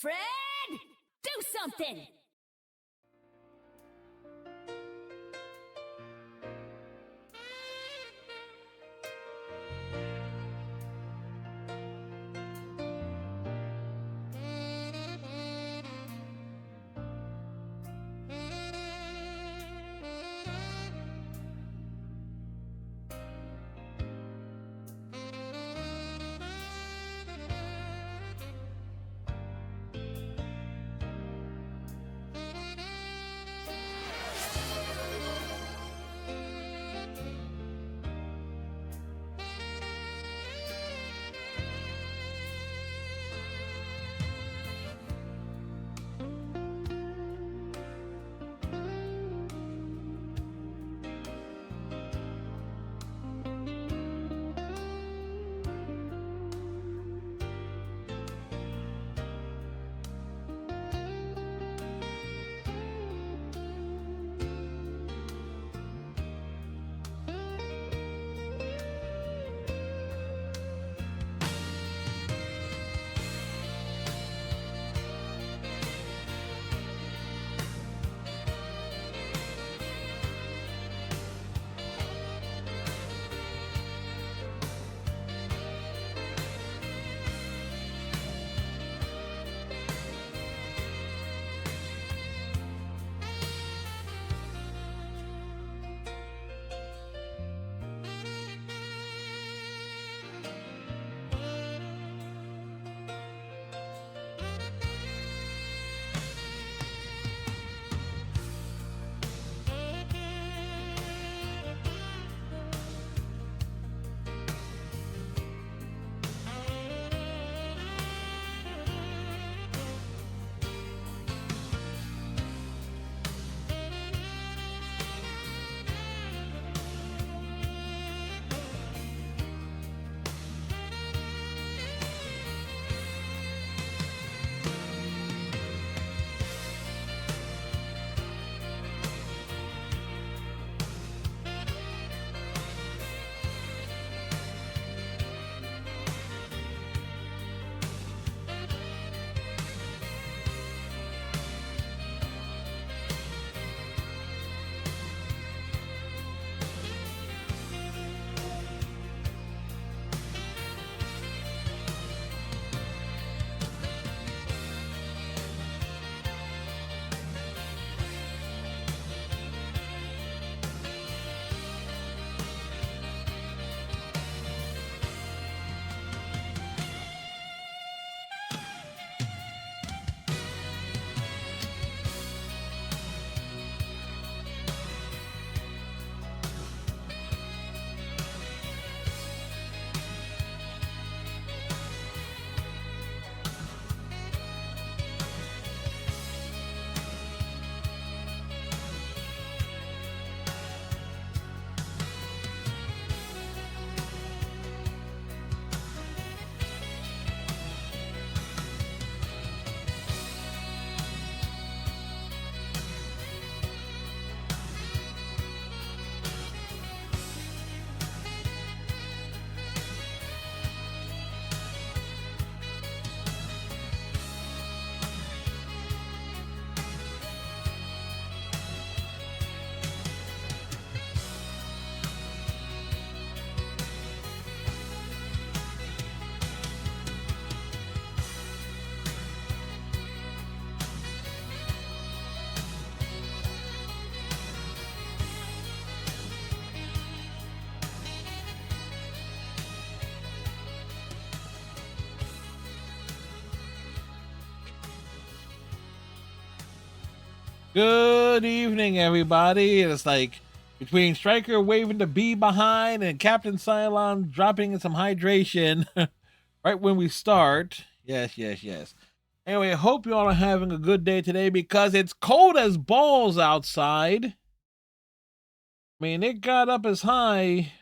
Fred, do something! Good evening, everybody. It's like between Stryker waving the B behind and Captain Cylon dropping in some hydration right when we start. Yes. Anyway, I hope you all are having a good day today because it's cold as balls outside. I mean, it got up as high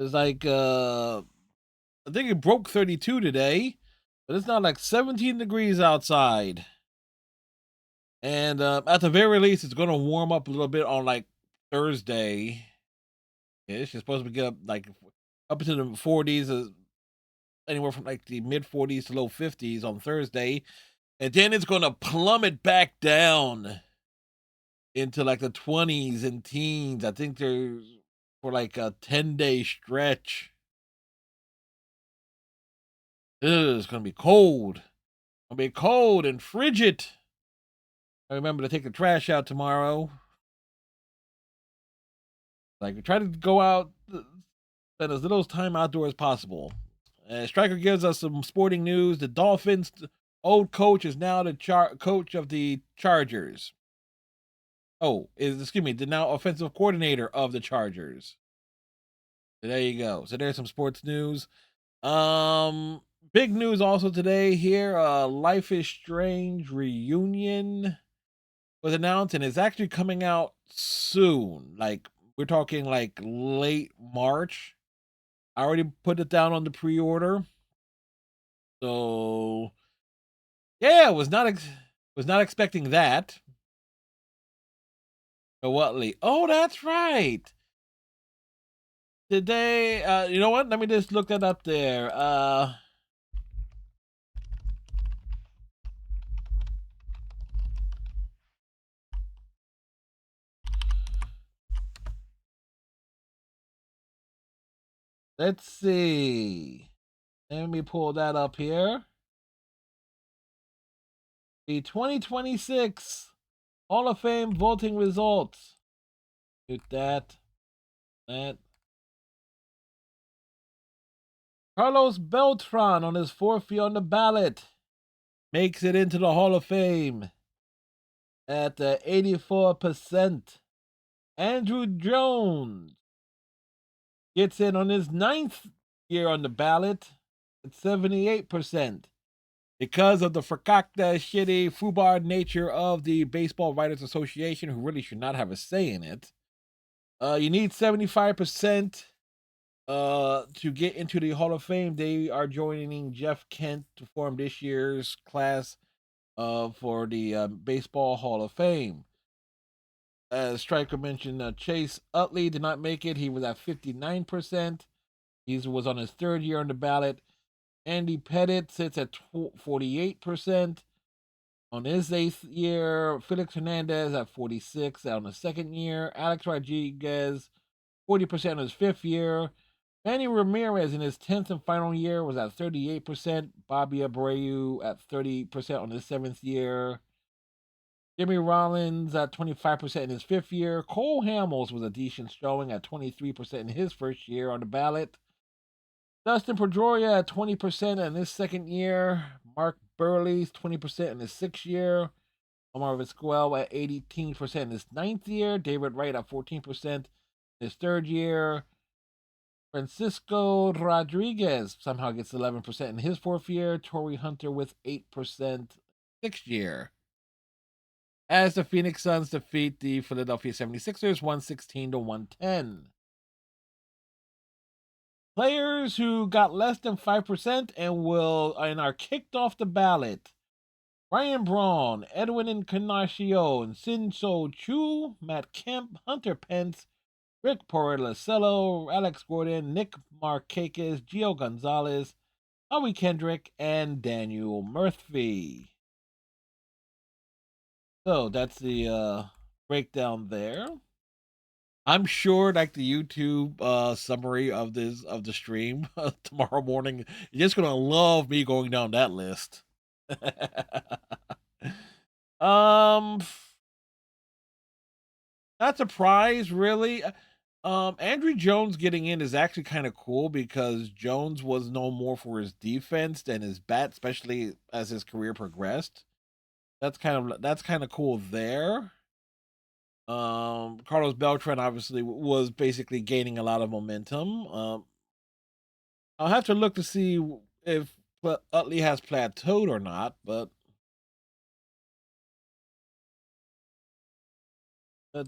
as like I think it broke 32 today, but it's now like 17 degrees outside. And at the very least, it's going to warm up a little bit on like Thursday. Yeah, it's just supposed to get up like up into the 40s anywhere from like the mid 40s to low 50s on Thursday, and then it's going to plummet back down into like the 20s and teens. I think there's for like a 10-day stretch. Ugh, it's going to be cold. It'll be cold and frigid. I remember to take the trash out tomorrow. Like, try to go out, spend as little time outdoors as possible. Stryker gives us some sporting news. The Dolphins' old coach is now the coach of the Chargers. Oh, excuse me, the now offensive coordinator of the Chargers. There you go. So there's some sports news. Um, Big news also today here. Life is Strange reunion was announced, and it's actually coming out soon. Like, we're talking like late March. I already put it down on the pre-order. So yeah, was not expecting that. So Whatley. Oh, that's right. Today, you know what? Let me just look that up there. Let's see. Let me pull that up here. The 2026 Hall of Fame voting results. Hit that. Carlos Beltran on his fourth year on the ballot makes it into the Hall of Fame at 84%. Andrew Jones gets in on his ninth year on the ballot at 78%. Because of the fakakta, shitty, foobar nature of the Baseball Writers Association, who really should not have a say in it, you need 75% to get into the Hall of Fame. They are joining Jeff Kent to form this year's class for the Baseball Hall of Fame. As Stryker mentioned, Chase Utley did not make it. He was at 59%. He was on his third year on the ballot. Andy Pettit sits at 48% on his eighth year. Felix Hernandez at 46 on the second year. Alex Rodriguez 40% on his fifth year. Manny Ramirez in his 10th and final year was at 38%. Bobby Abreu at 30% on his seventh year. Jimmy Rollins at 25% in his fifth year. Cole Hamels was a decent showing at 23% in his first year on the ballot. Dustin Pedroia at 20% in his second year. Mark Burley's 20% in his sixth year. Omar Vizquel at 18% in his ninth year. David Wright at 14% in his third year. Francisco Rodriguez somehow gets 11% in his fourth year. Torrey Hunter with 8% sixth year. As the Phoenix Suns defeat the Philadelphia 76ers 116 to 110. Players who got less than 5% and are kicked off the ballot. Ryan Braun, Edwin Encarnacion, Sin-So Chu, Matt Kemp, Hunter Pence, Rick Porrelacello, Alex Gordon, Nick Markakis, Gio Gonzalez, Howie Kendrick, and Daniel Murphy. So that's the breakdown there. I'm sure like the YouTube summary of the stream tomorrow morning, you're just gonna love me going down that list. um Not surprised really. Andrew Jones getting in is actually kind of cool because Jones was known more for his defense than his bat, especially as his career progressed. That's kind of cool there. Carlos Beltran obviously was basically gaining a lot of momentum. I'll have to look to see if Utley has plateaued or not, but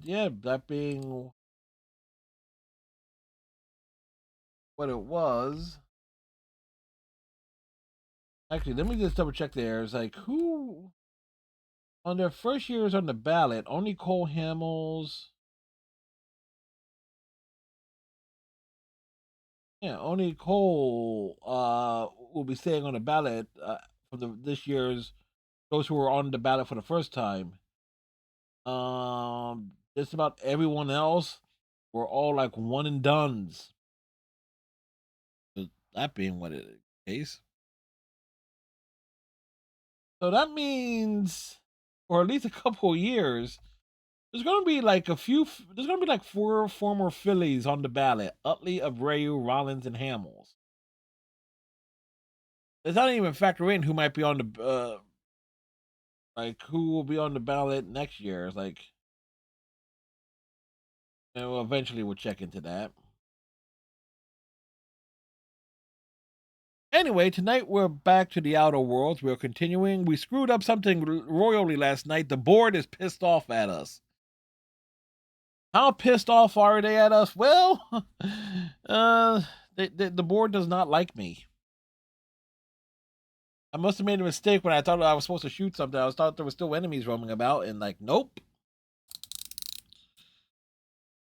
yeah, that being what it was. Actually, let me just double check there. It's like who on their first years on the ballot, only Cole Hamels. Yeah, only Cole will be staying on the ballot for this year's those who were on the ballot for the first time. Just about everyone else were all like one and dones. That being what it is case. So that means, or at least a couple of years, there's gonna be like a few. There's gonna be like 4 former Phillies on the ballot: Utley, Abreu, Rollins, and Hamels. It's not even factor in who might be on the like who will be on the ballot next year. It's like, well, eventually we'll check into that. Anyway, tonight we're back to the Outer Worlds. We're continuing. We screwed up something royally last night. The board is pissed off at us. How pissed off are they at us? Well, the board does not like me. I must have made a mistake when I thought I was supposed to shoot something. I thought there were still enemies roaming about, and like, nope.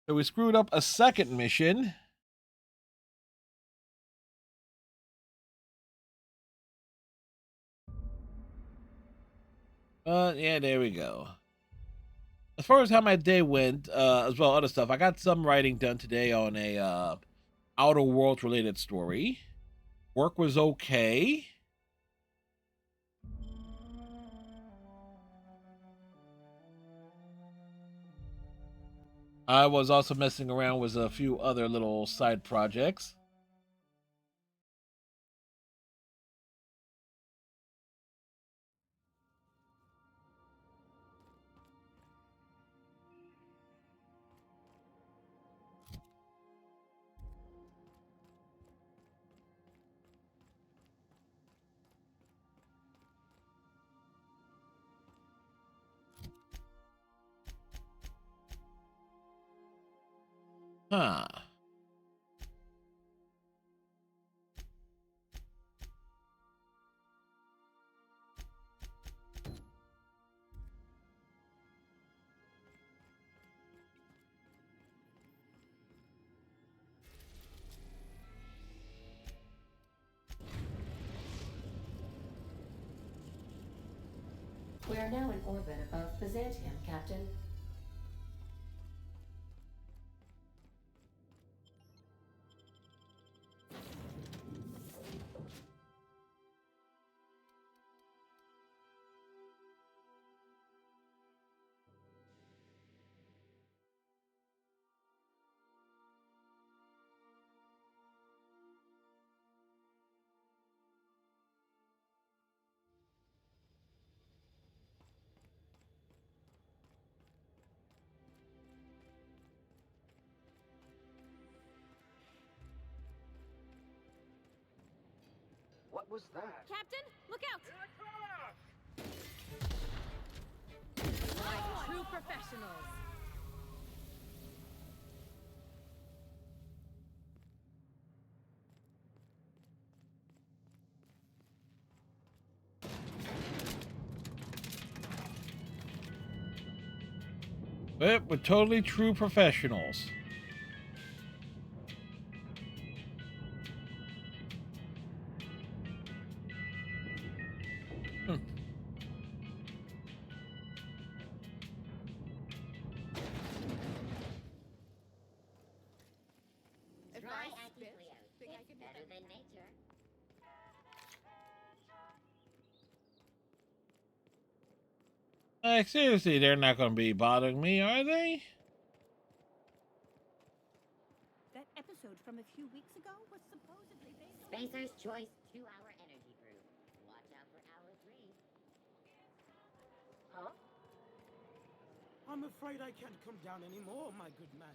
So we screwed up a second mission. Yeah, there we go. As far as how my day went, as well other stuff, I got some writing done today on a Outer Worlds related story. Work was okay. I was also messing around with a few other little side projects. Huh. We are now in orbit above Byzantium, Captain. What was that? Captain, look out! Like true professionals. But we're totally true professionals. Dry anti-frio. It's better than nature. Like, seriously, they're not going to be bothering me, are they? That episode from a few weeks ago was supposedly based on... Spacer's Choice 2-hour energy brew. Watch out for hour 3. Huh? I'm afraid I can't come down anymore, my good man.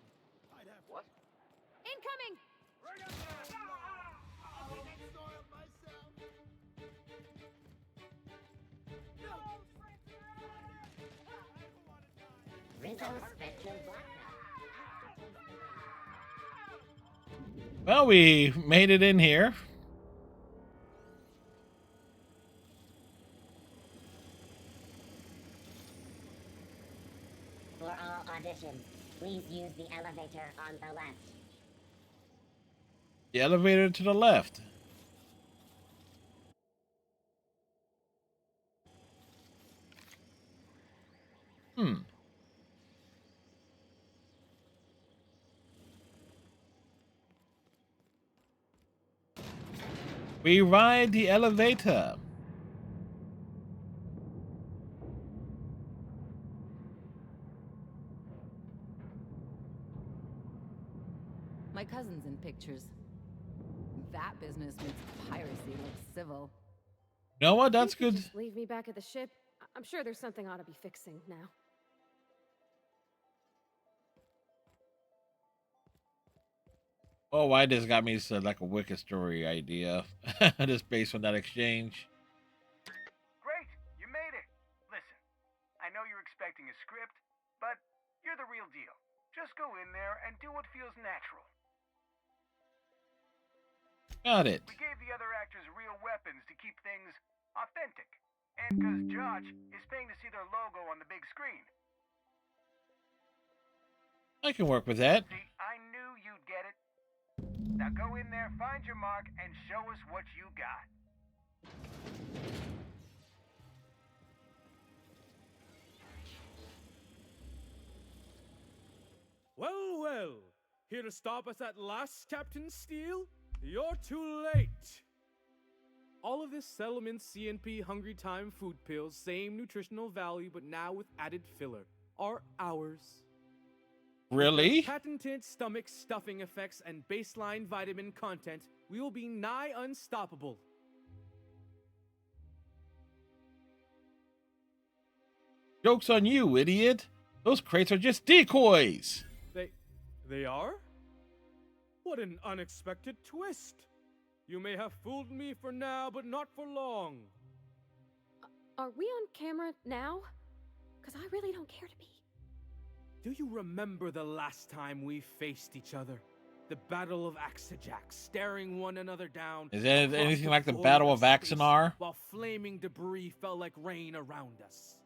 I'd have... What? Incoming! Right up there! I'll soil myself! No! I don't want to die! Rizzo Spectrum Blackout. Well, we made it in here. For all auditions, please use the elevator on the left. The elevator to the left. Hmm. We ride the elevator. My cousin's in pictures. That business makes piracy look civil. Noah, that's You could good. just leave me back at the ship. I'm sure there's something ought to be fixing now. Oh, why this got me to like a Wicked Story idea. Just based on that exchange. Great, you made it. Listen, I know you're expecting a script, but you're the real deal. Just go in there and do what feels natural. Got it. We gave the other actors real weapons to keep things authentic. And because Josh is paying to see their logo on the big screen. I can work with that. See, I knew you'd get it. Now go in there, find your mark, and show us what you got. Well, well. Here to stop us at last, Captain Steele? You're too late. All of this Settlement CNP Hungry Time food pills, same nutritional value, but now with added filler, are ours. Really? Patented stomach stuffing effects and baseline vitamin content, we will be nigh unstoppable. Joke's on you, idiot. Those crates are just decoys. They are? What an unexpected twist. You may have fooled me for now, but not for long. Are we on camera now? Because I really don't care to be. Do you remember the last time we faced each other? The Battle of Axajax, staring one another down. Is that across anything like the void Battle of space, Axanar? While flaming debris fell like rain around us.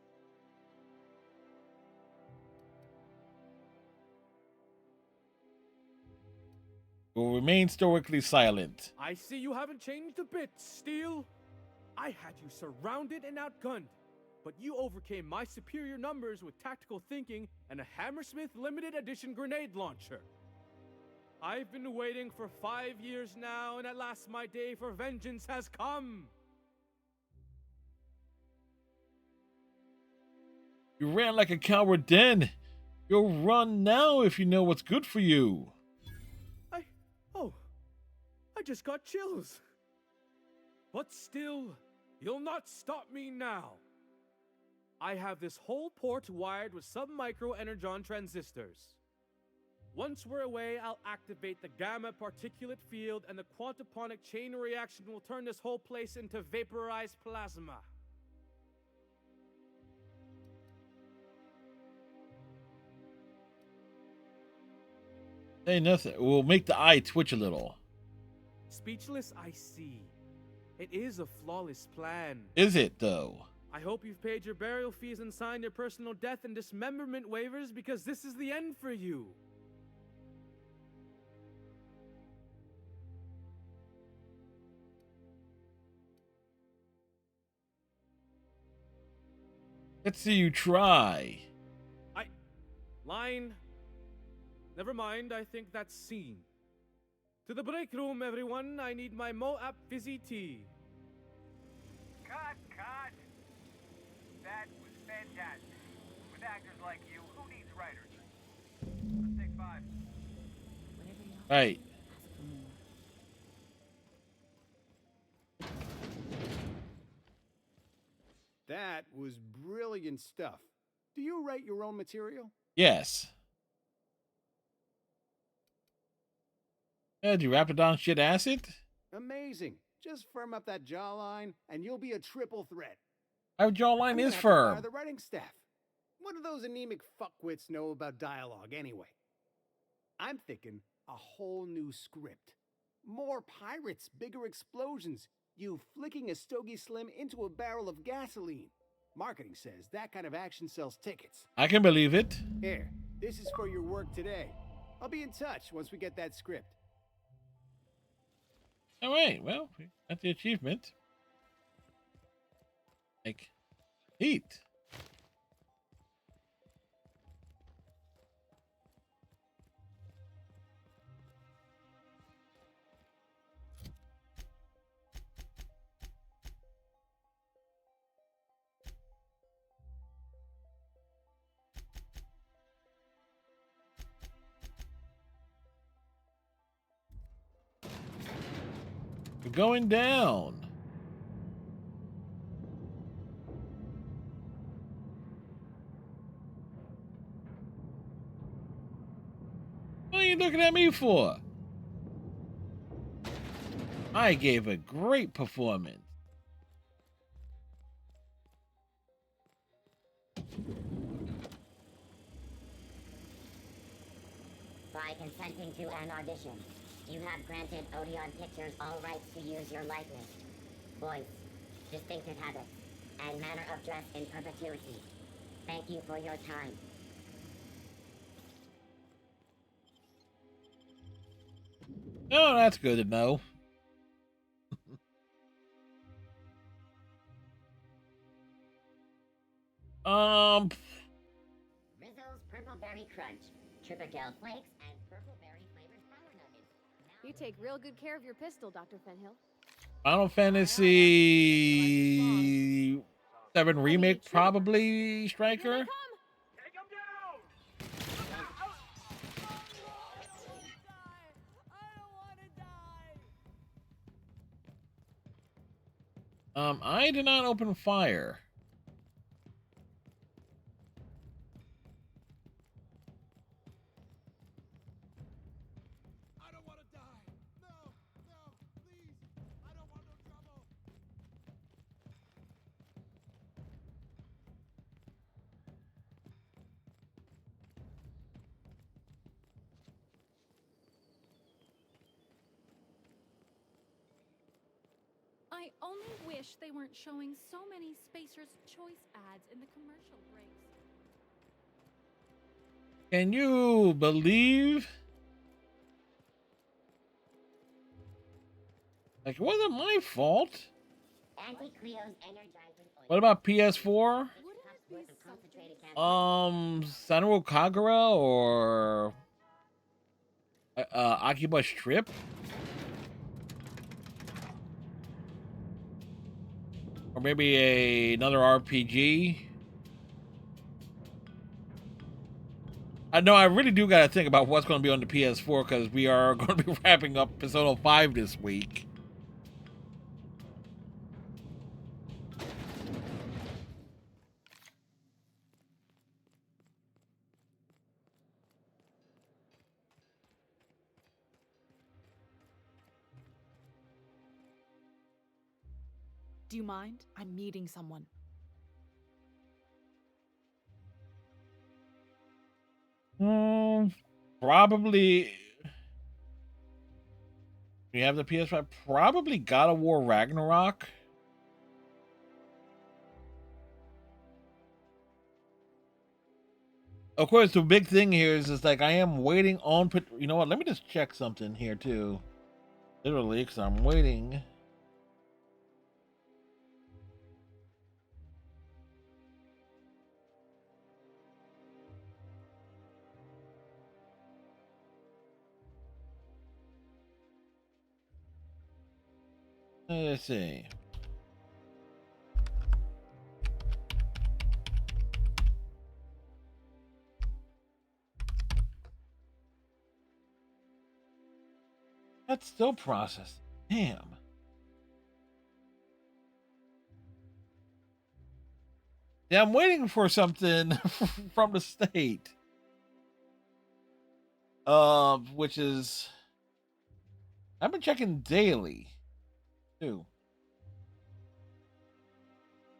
Will remain stoically silent. I see you haven't changed a bit, Steele. I had you surrounded and outgunned, but you overcame my superior numbers with tactical thinking and a Hammersmith limited edition grenade launcher. I've been waiting for 5 years now, and at last my day for vengeance has come. You ran like a coward then. You'll run now if you know what's good for you. I just got chills. But still, you'll not stop me now. I have this whole port wired with sub-micro energon transistors. Once we're away, I'll activate the gamma particulate field, and the quantaponic chain reaction will turn this whole place into vaporized plasma. Say nothing. We'll make the eye twitch a little. Speechless, I see. It is a flawless plan. Is it, though? I hope you've paid your burial fees and signed your personal death and dismemberment waivers, because this is the end for you. Let's see you try. Line. Never mind, I think that's scene. To the break room, everyone. I need my Moab fizzy tea. Cut! That was fantastic. With actors like you, who needs writers? Let's take 5. Whatever y'all Right. ask for more. That was brilliant stuff. Do you write your own material? Yes. Did you Rapidon shit acid? Amazing. Just firm up that jawline, and you'll be a triple threat. Our jawline I'm gonna is have to fire firm. the writing staff. What do those anemic fuckwits know about dialogue anyway? I'm thinking a whole new script. More pirates, bigger explosions, you flicking a Stogie Slim into a barrel of gasoline. Marketing says that kind of action sells tickets. I can believe it. Here, this is for your work today. I'll be in touch once we get that script. All right, well, that's the achievement. Like, heat. We're going down. What are you looking at me for? I gave a great performance. By consenting to an audition, you have granted Odeon Pictures all rights to use your likeness, voice, distinctive habits, and manner of dress in perpetuity. Thank you for your time. Oh, that's good to know. Rizzo's Purple Berry Crunch, Tripodel Flakes, and Purple Berry flavored Power Nuggets. You take real good care of your pistol, Dr. Fenhill. Final Fantasy 7 remake, probably, Striker. Take him down! I did not open fire. I don't want to die. No, no, please. I don't want no trouble. I only wish they weren't showing so many Spacer's Choice ads in the commercial breaks. Can you believe? Like, it wasn't my fault. Anti-Cleo's energizing oil. What about PS4? Sanrio Kagura or Akiba Strip? Or maybe another RPG? I know I really do got to think about what's going to be on the PS4 because we are going to be wrapping up Persona 5 this week. Do you mind? I'm meeting someone. Probably. You have the PS5. Probably God of War Ragnarok. Of course, the big thing here is like I am waiting on. You know what? Let me just check something here too. Literally, because I'm waiting. Let's see. That's still processing. Damn. Yeah, I'm waiting for something from the state. Which is I've been checking daily too.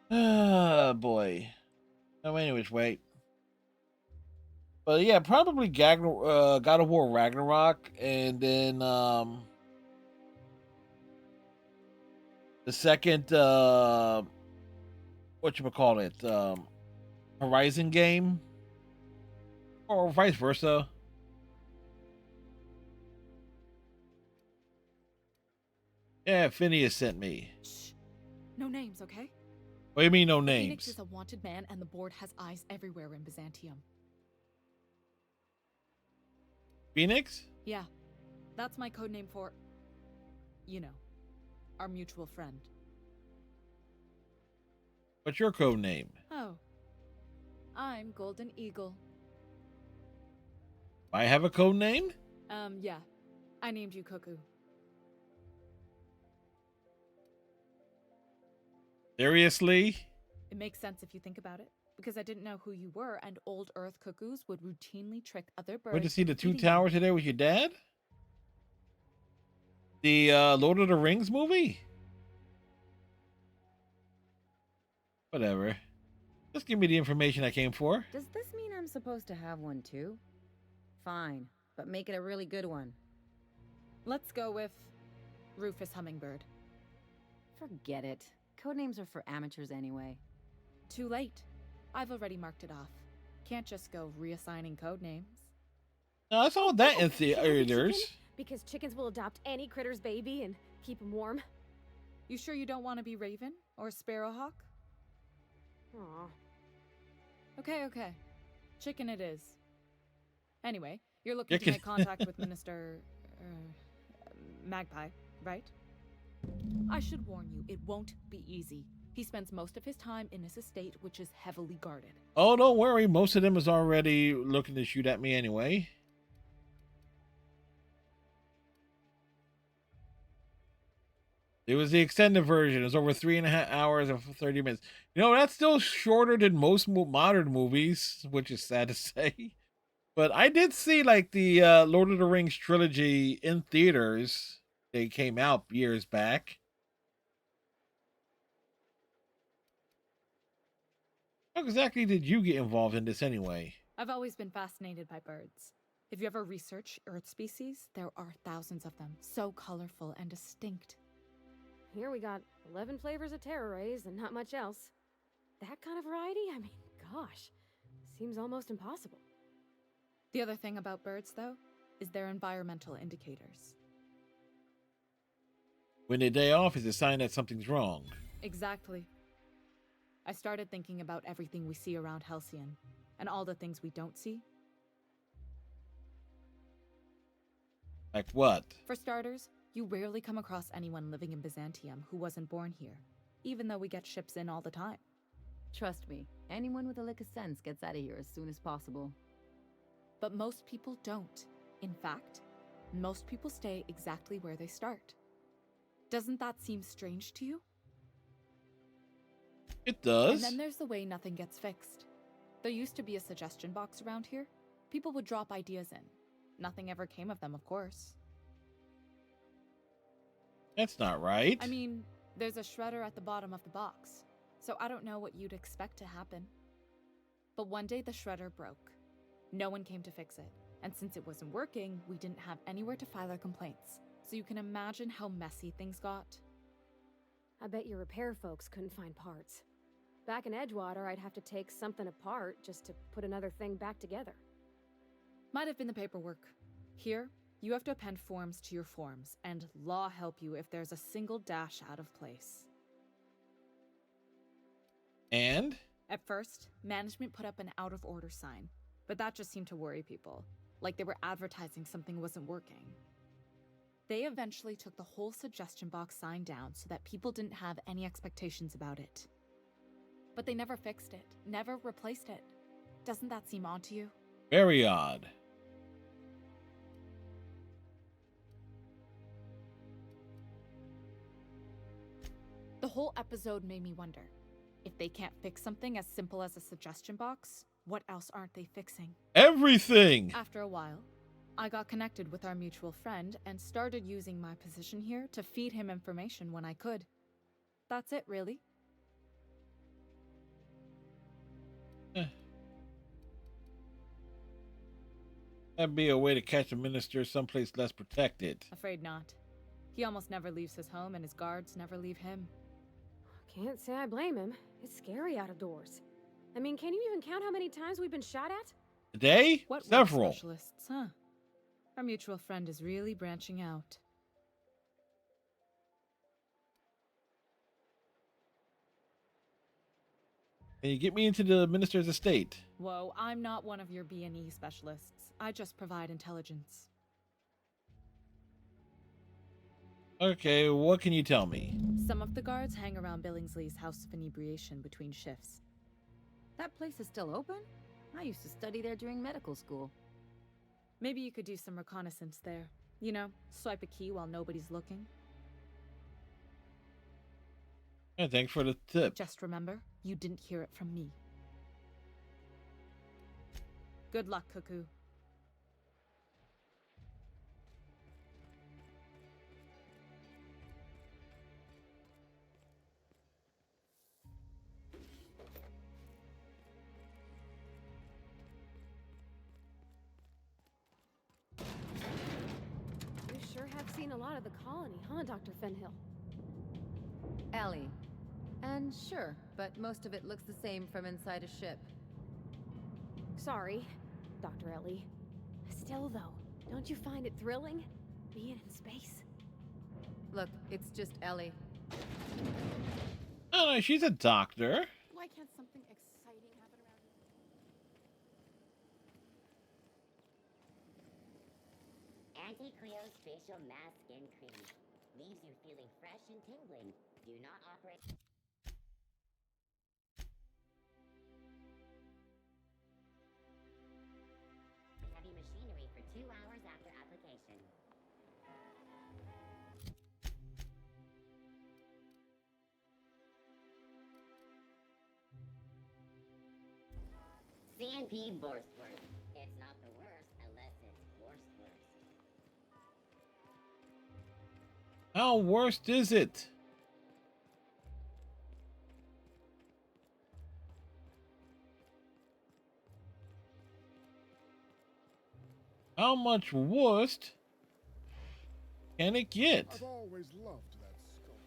Boy. Oh, anyways, wait. But yeah, probably God of War Ragnarok, and then the second whatchamacallit, Horizon game, or vice versa. Yeah, Phineas sent me. Shh. No names, okay? What do you mean no Phoenix names? is a wanted man, and the board has eyes everywhere in Byzantium. Phoenix? Yeah, that's my code name for, you know, our mutual friend. What's your code name? Oh, I'm Golden Eagle. I have a code name? Yeah, I named you Cuckoo. Seriously? It makes sense if you think about it, because I didn't know who you were, and old Earth cuckoos would routinely trick other birds. Went to see the into Two eating them. Towers today with your dad? The Lord of the Rings movie? Whatever. Just give me the information I came for. Does this mean I'm supposed to have one too? Fine, but make it a really good one. Let's go with Rufus Hummingbird. Forget it. Codenames are for amateurs anyway. Too late. I've already marked it off. Can't just go reassigning code names. No, I saw that in Can we be theaters. chicken? Because chickens will adopt any critter's baby and keep him warm. You sure you don't want to be Raven or Sparrowhawk? Aw. Okay. Chicken it is. Anyway, you're looking Chicken. to make contact with Minister... Magpie, right? I should warn you, it won't be easy. He spends most of his time in his estate, which is heavily guarded. Oh, don't worry. Most of them is already looking to shoot at me anyway. It was the extended version. It was over 3.5 hours and 30 minutes. You know, that's still shorter than most modern movies, which is sad to say. But I did see like the Lord of the Rings trilogy in theaters. They came out years back. How exactly did you get involved in this anyway? I've always been fascinated by birds. If you ever research Earth species, there are thousands of them, so colorful and distinct. Here we got 11 flavors of terror rays and not much else. That kind of variety? I mean, gosh, seems almost impossible. The other thing about birds, though, is their environmental indicators. When they day off is a sign that something's wrong. Exactly. I started thinking about everything we see around Halcyon, and all the things we don't see. Like what? For starters, you rarely come across anyone living in Byzantium who wasn't born here, even though we get ships in all the time. Trust me, anyone with a lick of sense gets out of here as soon as possible. But most people don't. In fact, most people stay exactly where they start. Doesn't that seem strange to you? It does. And then there's the way nothing gets fixed. There used to be a suggestion box around here. People would drop ideas in. Nothing ever came of them, of course. That's not right. I mean, there's a shredder at the bottom of the box, so I don't know what you'd expect to happen. But one day the shredder broke. No one came to fix it, and since it wasn't working, we didn't have anywhere to file our complaints. So you can imagine how messy things got. I bet your repair folks couldn't find parts. Back in Edgewater, I'd have to take something apart just to put another thing back together. Might have been the paperwork. Here, you have to append forms to your forms, and law help you if there's a single dash out of place. And? At first, management put up an out-of-order sign, but that just seemed to worry people, like they were advertising something wasn't working. They eventually took the whole suggestion box sign down so that people didn't have any expectations about it. But they never fixed it, never replaced it. Doesn't that seem odd to you? Very odd. The whole episode made me wonder, if they can't fix something as simple as a suggestion box, what else aren't they fixing? Everything! After a while, I got connected with our mutual friend and started using my position here to feed him information when I could. That's it, really. That'd be a way to catch a minister someplace less protected. Afraid not. He almost never leaves his home and his guards never leave him. Can't say I blame him. It's scary out of doors. I mean, can you even count how many times we've been shot at? Today? What Several. specialists, huh? Our mutual friend is really branching out. Can you get me into the minister's estate? Whoa, I'm not one of your B&E specialists. I just provide intelligence. Okay, what can you tell me? Some of the guards hang around Billingsley's House of Inebriation between shifts. That place is still open? I used to study there during medical school. Maybe you could do some reconnaissance there. You know, swipe a key while nobody's looking. Yeah, thanks for the tip. Just remember, you didn't hear it from me. Good luck, Cuckoo. You sure have seen a lot of the colony, huh, Dr. Fenhill? Ellie. And sure, but most of it looks the same from inside a ship. Sorry, Dr. Ellie. Still, though, don't you find it thrilling? Being in space? Look, it's just Ellie. Oh, no, she's a doctor. Why can't something exciting happen around here? Anti-Cleo's facial mask skin cream leaves you feeling fresh and tingling. Do not operate. Heavy machinery for 2 hours after application. CNP Borstworth. It's not the worst unless it's Borstworth. How worst is it? How much worst can it get? I've always loved that sculpture.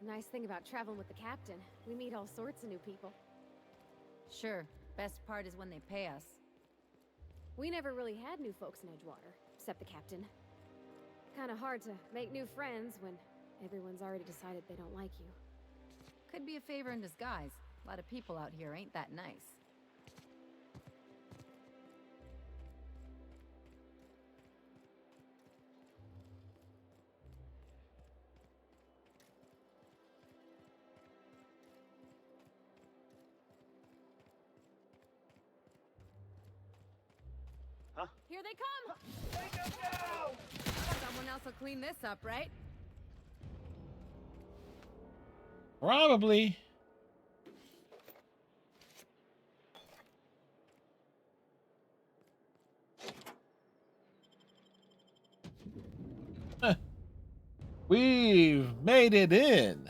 Nice thing about traveling with the captain, we meet all sorts of new people. Sure, best part is when they pay us. We never really had new folks in Edgewater, except the captain. Kinda hard to make new friends when everyone's already decided they don't like you. Could be a favor in disguise. A lot of people out here ain't that nice. Here they come! Someone else will clean this up, right? Probably. Huh. We've made it in.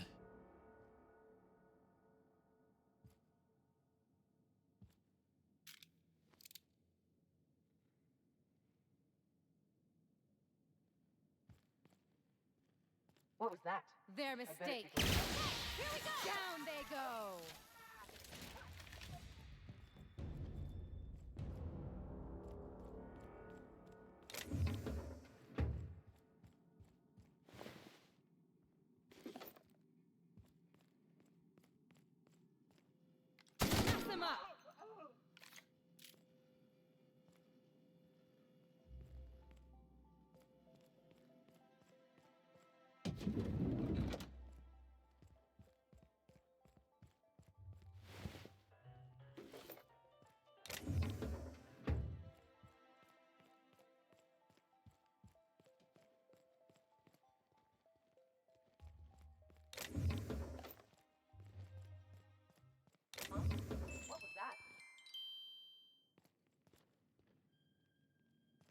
What was that? Their mistake. Here we go! Down they go! Mess them up! What was that?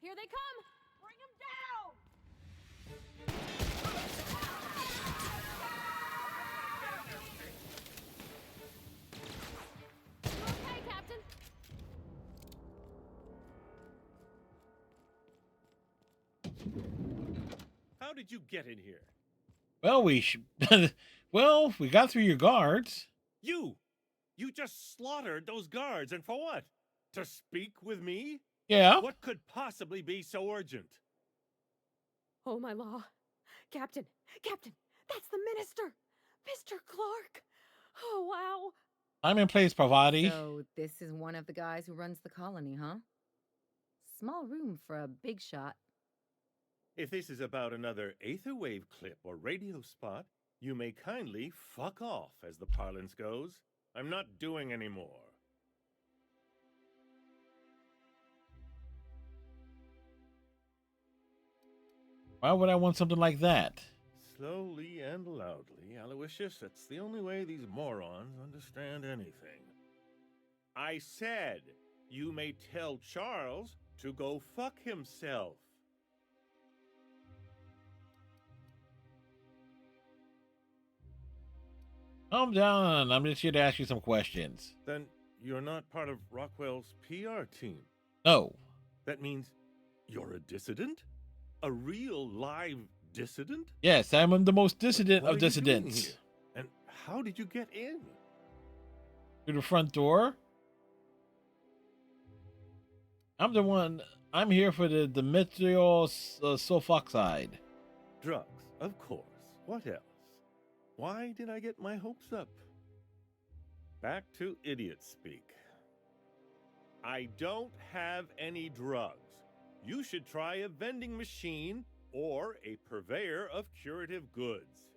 Here they come! Bring him down! Okay, Captain? How did you get in here? Well, well, we got through your guards. You just slaughtered those guards, and for what? To speak with me? Yeah. What could possibly be so urgent? Oh, my law. Captain! Captain! That's the minister! Mr. Clark! Oh, wow! I'm in place, Pravati. So this is one of the guys who runs the colony, huh? Small room for a big shot. If this is about another Aetherwave clip or radio spot, you may kindly fuck off, as the parlance goes. I'm not doing any more. Why would I want something like that? Slowly and loudly, Aloysius, that's the only way these morons understand anything. I said, you may tell Charles to go fuck himself. Calm down. I'm just here to ask you some questions. Then you're not part of Rockwell's PR team. No. That means you're a dissident? A real live dissident? Yes, I'm the most dissident What of are you doing dissidents. here? And how did you get in? Through the front door. I'm here for the Demetrial sulfoxide. Drugs, of course. What else? Why did I get my hopes up? Back to idiot speak. I don't have any drugs. You should try a vending machine or a purveyor of curative goods.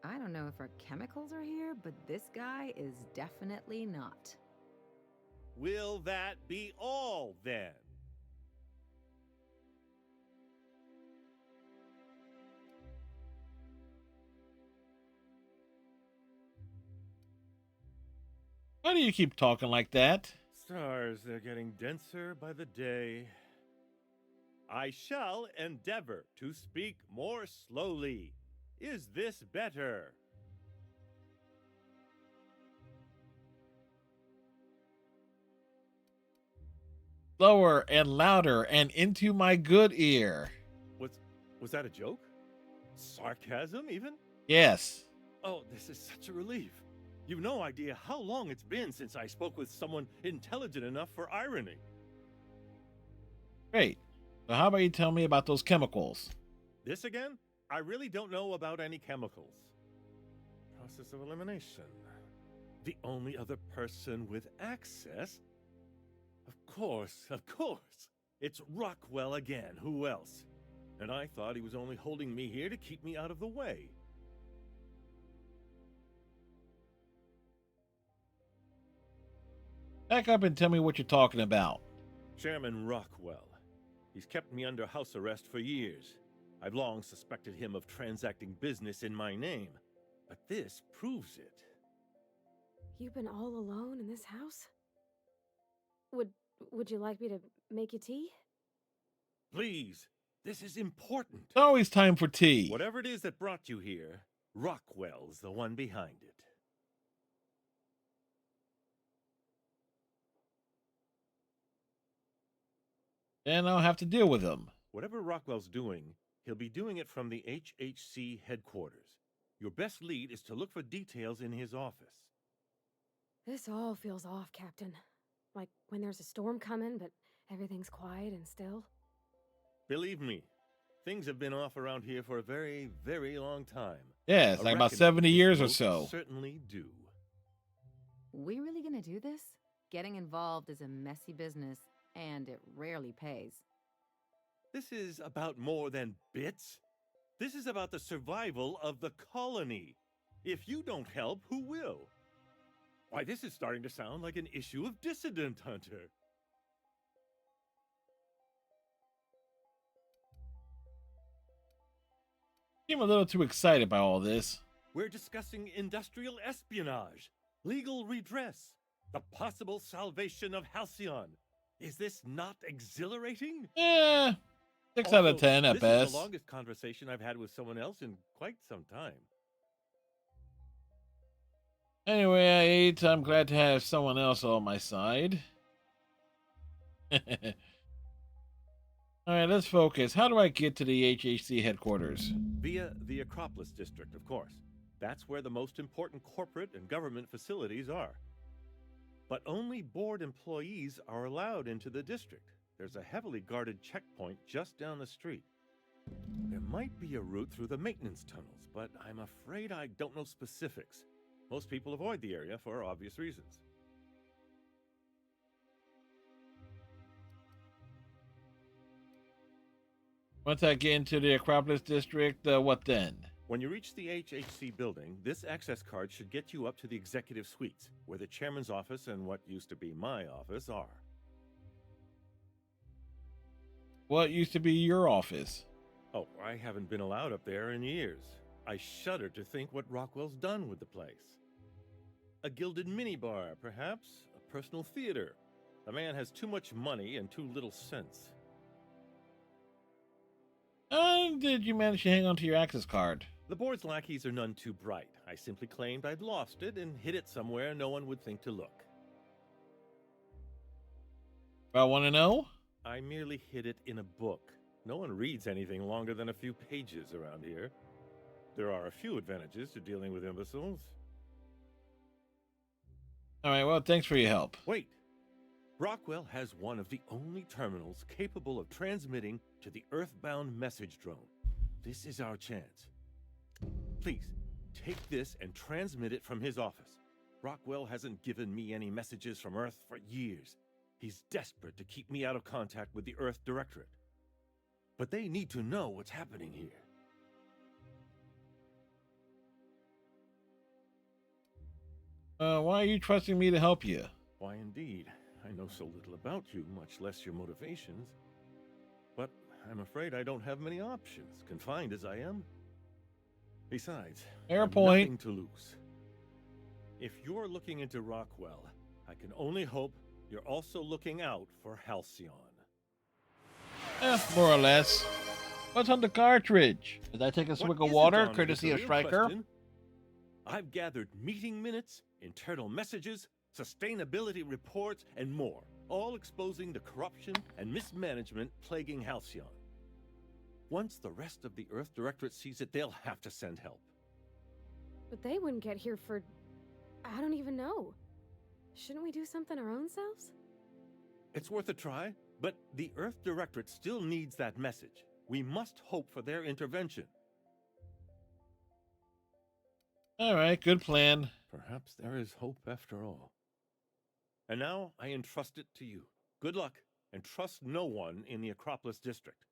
I don't know if our chemicals are here, but this guy is definitely not. Will that be all, then? Why do you keep talking like that? Stars, they're getting denser by the day. I shall endeavor to speak more slowly. Is this better? Slower and louder and into my good ear. Was that a joke? Sarcasm, even? Yes. Oh, this is such a relief. You've no idea how long it's been since I spoke with someone intelligent enough for irony. Great. So how about you tell me about those chemicals? This again? I really don't know about any chemicals. Process of elimination. The only other person with access? Of course. It's Rockwell again. Who else? And I thought he was only holding me here to keep me out of the way. Back up and tell me what you're talking about. Chairman Rockwell. He's kept me under house arrest for years. I've long suspected him of transacting business in my name, but this proves it. You've been all alone in this house? Would you like me to make you tea? Please, this is important. It's always time for tea. Whatever it is that brought you here, Rockwell's the one behind it. Then I'll have to deal with him. Whatever Rockwell's doing, he'll be doing it from the HHC headquarters. Your best lead is to look for details in his office. This all feels off, Captain. Like when there's a storm coming, but everything's quiet and still. Believe me, things have been off around here for a very, very long time. Yeah, it's like about 70 years or so. Certainly do. We really gonna do this? Getting involved is a messy business, and it rarely pays. This is about more than bits. This is about the survival of the colony. If you don't help, who will? Why, this is starting to sound like an issue of Dissident Hunter. I'm a little too excited by all this. We're discussing industrial espionage, legal redress, the possible salvation of Halcyon. Is this not exhilarating? Yeah, 6 out of 10 at this best. is the longest conversation I've had with someone else in quite some time. Anyway, I'm glad to have someone else on my side. All right, let's focus. How do I get to the HHC headquarters? Via the Acropolis District, of course. That's where the most important corporate and government facilities are. But only board employees are allowed into the district. There's a heavily guarded checkpoint just down the street. There might be a route through the maintenance tunnels, but I'm afraid I don't know specifics. Most people avoid the area for obvious reasons. Once I get into the Acropolis District, what then? When you reach the HHC building, this access card should get you up to the executive suites, where the chairman's office and what used to be my office are. What used to be your office? Oh, I haven't been allowed up there in years. I shudder to think what Rockwell's done with the place. A gilded minibar, perhaps? A personal theater. The man has too much money and too little sense. Did you manage to hang on to your access card? The board's lackeys are none too bright. I simply claimed I'd lost it and hid it somewhere no one would think to look. I want to know? I merely hid it in a book. No one reads anything longer than a few pages around here. There are a few advantages to dealing with imbeciles. All right, well, thanks for your help. Wait. Rockwell has one of the only terminals capable of transmitting to the Earthbound message drone. This is our chance. Please, take this and transmit it from his office. Rockwell hasn't given me any messages from Earth for years. He's desperate to keep me out of contact with the Earth Directorate. But they need to know what's happening here. Why are you trusting me to help you? Why, indeed. I know so little about you, much less your motivations. But I'm afraid I don't have many options, confined as I am. Besides, Fair I've point. nothing to lose. If you're looking into Rockwell, I can only hope you're also looking out for Halcyon. More or less. What's on the cartridge? Did I take a swig of What water, isn't on it courtesy is a of real Stryker? question. I've gathered meeting minutes, internal messages, sustainability reports, and more, all exposing the corruption and mismanagement plaguing Halcyon. Once the rest of the Earth Directorate sees it, they'll have to send help. But they wouldn't get here for... I don't even know. Shouldn't we do something our own selves? It's worth a try, but the Earth Directorate still needs that message. We must hope for their intervention. All right, good plan. Perhaps there is hope after all. And now I entrust it to you. Good luck, and trust no one in the Acropolis District.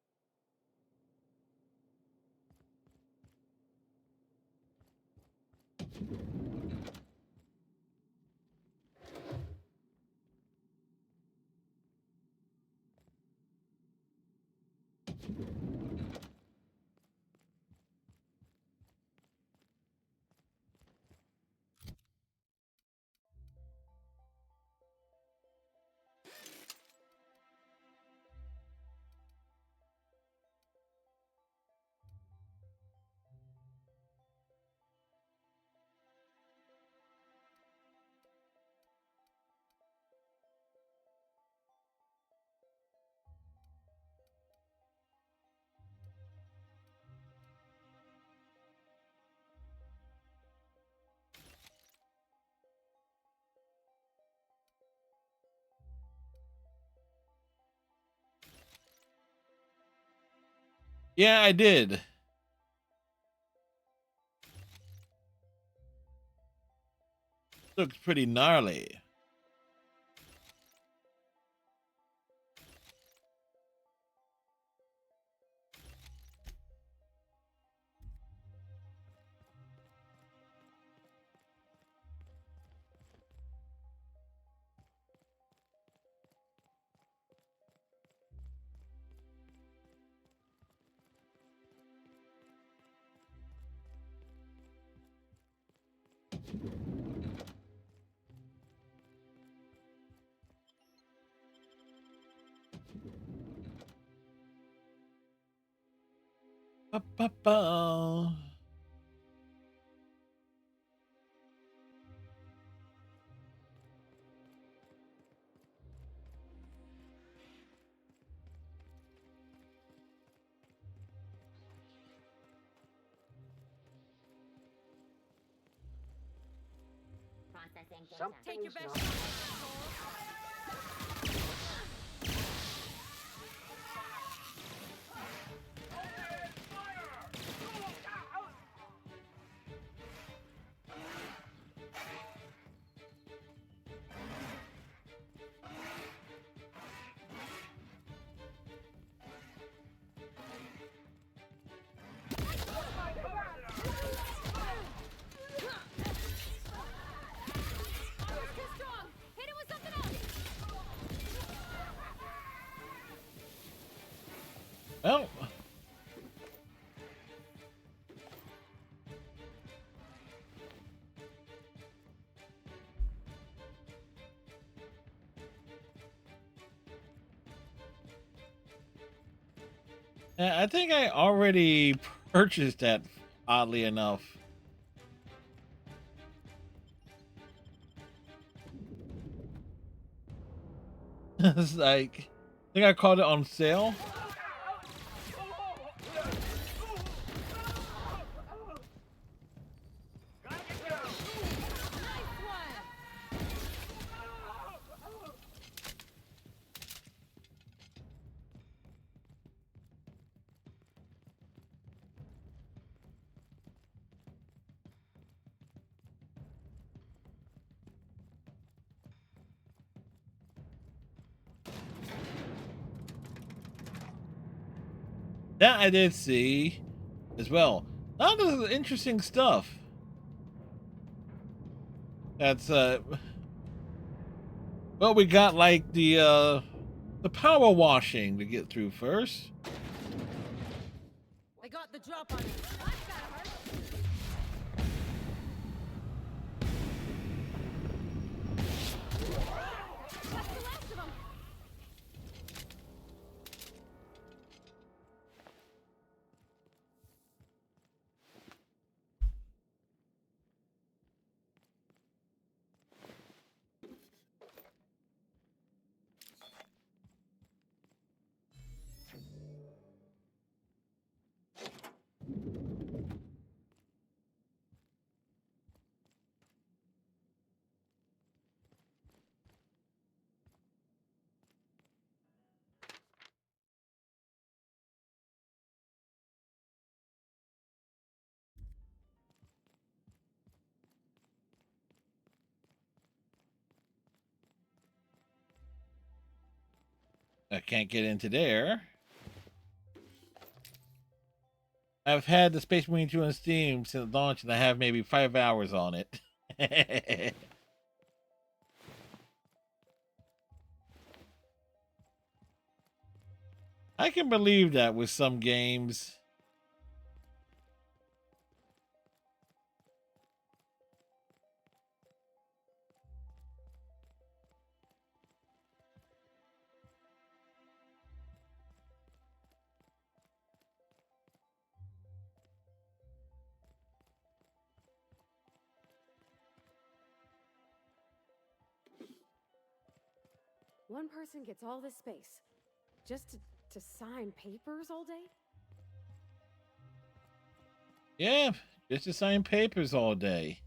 Yeah, I did. Looks pretty gnarly. Ba-ba-ba. Take your best Well, I think I already purchased that, oddly enough. It's like, I think I called it on sale. That I did see as well. A lot of interesting stuff. That's well, we got like the power washing to get through first. I got the drop on it. I can't get into there. I've had the Space Marine 2 on Steam since launch, and I have maybe 5 hours on it. I can believe that with some games. One person gets all this space just to sign papers all day? Yeah, just to sign papers all day.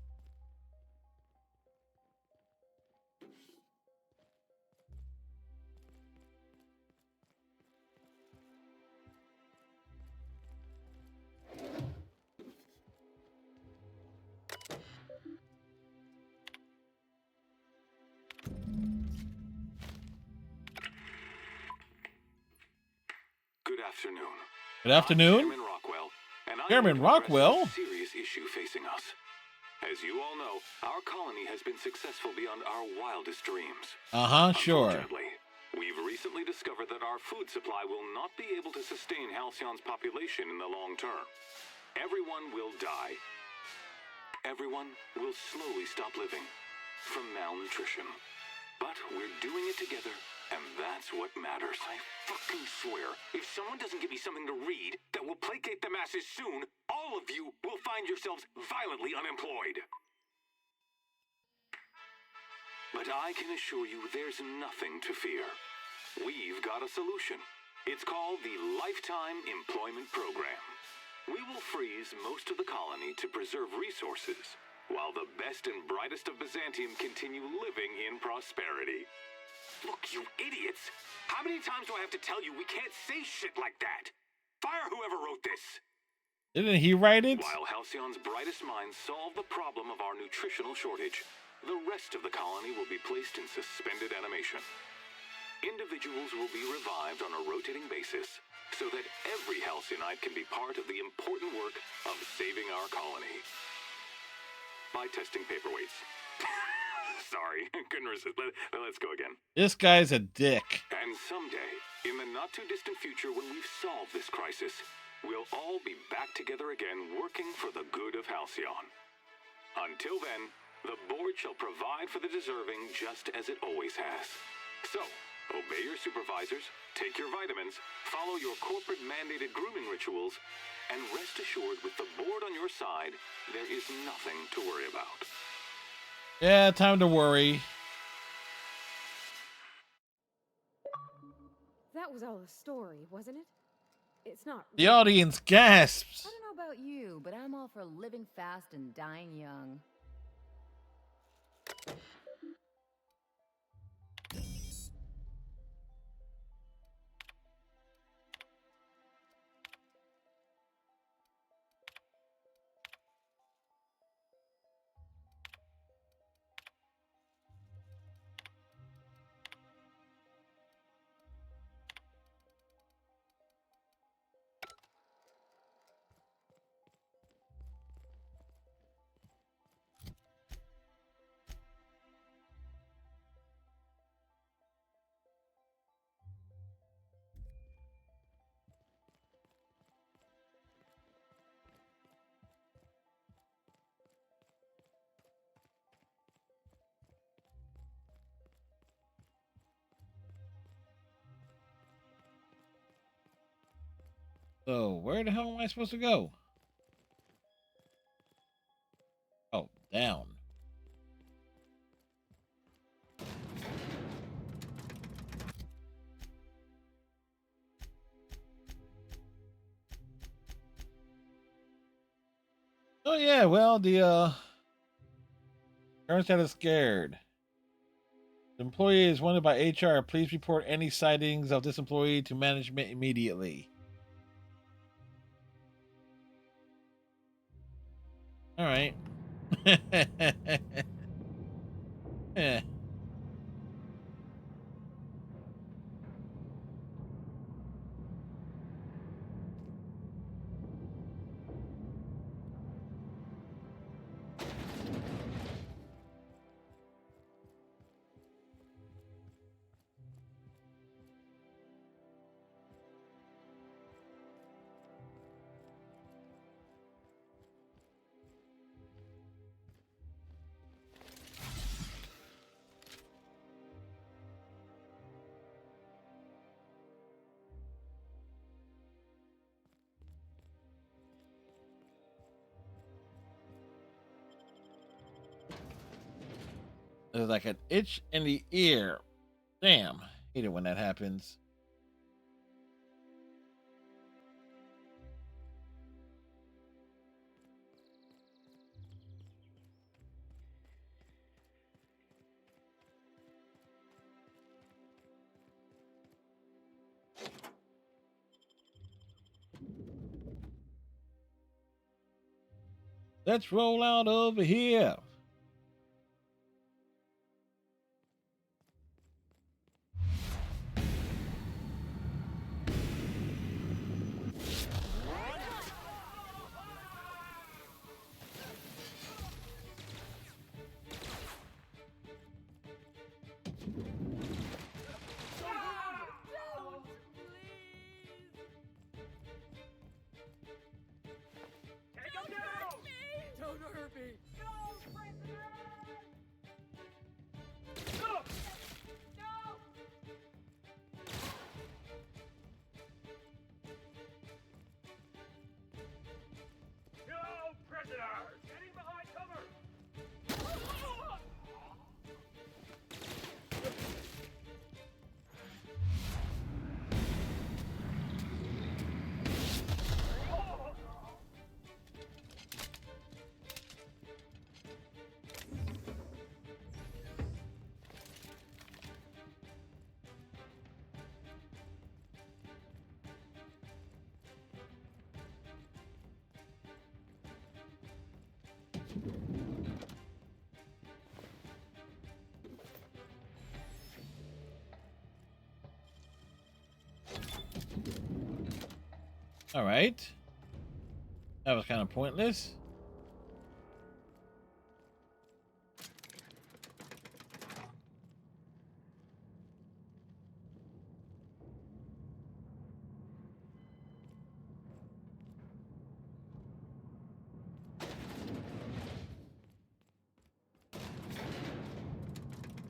Good afternoon. Good afternoon. I'm Chairman Rockwell, and I'm Chairman here to address Rockwell? a serious issue facing us. As you all know, our colony has been successful beyond our wildest dreams. Sure. Unfortunately, we've recently discovered that our food supply will not be able to sustain Halcyon's population in the long term. Everyone will die. Everyone will slowly stop living from malnutrition. But we're doing it together, and that's what matters. I fucking swear, if someone doesn't give me something to read that will placate the masses soon, all of you will find yourselves violently unemployed. But I can assure you there's nothing to fear. We've got a solution. It's called the Lifetime Employment Program. We will freeze most of the colony to preserve resources, while the best and brightest of Byzantium continue living in prosperity. Look, you idiots! How many times do I have to tell you we can't say shit like that? Fire whoever wrote this! Didn't he write it? While Halcyon's brightest minds solve the problem of our nutritional shortage, the rest of the colony will be placed in suspended animation. Individuals will be revived on a rotating basis so that every Halcyonite can be part of the important work of saving our colony. By testing paperweights. Sorry, couldn't resist. Let's go again. This guy's a dick. And someday, in the not-too-distant future when we've solved this crisis, we'll all be back together again working for the good of Halcyon. Until then, the board shall provide for the deserving just as it always has. So, obey your supervisors, take your vitamins, follow your corporate-mandated grooming rituals, and rest assured with the board on your side, there is nothing to worry about. Yeah, time to worry. That was all a story, wasn't it? It's not. The audience gasps. I don't know about you, but I'm all for living fast and dying young. So, where the hell am I supposed to go? Oh, down. Oh yeah, well, the turns out is scared. The employee is wanted by HR. Please report any sightings of this employee to management immediately. All right. Yeah. There's like an itch in the ear. Damn. Hate it when that happens. Let's roll out over here. Don't hurt me! No, All right. That was kind of pointless.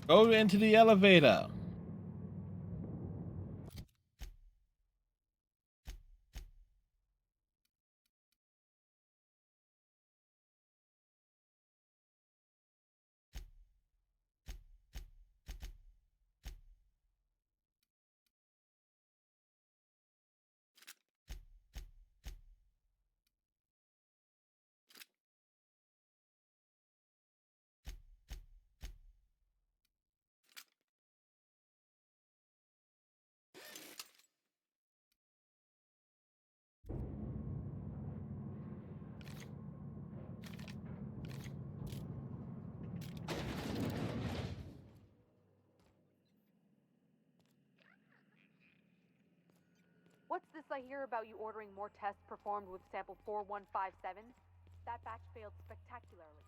Go into the elevator. What's this I hear about you ordering more tests performed with sample 4157? That batch failed spectacularly.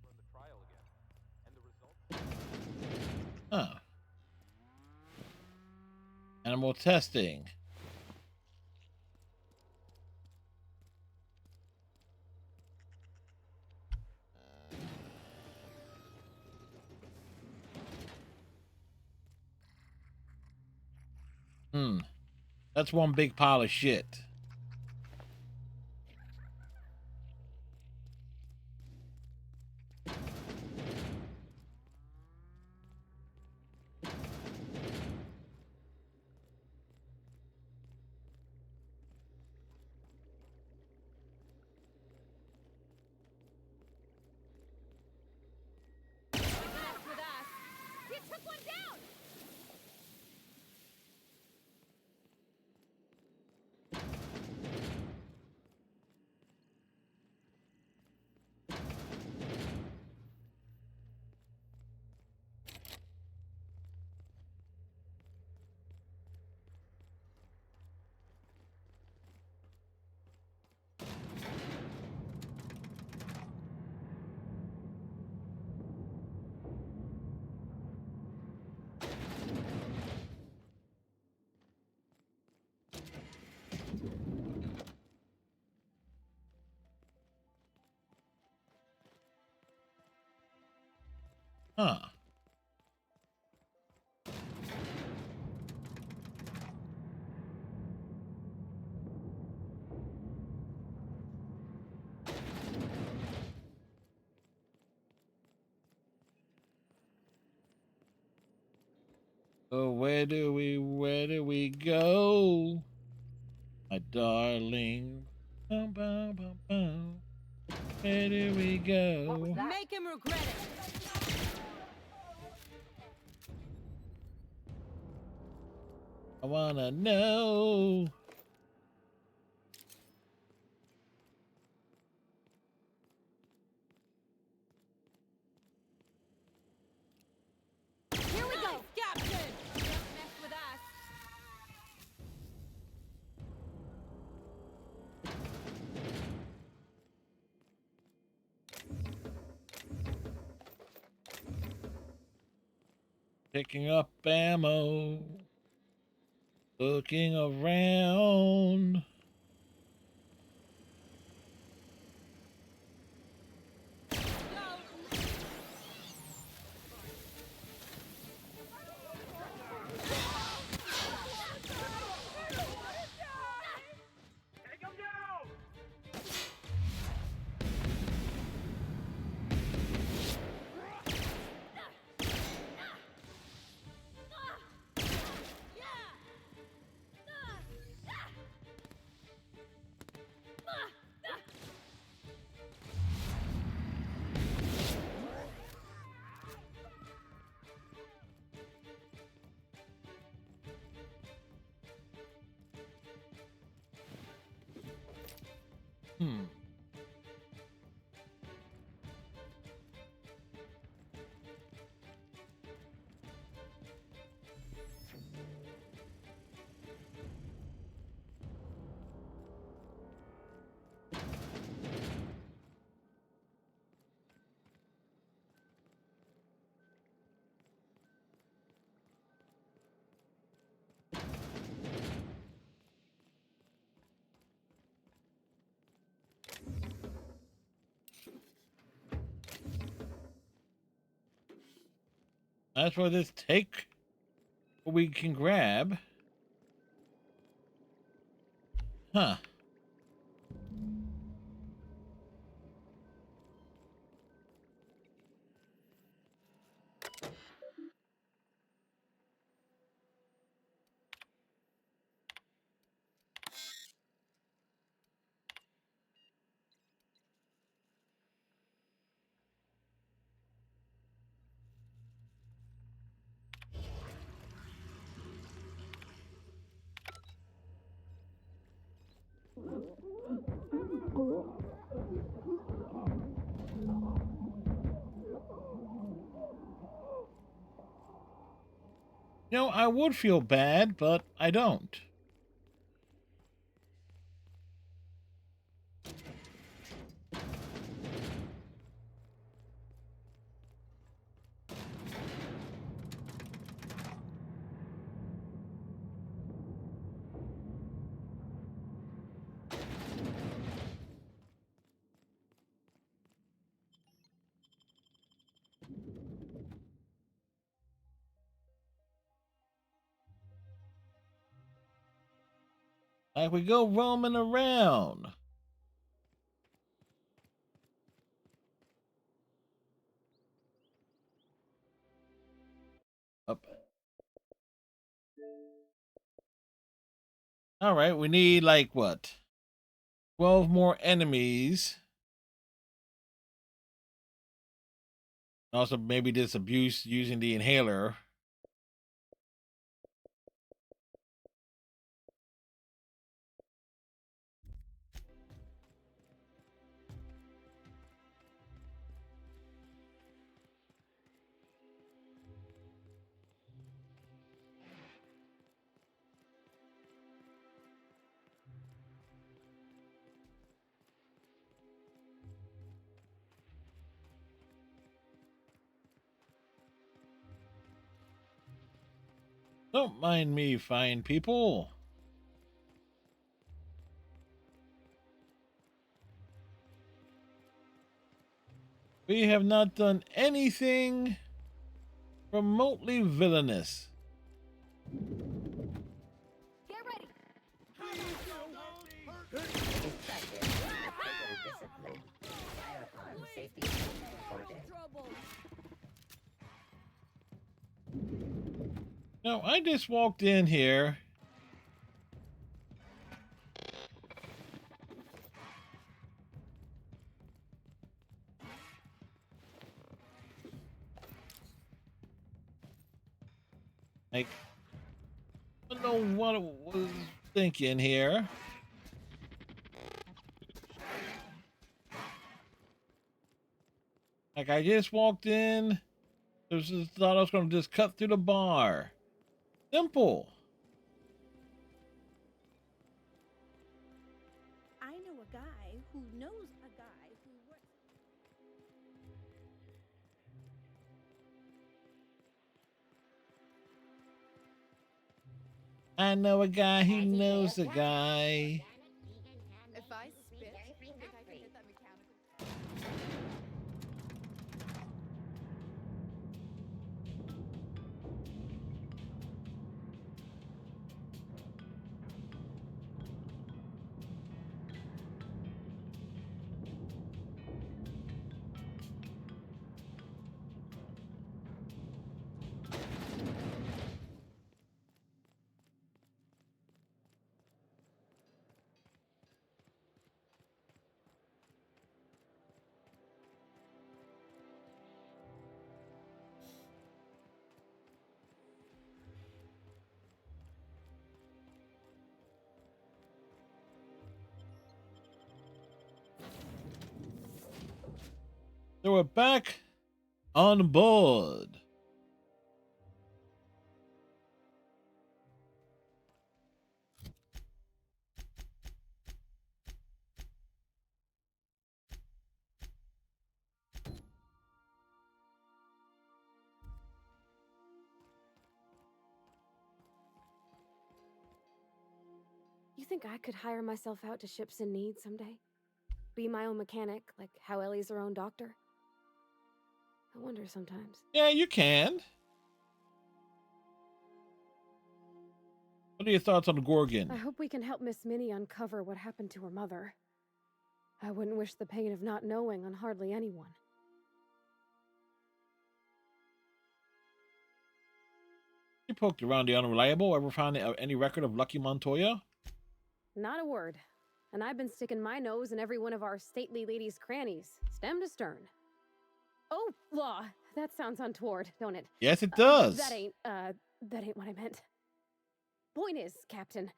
Run the trial again. And the results? Huh. Animal testing. That's one big pile of shit. You took one down! Huh. So where do we go? My darling. Bum, bum, bum, bum. Where do we go? Make him regret it. I wanna know. Here we go, Captain. Don't mess with us. Picking up ammo. Looking around. That's where this take what we can grab. Huh. You know, I would feel bad, but I don't. Like we go roaming around. Up. All right, we need like what? 12 more enemies. Also, maybe this abuse using the inhaler. Don't mind me, fine people. We have not done anything remotely villainous. Get ready. No, I just walked in here. Like, I don't know what I was thinking here. Like, I just walked in. Just thought I was going to just cut through the bar. Simple. I know a guy who knows a guy who works. I know a guy who knows a guy. If I spit, you think I can hit that mechanical? So we're back on board. You think I could hire myself out to ships in need someday? Be my own mechanic, like how Ellie's her own doctor? I wonder sometimes. Yeah, you can. What are your thoughts on the Gorgon? I hope we can help Miss Minnie uncover what happened to her mother. I wouldn't wish the pain of not knowing on hardly anyone. You poked around the Unreliable. Ever found any record of Lucky Montoya? Not a word. And I've been sticking my nose in every one of our stately ladies' crannies, stem to stern. Oh, law. That sounds untoward, don't it? Yes, it does. That ain't what I meant. Point is, Captain,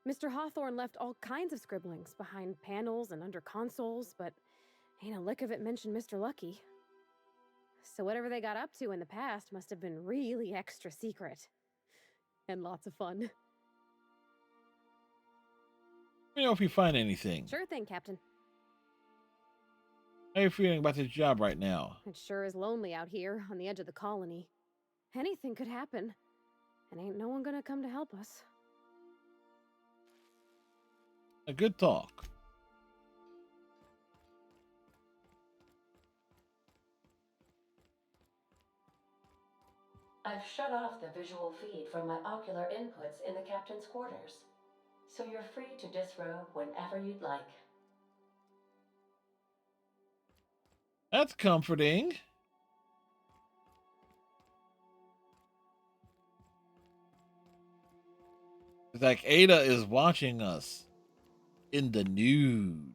Mr. Hawthorne left all kinds of scribblings behind panels and under consoles, but ain't a lick of it mentioned Mr. Lucky. So whatever they got up to in the past must have been really extra secret. And lots of fun. Let me know if you find anything. Sure thing, Captain. How are you feeling about this job right now? It sure is lonely out here on the edge of the colony. Anything could happen, and ain't no one gonna come to help us. A good talk. I've shut off the visual feed from my ocular inputs in the captain's quarters, so you're free to disrobe whenever you'd like. That's comforting. It's like Ada is watching us in the nude.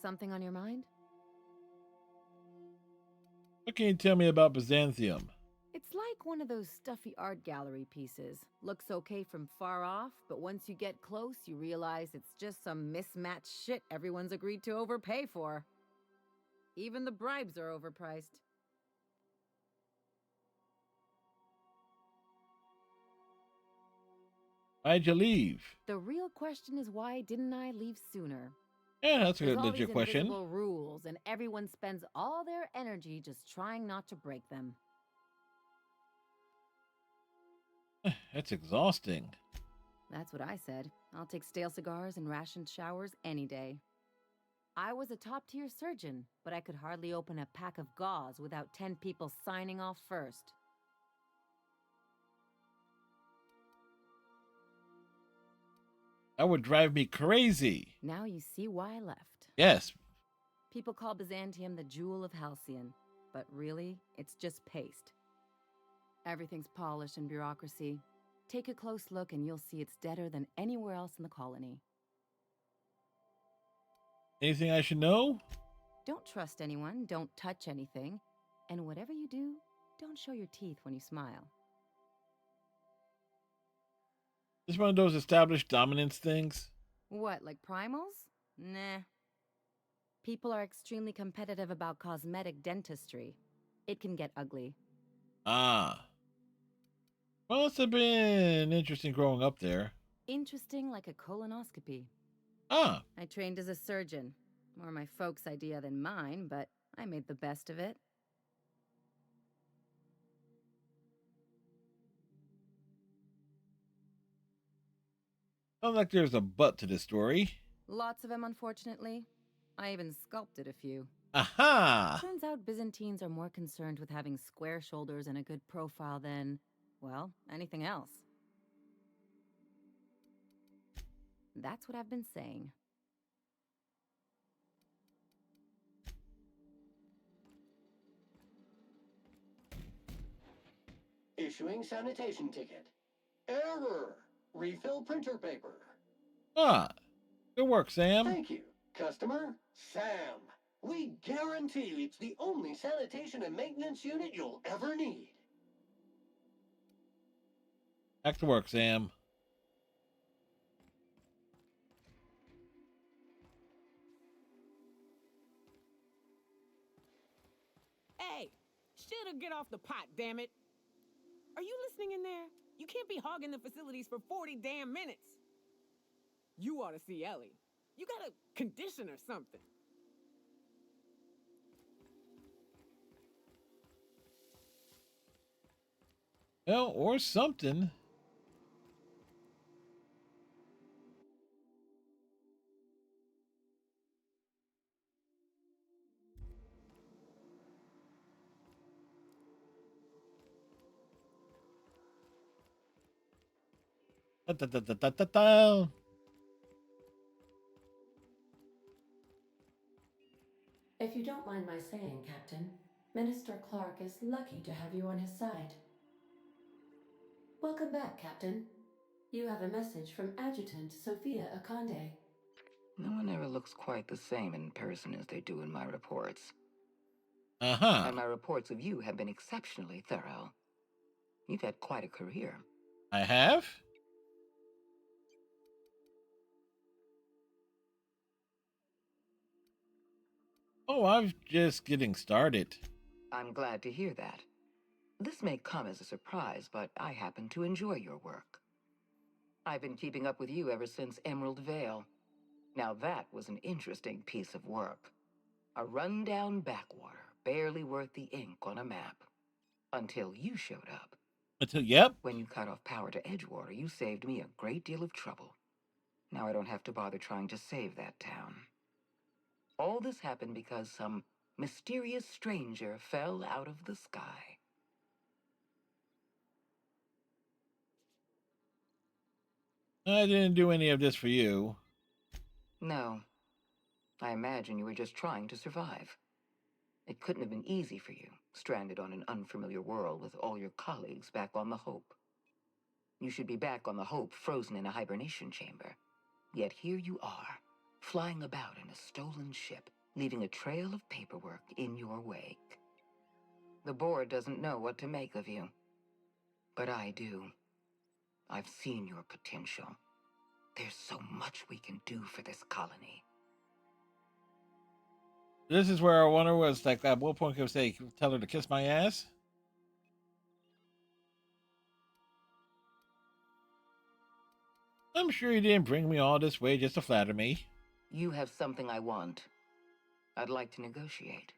Something on your mind? What can you tell me about Byzantium? It's like one of those stuffy art gallery pieces. Looks okay from far off, but once you get close, you realize it's just some mismatched shit everyone's agreed to overpay for. Even the bribes are overpriced. Why'd you leave? The real question is, why didn't I leave sooner? Yeah, that's a There's good all legit these question. invisible rules, and everyone spends all their energy just trying not to break them. That's exhausting. That's what I said. I'll take stale cigars and rationed showers any day. I was a top-tier surgeon, but I could hardly open a pack of gauze without 10 people signing off first. That would drive me crazy. Now you see why I left. Yes. People call Byzantium the jewel of Halcyon, but really, it's just paste. Everything's polish and bureaucracy. Take a close look and you'll see it's deader than anywhere else in the colony. Anything I should know? Don't trust anyone, don't touch anything, and whatever you do, don't show your teeth when you smile. This one of those established dominance things? What, like primals? Nah. People are extremely competitive about cosmetic dentistry. It can get ugly. Ah. Well, must have been interesting growing up there. Interesting like a colonoscopy. Ah. I trained as a surgeon. More my folks' idea than mine, but I made the best of it. Sounds like there's a but to this story. Lots of them, unfortunately. I even sculpted a few. Aha! Turns out Byzantines are more concerned with having square shoulders and a good profile than, well, anything else. That's what I've been saying. Issuing sanitation ticket. Error. Refill printer paper. Ah. Good work, Sam. Thank you. Customer, Sam. We guarantee it's the only sanitation and maintenance unit you'll ever need. Back to work, Sam. Hey, shit'll get off the pot, damn it. Are you listening in there? You can't be hogging the facilities for 40 damn minutes. You ought to see Ellie. You got a condition or something. Well, or something. Da, da, da, da, da, da, da. If you don't mind my saying, Captain, Minister Clark is lucky to have you on his side. Welcome back, Captain. You have a message from Adjutant Sophia Akande. No one ever looks quite the same in person as they do in my reports. Uh-huh. And my reports of you have been exceptionally thorough. You've had quite a career. I have? Oh, I'm just getting started. I'm glad to hear that. This may come as a surprise, but I happen to enjoy your work. I've been keeping up with you ever since Emerald Vale. Now that was an interesting piece of work. A rundown backwater, barely worth the ink on a map. Until you showed up. Yep. When you cut off power to Edgewater, you saved me a great deal of trouble. Now I don't have to bother trying to save that town. All this happened because some mysterious stranger fell out of the sky. I didn't do any of this for you. No. I imagine you were just trying to survive. It couldn't have been easy for you, stranded on an unfamiliar world with all your colleagues back on the Hope. You should be back on the Hope, frozen in a hibernation chamber. Yet here you are, flying about in a stolen ship, leaving a trail of paperwork in your wake. The board doesn't know what to make of you. But I do. I've seen your potential. There's so much we can do for this colony. This is where I wonder was like at what point can I say tell her to kiss my ass? I'm sure you didn't bring me all this way just to flatter me. You have something I want. I'd like to negotiate.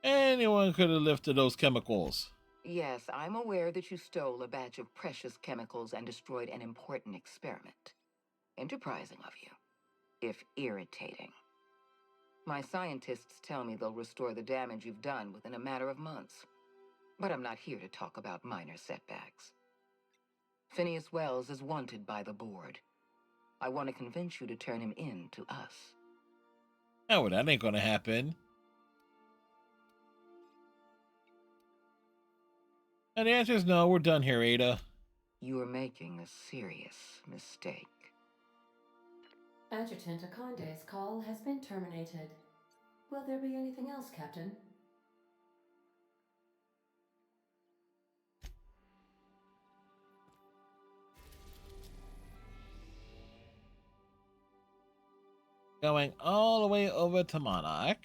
Anyone could have lifted those chemicals. Yes, I'm aware that you stole a batch of precious chemicals and destroyed an important experiment. Enterprising of you, if irritating. My scientists tell me they'll restore the damage you've done within a matter of months. But I'm not here to talk about minor setbacks. Phineas Wells is wanted by the board. I want to convince you to turn him in to us. No, that ain't gonna happen. And the answer is no, we're done here, Ada. You are making a serious mistake. Adjutant Akande's call has been terminated. Will there be anything else, Captain? Going all the way over to Monarch.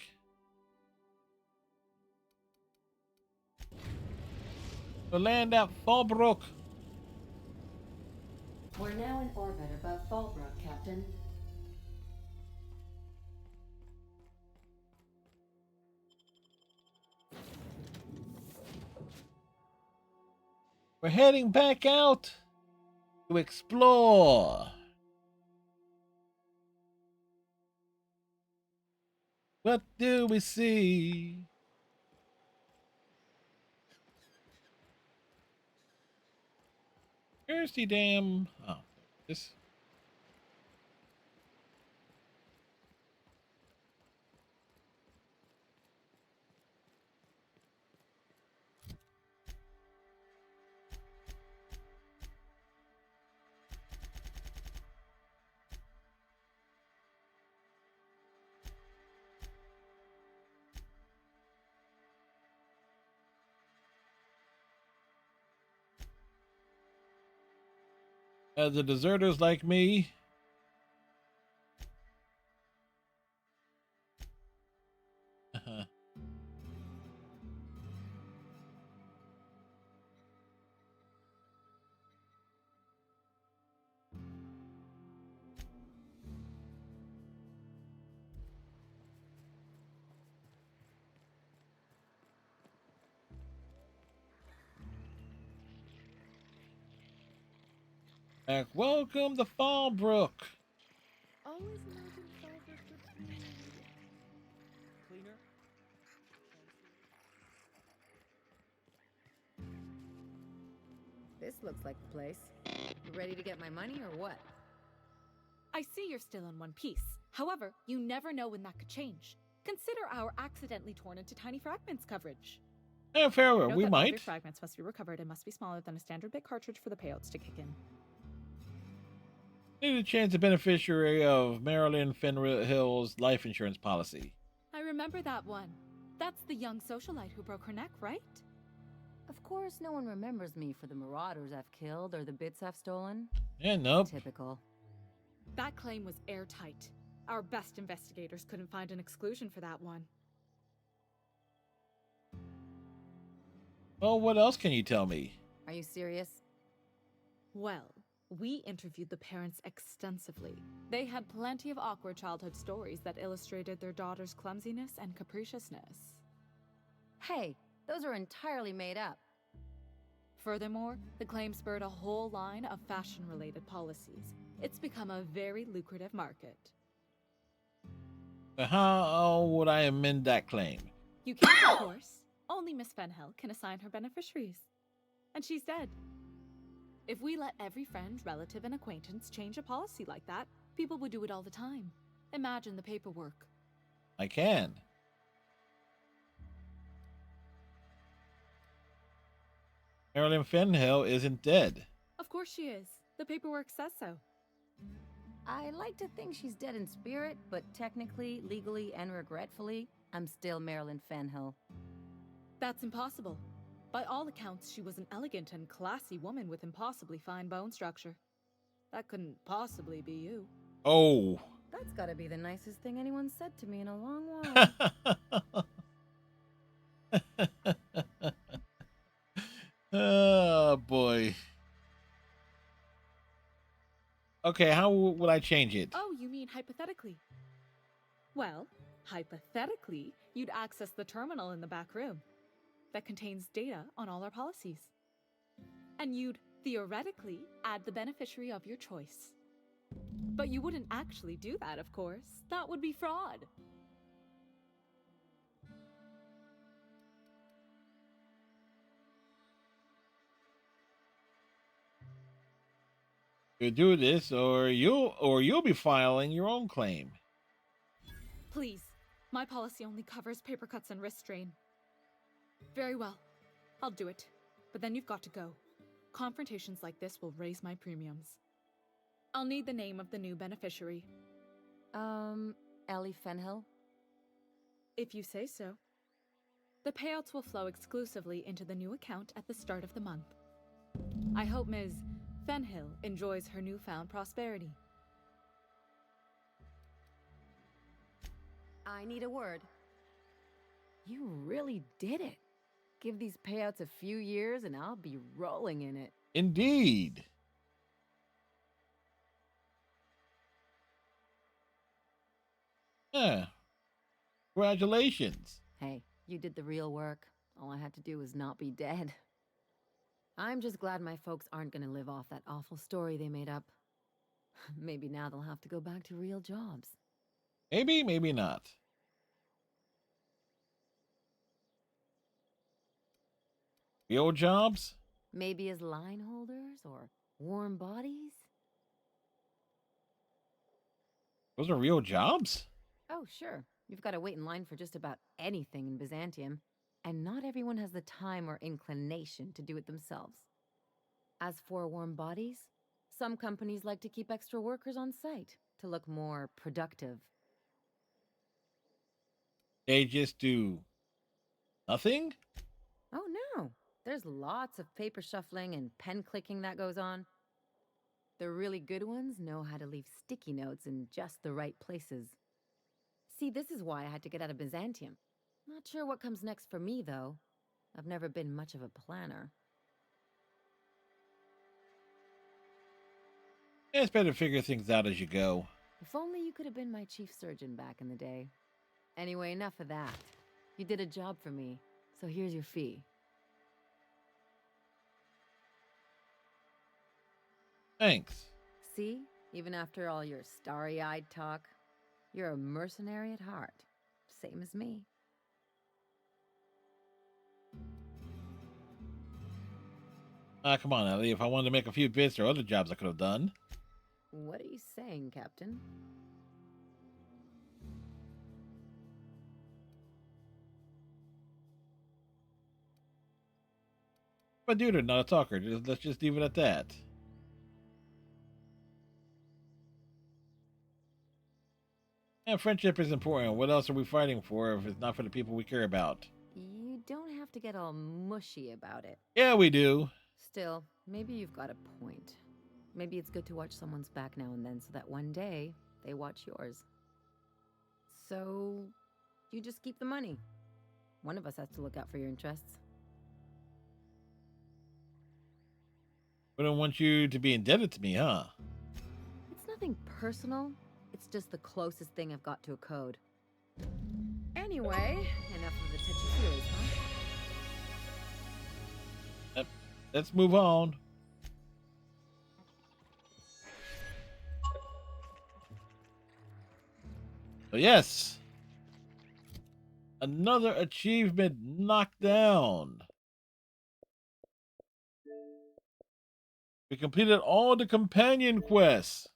To land at Fallbrook. We're now in orbit above Fallbrook, Captain. We're heading back out to explore. What do we see? Where's the damn... Oh, this... As the deserters like me. Welcome to Fallbrook. Always imagined Fallbrook would be cleaner. This looks like the place. You ready to get my money or what? I see you're still in one piece. However, you never know when that could change. Consider our accidentally torn into tiny fragments coverage. Yeah, fair. Note We that all of your might. fragments must be recovered and must be smaller than a standard bit cartridge for the payouts to kick in. Need to change the beneficiary of Marilyn Fenhill's life insurance policy. I remember that one. That's the young socialite who broke her neck, right? Of course, no one remembers me for the marauders I've killed or the bits I've stolen. Yeah, nope. Typical. That claim was airtight. Our best investigators couldn't find an exclusion for that one. Well, what else can you tell me? Are you serious? Well, we interviewed the parents extensively. They had plenty of awkward childhood stories that illustrated their daughter's clumsiness and capriciousness. Hey, those are entirely made up. Furthermore, the claim spurred a whole line of fashion-related policies. It's become a very lucrative market. How would I amend that claim? You can't, of course. Only Miss Fenhill can assign her beneficiaries. And she's dead. If we let every friend, relative, and acquaintance change a policy like that, people would do it all the time. Imagine the paperwork. I can. Marilyn Fenhill isn't dead. Of course she is. The paperwork says so. I like to think she's dead in spirit, but technically, legally, and regretfully, I'm still Marilyn Fenhill. That's impossible. By all accounts, she was an elegant and classy woman with impossibly fine bone structure. That couldn't possibly be you. Oh. That's gotta be the nicest thing anyone's said to me in a long while. Oh, boy. Okay, how would I change it? Oh, you mean hypothetically? Well, hypothetically, you'd access the terminal in the back room that contains data on all our policies. And you'd, theoretically, add the beneficiary of your choice. But you wouldn't actually do that, of course. That would be fraud. You do this, or you'll be filing your own claim. Please, my policy only covers paper cuts and wrist strain. Very well, I'll do it. But then you've got to go. Confrontations like this will raise my premiums. I'll need the name of the new beneficiary. Ellie Fenhill? If you say so. The payouts will flow exclusively into the new account at the start of the month. I hope Ms. Fenhill enjoys her newfound prosperity. I need a word. You really did it. Give these payouts a few years and I'll be rolling in it. Indeed. Yeah. Congratulations. Hey, you did the real work. All I had to do was not be dead. I'm just glad my folks aren't going to live off that awful story they made up. Maybe now they'll have to go back to real jobs. Maybe, maybe not. Real jobs? Maybe as line holders or warm bodies? Those are real jobs? Oh, sure. You've got to wait in line for just about anything in Byzantium, and not everyone has the time or inclination to do it themselves. As for warm bodies, some companies like to keep extra workers on site to look more productive. They just do nothing? Oh no, there's lots of paper shuffling and pen clicking that goes on. The really good ones know how to leave sticky notes in just the right places. See, this is why I had to get out of Byzantium. Not sure what comes next for me, though. I've never been much of a planner. Yeah, it's better to figure things out as you go. If only you could have been my chief surgeon back in the day. Anyway, enough of that. You did a job for me, so here's your fee. Thanks. See? Even after all your starry-eyed talk, you're a mercenary at heart. Same as me. Ah, come on, Ellie. If I wanted to make a few bits, there are other jobs I could have done. What are you saying, Captain? I'm a dude, not a talker. Let's just leave it at that. And friendship is important. What else are we fighting for if it's not for the people we care about? You don't have to get all mushy about it. Yeah, we do. Still, maybe you've got a point. Maybe it's good to watch someone's back now and then so that one day they watch yours. So, you just keep the money. One of us has to look out for your interests. I don't want you to be indebted to me, huh? It's nothing personal. It's just the closest thing I've got to a code. Anyway, enough of the touchy-feelies, huh? Yep. Let's move on. So yes, another achievement knocked down. We completed all the companion quests.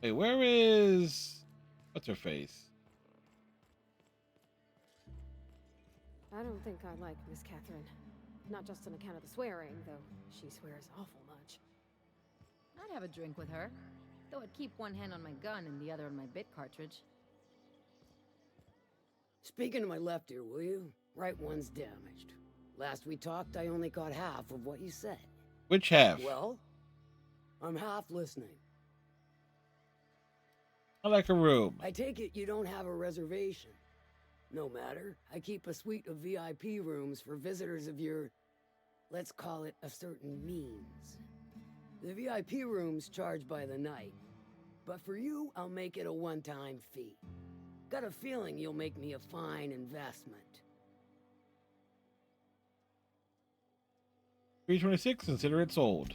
Wait, where is... What's her face? I don't think I like Miss Catherine. Not just on account of the swearing, though she swears awful much. I'd have a drink with her, though I'd keep one hand on my gun and the other on my bit cartridge. Speaking to my left ear, will you? Right one's damaged. Last we talked, I only got half of what you said. Which half? Well, I'm half listening. I like a room. I take it you don't have a reservation. No matter. I keep a suite of VIP rooms for visitors of your, let's call it, a certain means. The VIP rooms charge by the night. But for you, I'll make it a one-time fee. Got a feeling you'll make me a fine investment. 326, consider it sold.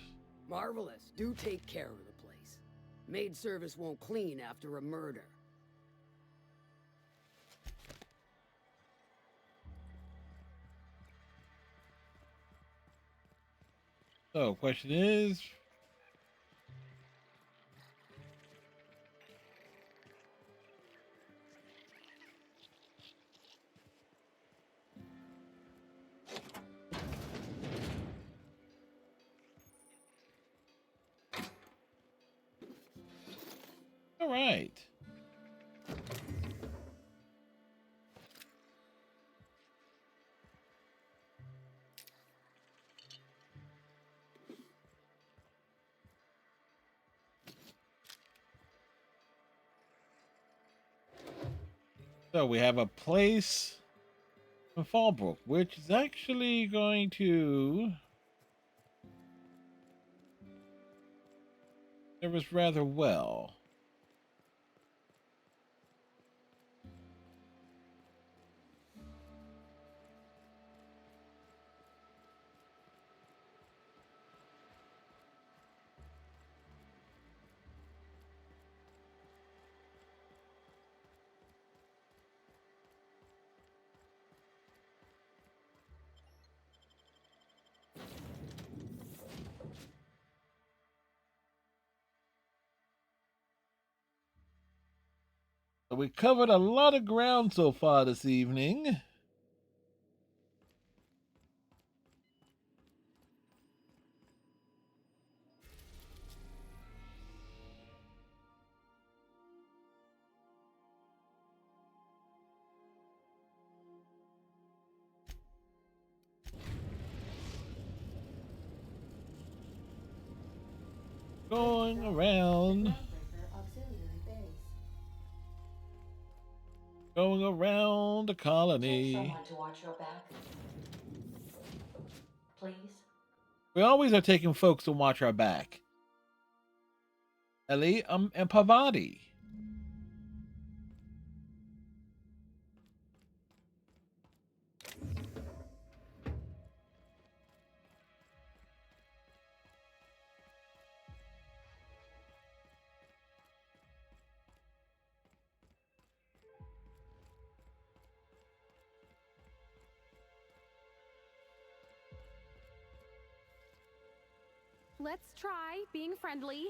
Marvelous. Do take care of the place. Maid service won't clean after a murder. So, question is... All right. So we have a place in Fallbrook, which is actually going to serve us rather well. So we covered a lot of ground so far this evening. Going around. Going around the Take colony. someone to watch your back. Please. We always are taking folks to watch our back. Ellie, and Pavati. let's try being friendly.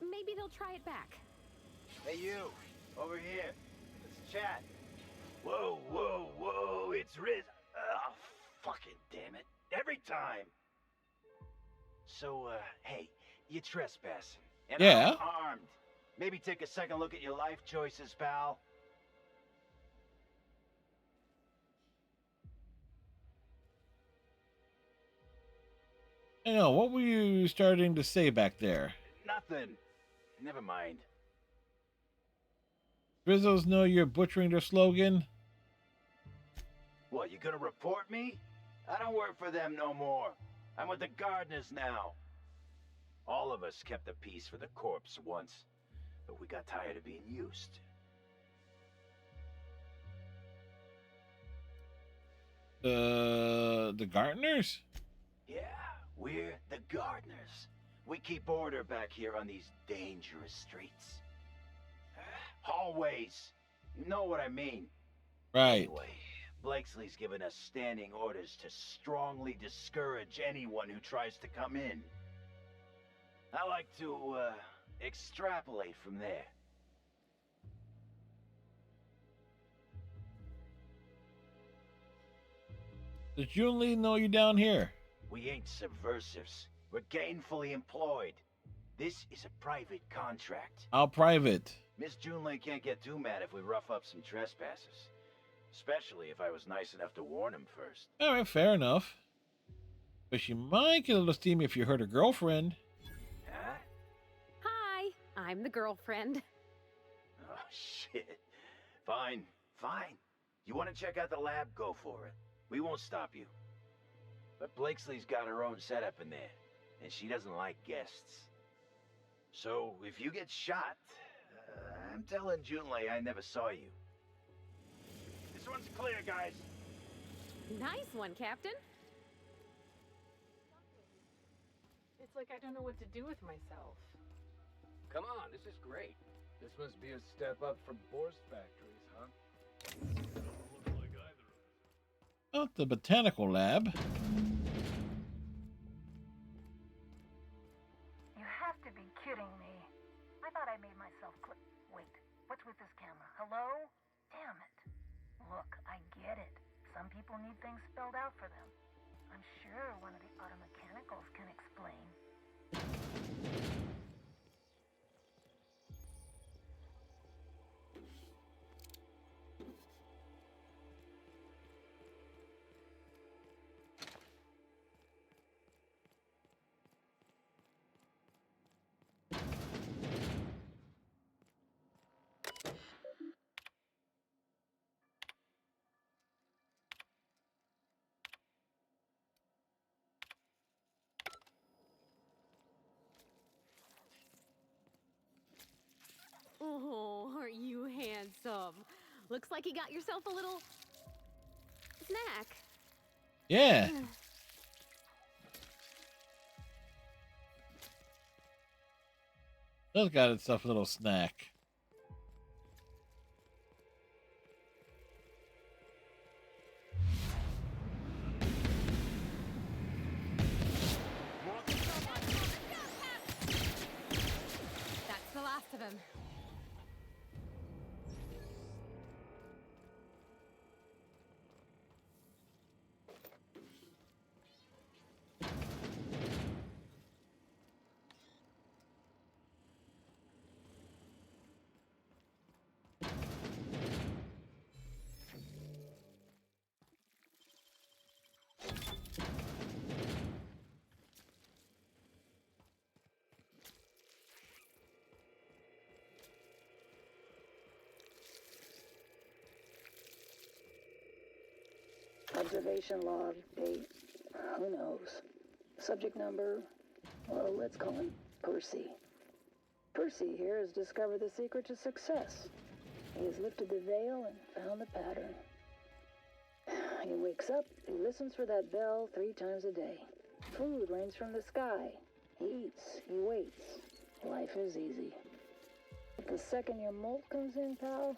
Maybe they'll try it back. Hey, you. Over here. Let's chat. Whoa, whoa, whoa. It's Riz. Oh, fucking damn it. Every time. So, hey, you trespassing. And Yeah. I'm armed. Maybe take a second look at your life choices, pal. I know. What were you starting to say back there? Nothing. Never mind. Rizzos know you're butchering their slogan. What, you gonna report me? I don't work for them no more. I'm with the gardeners now. All of us kept the peace for the corpse once, but we got tired of being used. The gardeners? Yeah, we're the gardeners. We keep order back here on these dangerous streets. Hallways. You know what I mean. Right. Anyway, Blakesley's given us standing orders to strongly discourage anyone who tries to come in. I like to, extrapolate from there. Does Junli know you down here? We ain't subversives. We're gainfully employed. This is a private contract. How private? Miss Junlei can't get too mad if we rough up some trespassers. Especially if I was nice enough to warn him first. All right, fair enough. But she might get a little steamy if you hurt her girlfriend. Huh? Hi, I'm the girlfriend. Oh, shit. Fine, fine. You want to check out the lab? Go for it. We won't stop you. But Blakesley's got her own setup in there, and she doesn't like guests. So, if you get shot, I'm telling Junlei I never saw you. This one's clear, guys. Nice one, Captain. It's like I don't know what to do with myself. Come on, this is great. This must be a step up from Boar's factories, huh? Oh, the botanical lab. You have to be kidding me. I thought I made myself clear. Wait, what's with this camera? Hello? Damn it. Look, I get it. Some people need things spelled out for them. I'm sure one of the auto mechanicals can explain. Oh, aren't you handsome? Looks like you got yourself a little snack. Yeah. Does got itself a little snack. That's the last of him. Observation log, date, who knows. Subject number, well, let's call him Percy. Percy here has discovered the secret to success. He has lifted the veil and found the pattern. He wakes up, he listens for that bell 3 times a day. Food rains from the sky. He eats, he waits. Life is easy. But the second your molt comes in, pal,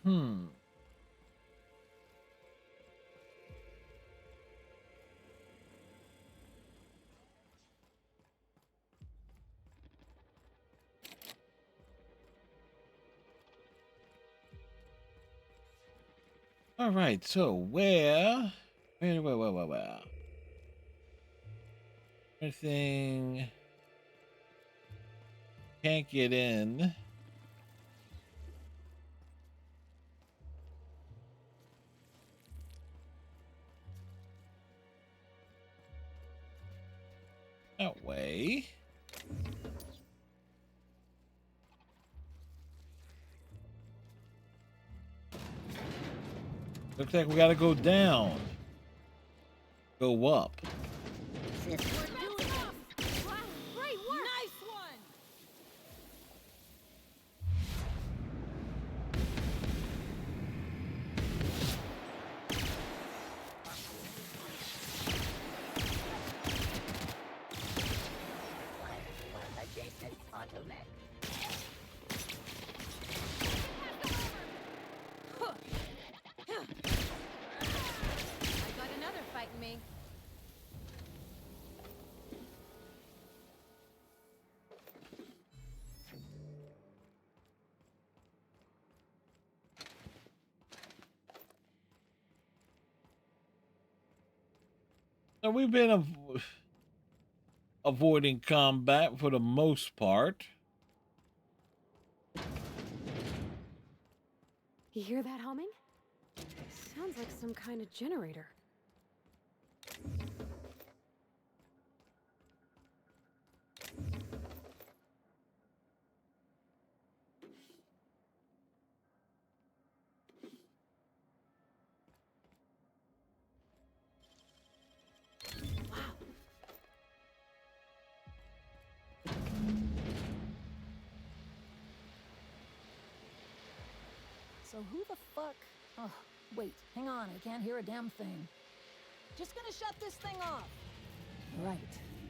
Hmm. All right, so where? Everything can't get in. That way. Looks like we gotta go down. Go up. Great work! Nice one! Adjacent automatic. I got another fighting me. So we've been avoiding combat for the most part. You hear that humming? Sounds like some kind of generator. So who the fuck? Oh, wait, hang on, I can't hear a damn thing. Just gonna shut this thing off. Right.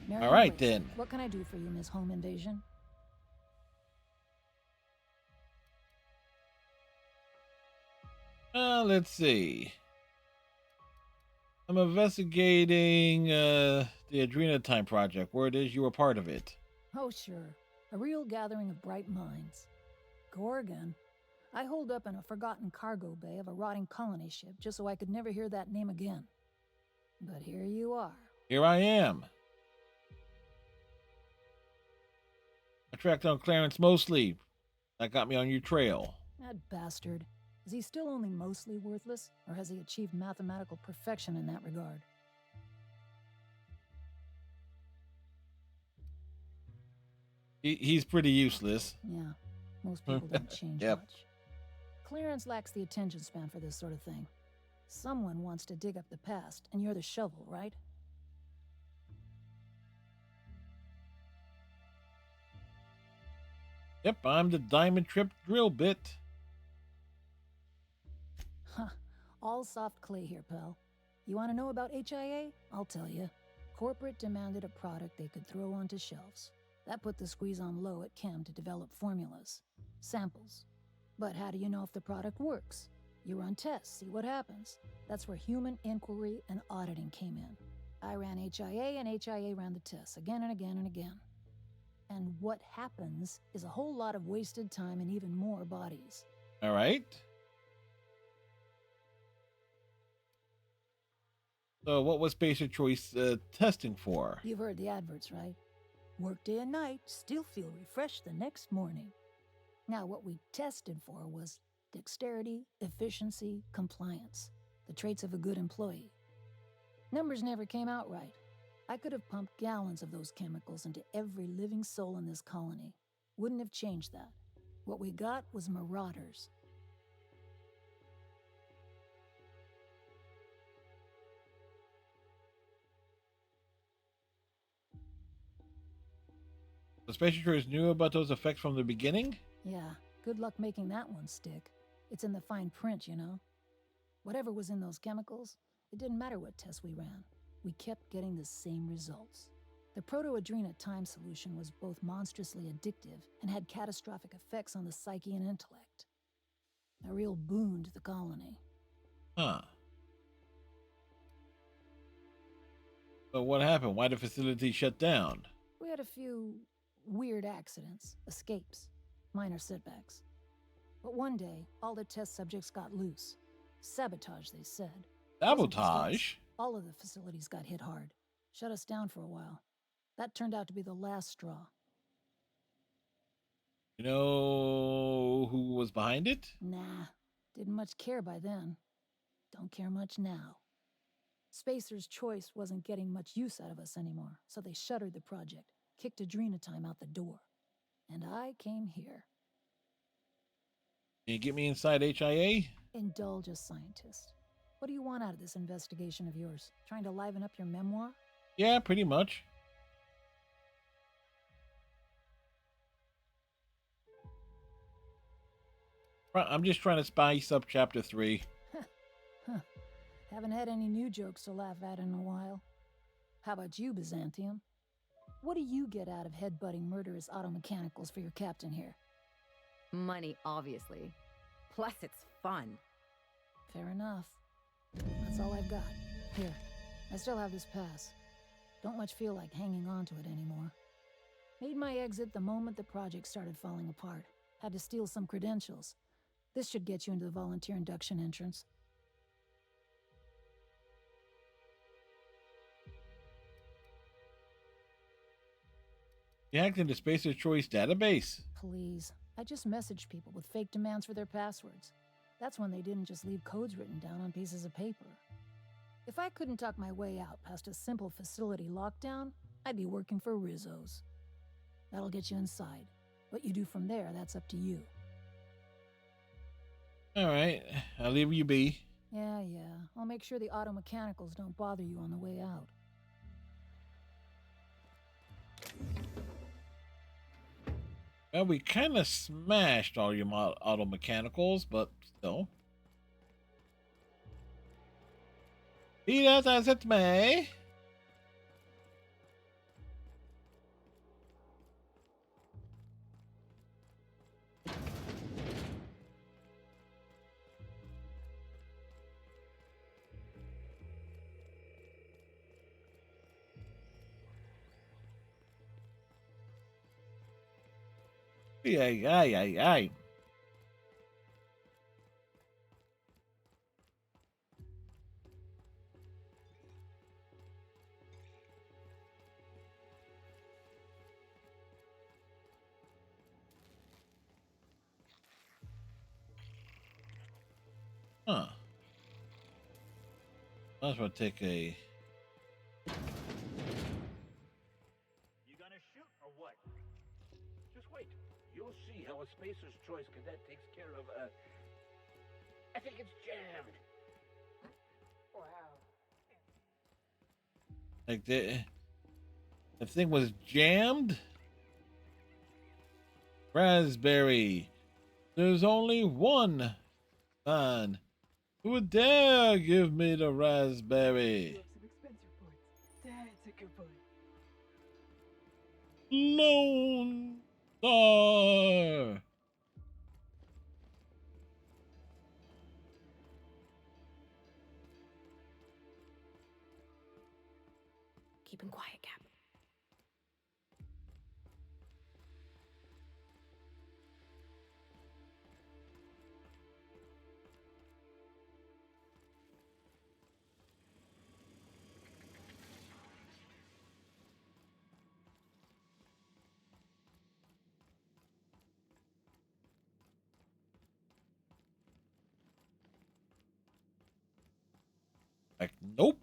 Mary All right, Grace, then. What can I do for you, Miss Home Invasion? Let's see. I'm investigating the Adrena Time project. Word is you were part of it. Oh, sure. A real gathering of bright minds. Gorgon. I holed up in a forgotten cargo bay of a rotting colony ship just so I could never hear that name again. But here you are. Here I am. I tracked down Clarence Mosley. That got me on your trail. That bastard. Is he still only mostly worthless, or has he achieved mathematical perfection in that regard? He's pretty useless. Yeah, most people don't change Yep. much. Clarence lacks the attention span for this sort of thing. Someone wants to dig up the past, and you're the shovel, right? Yep, I'm the diamond trip drill bit. Huh. All soft clay here, pal. You want to know about HIA? I'll tell you. Corporate demanded a product they could throw onto shelves. That put the squeeze on low at Chem to develop formulas. Samples. But how do you know if the product works? You run tests, see what happens. That's where human inquiry and auditing came in. I ran HIA, and HIA ran the tests again and again and again. And what happens is a whole lot of wasted time and even more bodies. All right. So what was Basic Choice testing for? You've heard the adverts, right? Work day and night, still feel refreshed the next morning. Now, what we tested for was dexterity, efficiency, compliance, the traits of a good employee. Numbers never came out right. I could have pumped gallons of those chemicals into every living soul in this colony. Wouldn't have changed that. What we got was marauders. The Basic Choice knew about those effects from the beginning? Yeah, good luck making that one stick. It's in the fine print, you know. Whatever was in those chemicals, it didn't matter what tests we ran. We kept getting the same results. The Proto-Adrena Time solution was both monstrously addictive and had catastrophic effects on the psyche and intellect. A real boon to the colony. Huh. But what happened? Why the facility shut down? We had a few weird accidents, escapes, minor setbacks. But one day, all the test subjects got loose. Sabotage, they said. Wasn't just us. Sabotage? All of the facilities got hit hard. Shut us down for a while. That turned out to be the last straw. You know who was behind it? Nah, didn't much care by then. Don't care much now. Spacer's Choice wasn't getting much use out of us anymore, so they shuttered the project, kicked Adrenatime out the door. And I came here. Can you get me inside HIA? Indulge a scientist. What do you want out of this investigation of yours? Trying to liven up your memoir? Yeah, pretty much. I'm just trying to spice up chapter 3. Huh. Haven't had any new jokes to laugh at in a while. How about you, Byzantium? What do you get out of headbutting murderous automechanicals for your captain here? Money, obviously. Plus, it's fun. Fair enough. That's all I've got. Here, I still have this pass. Don't much feel like hanging on to it anymore. Made my exit the moment the project started falling apart. Had to steal some credentials. This should get you into the volunteer induction entrance. You hacked into Spacer's Choice database. Please. I just messaged people with fake demands for their passwords. That's when they didn't just leave codes written down on pieces of paper. If I couldn't talk my way out past a simple facility lockdown, I'd be working for Rizzo's. That'll get you inside. What you do from there, that's up to you. Alright, I'll leave you be. Yeah. I'll make sure the automechanicals don't bother you on the way out. Well, we kind of smashed all your auto mechanicals, but still. Be that as it may. Ay. Huh. Might as well take a... You gonna shoot or what? Just wait. You'll see how a Spacer's Choice cadet takes care of, I think it's jammed. Wow. Like the thing was jammed? Raspberry. There's only one. Fine. Who would dare give me the raspberry? That's a good point. Lone Star. Keep him quiet, Cap. Like, nope.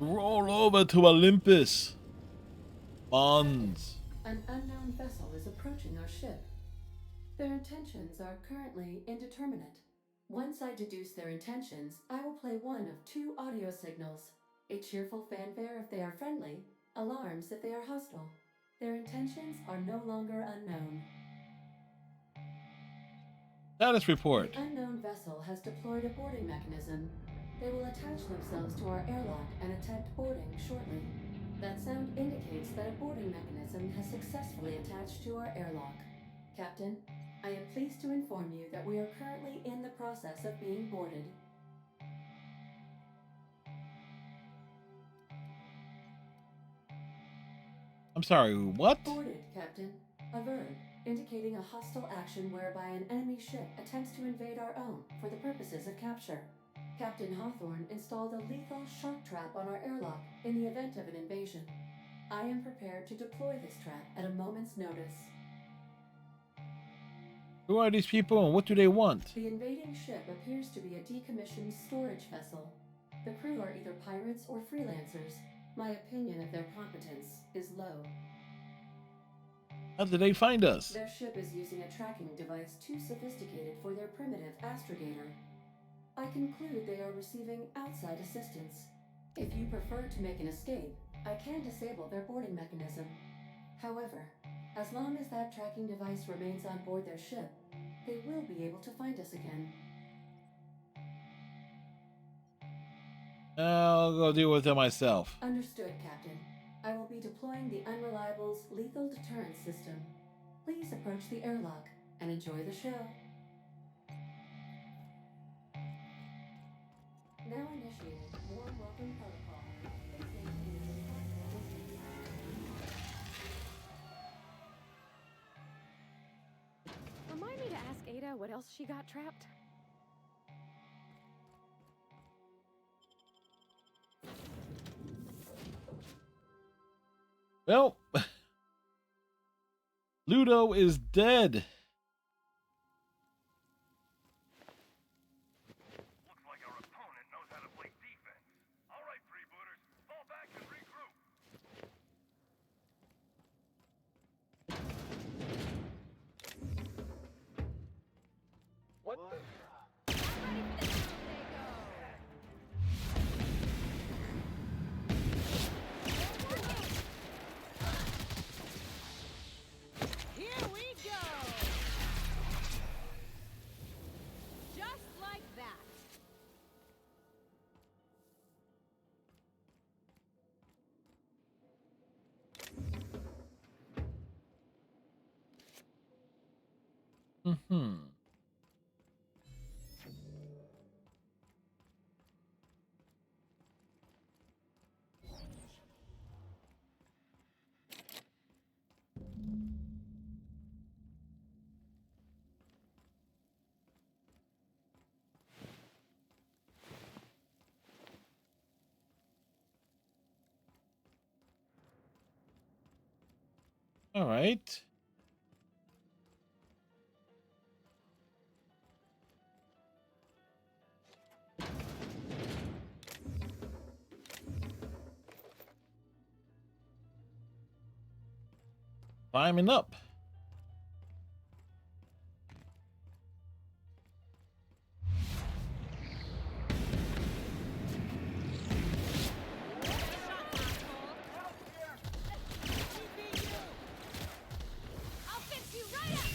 Roll over to Olympus. Bonds. An unknown vessel is approaching our ship. Their intentions are currently indeterminate. Once I deduce their intentions, I will play one of two audio signals. A cheerful fanfare if they are friendly, alarms if they are hostile. Their intentions are no longer unknown. Status report. The unknown vessel has deployed a boarding mechanism. They will attach themselves to our airlock and attempt boarding shortly. That sound indicates that a boarding mechanism has successfully attached to our airlock. Captain, I am pleased to inform you that we are currently in the process of being boarded. I'm sorry, what? Boarded, Captain. A verb, indicating a hostile action whereby an enemy ship attempts to invade our own for the purposes of capture. Captain Hawthorne installed a lethal shock trap on our airlock in the event of an invasion. I am prepared to deploy this trap at a moment's notice. Who are these people and what do they want? The invading ship appears to be a decommissioned storage vessel. The crew are either pirates or freelancers. My opinion of their competence is low. How did they find us? Their ship is using a tracking device too sophisticated for their primitive astrogator. I conclude they are receiving outside assistance. If you prefer to make an escape, I can disable their boarding mechanism. However, as long as that tracking device remains on board their ship, they will be able to find us again. I'll go deal with them myself. Understood, Captain. I will be deploying the Unreliable's lethal deterrence system. Please approach the airlock and enjoy the show. Now initiated. Warm welcome protocol. Remind me to ask Ada what else she got trapped. Well, Ludo is dead. Looks like our opponent knows how to play defense. All right, freebooters, fall back and regroup. What the? Here we go! Just like that. Mm-hmm. All right. Climbing up. I'll fix you right up!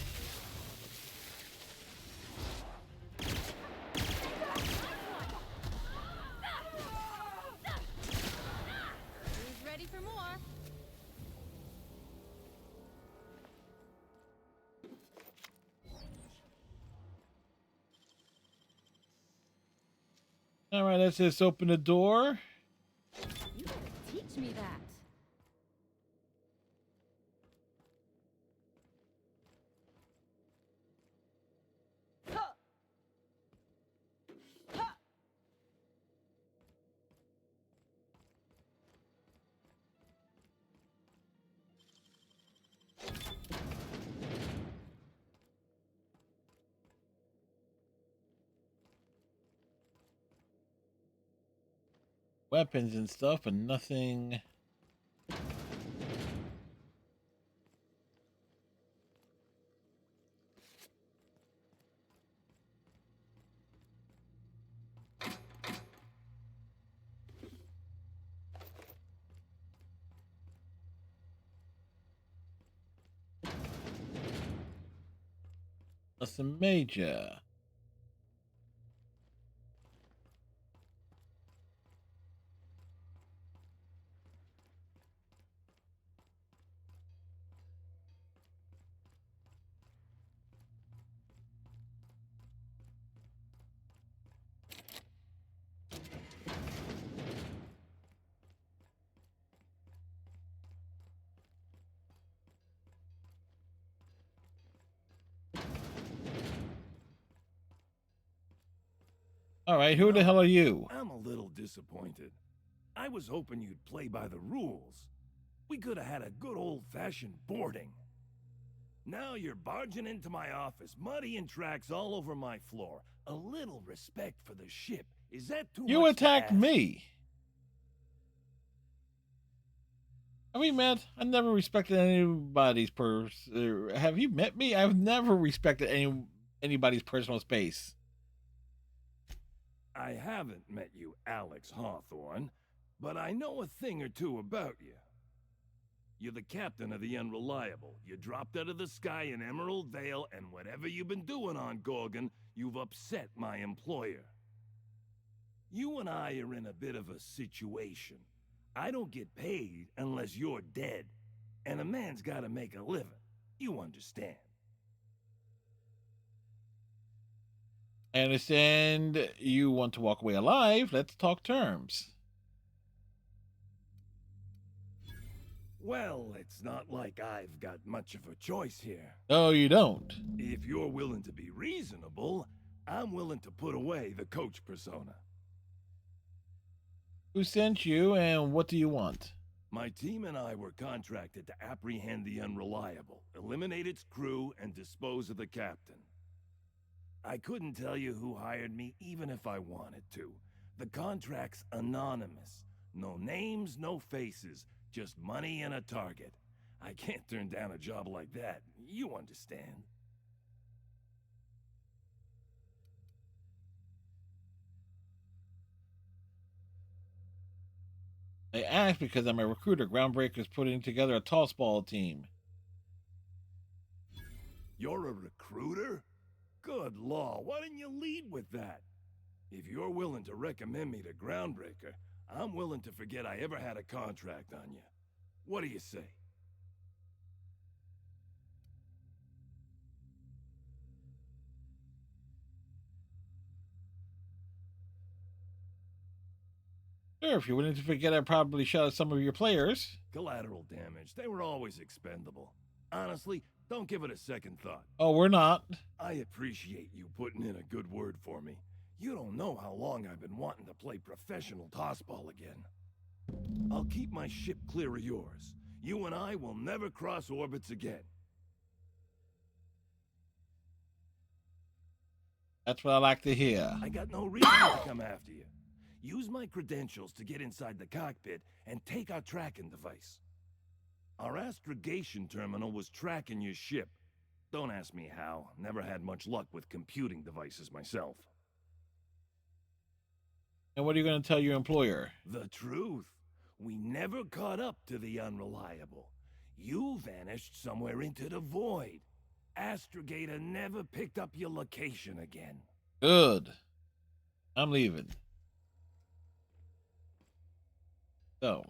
Who's ready for more? All right, let's just open the door. You better teach me that. Weapons and stuff, but nothing. Nothing major. All right, who the hell are you? I'm a little disappointed. I was hoping you'd play by the rules. We could have had a good old-fashioned boarding. Now you're barging into my office, muddying tracks all over my floor. A little respect for the ship. Is that too much You to attacked ask? me. Have we met? I never respected anybody's have you met me? I've never respected anybody's personal space. I haven't met you, Alex Hawthorne, but I know a thing or two about you. You're the captain of the Unreliable. You dropped out of the sky in Emerald Vale, and whatever you've been doing on Gorgon, you've upset my employer. You and I are in a bit of a situation. I don't get paid unless you're dead, and a man's gotta make a living. You understand. I understand you want to walk away alive. Let's talk terms. Well, it's not like I've got much of a choice here. No, you don't. If you're willing to be reasonable, I'm willing to put away the coach persona. Who sent you and what do you want? My team and I were contracted to apprehend the Unreliable, eliminate its crew, and dispose of the captain. I couldn't tell you who hired me even if I wanted to. The contract's anonymous. No names, no faces, just money and a target. I can't turn down a job like that. You understand. I asked because I'm a recruiter. Groundbreaker's putting together a tossball team. You're a recruiter? Good law, why didn't you lead with that? If you're willing to recommend me to Groundbreaker, I'm willing to forget I ever had a contract on you. What do you say? Sure, if you're willing to forget, I probably shot at some of your players. Collateral damage. They were always expendable. Honestly, don't give it a second thought. Oh, we're not. I appreciate you putting in a good word for me. You don't know how long I've been wanting to play professional tossball again. I'll keep my ship clear of yours. You and I will never cross orbits again. That's what I like to hear. I got no reason to come after you. Use my credentials to get inside the cockpit and take our tracking device. Our astrogation terminal was tracking your ship. Don't ask me how. Never had much luck with computing devices myself. And what are you going to tell your employer? The truth. We never caught up to the Unreliable. You vanished somewhere into the void. Astrogator never picked up your location again. Good. I'm leaving. So.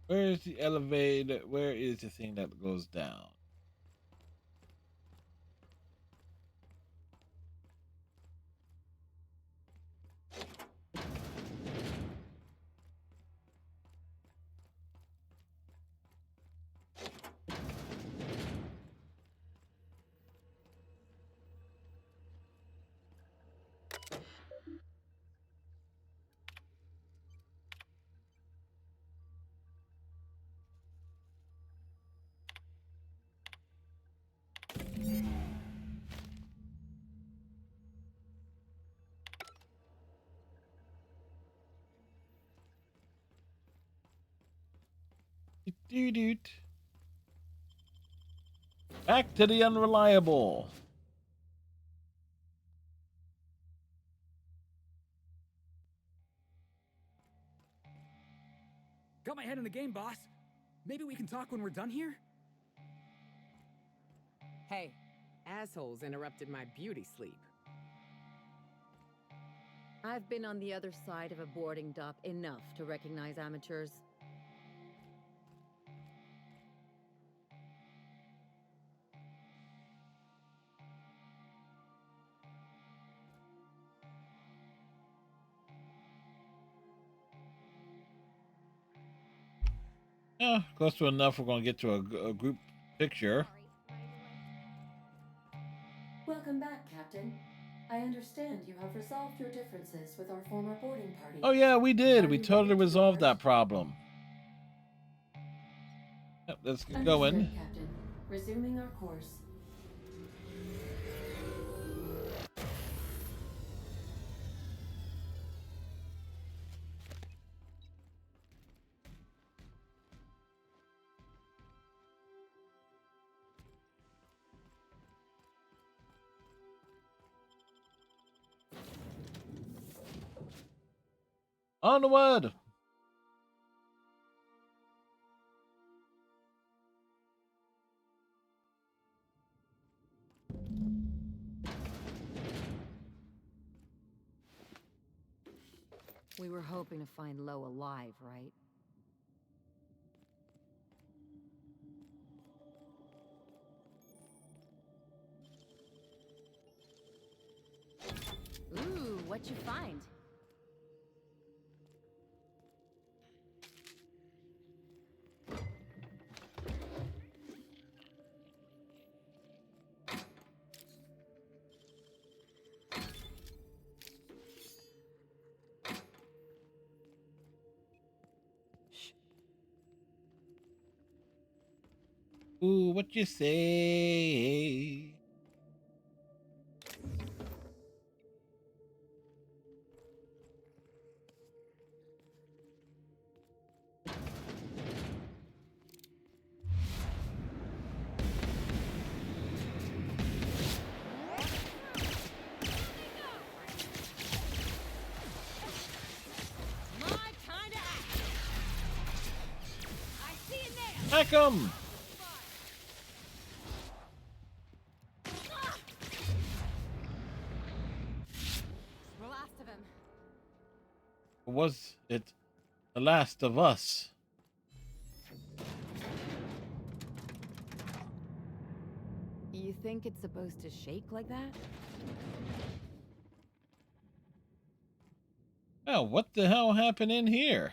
Where is the elevator? Where is the thing that goes down? Doo-doot. Back to the Unreliable. Got my head in the game, boss. Maybe we can talk when we're done here? Hey, assholes interrupted my beauty sleep. I've been on the other side of a boarding dock enough to recognize amateurs. Yeah, close to enough. We're going to get to a group picture. Welcome back, Captain. I understand you have resolved your differences with our former boarding party. Oh yeah, we did. Are We you totally ready to resolved depart? that problem. Yep, let's get Understood, going. Captain. Resuming our course. Onward! We were hoping to find Lo alive, right? Ooh, what you find? Ooh, what you say? My kind of act. I see you now. Heck 'em! The last of him. Was it the last of us? You think it's supposed to shake like that? Well, what the hell happened in here?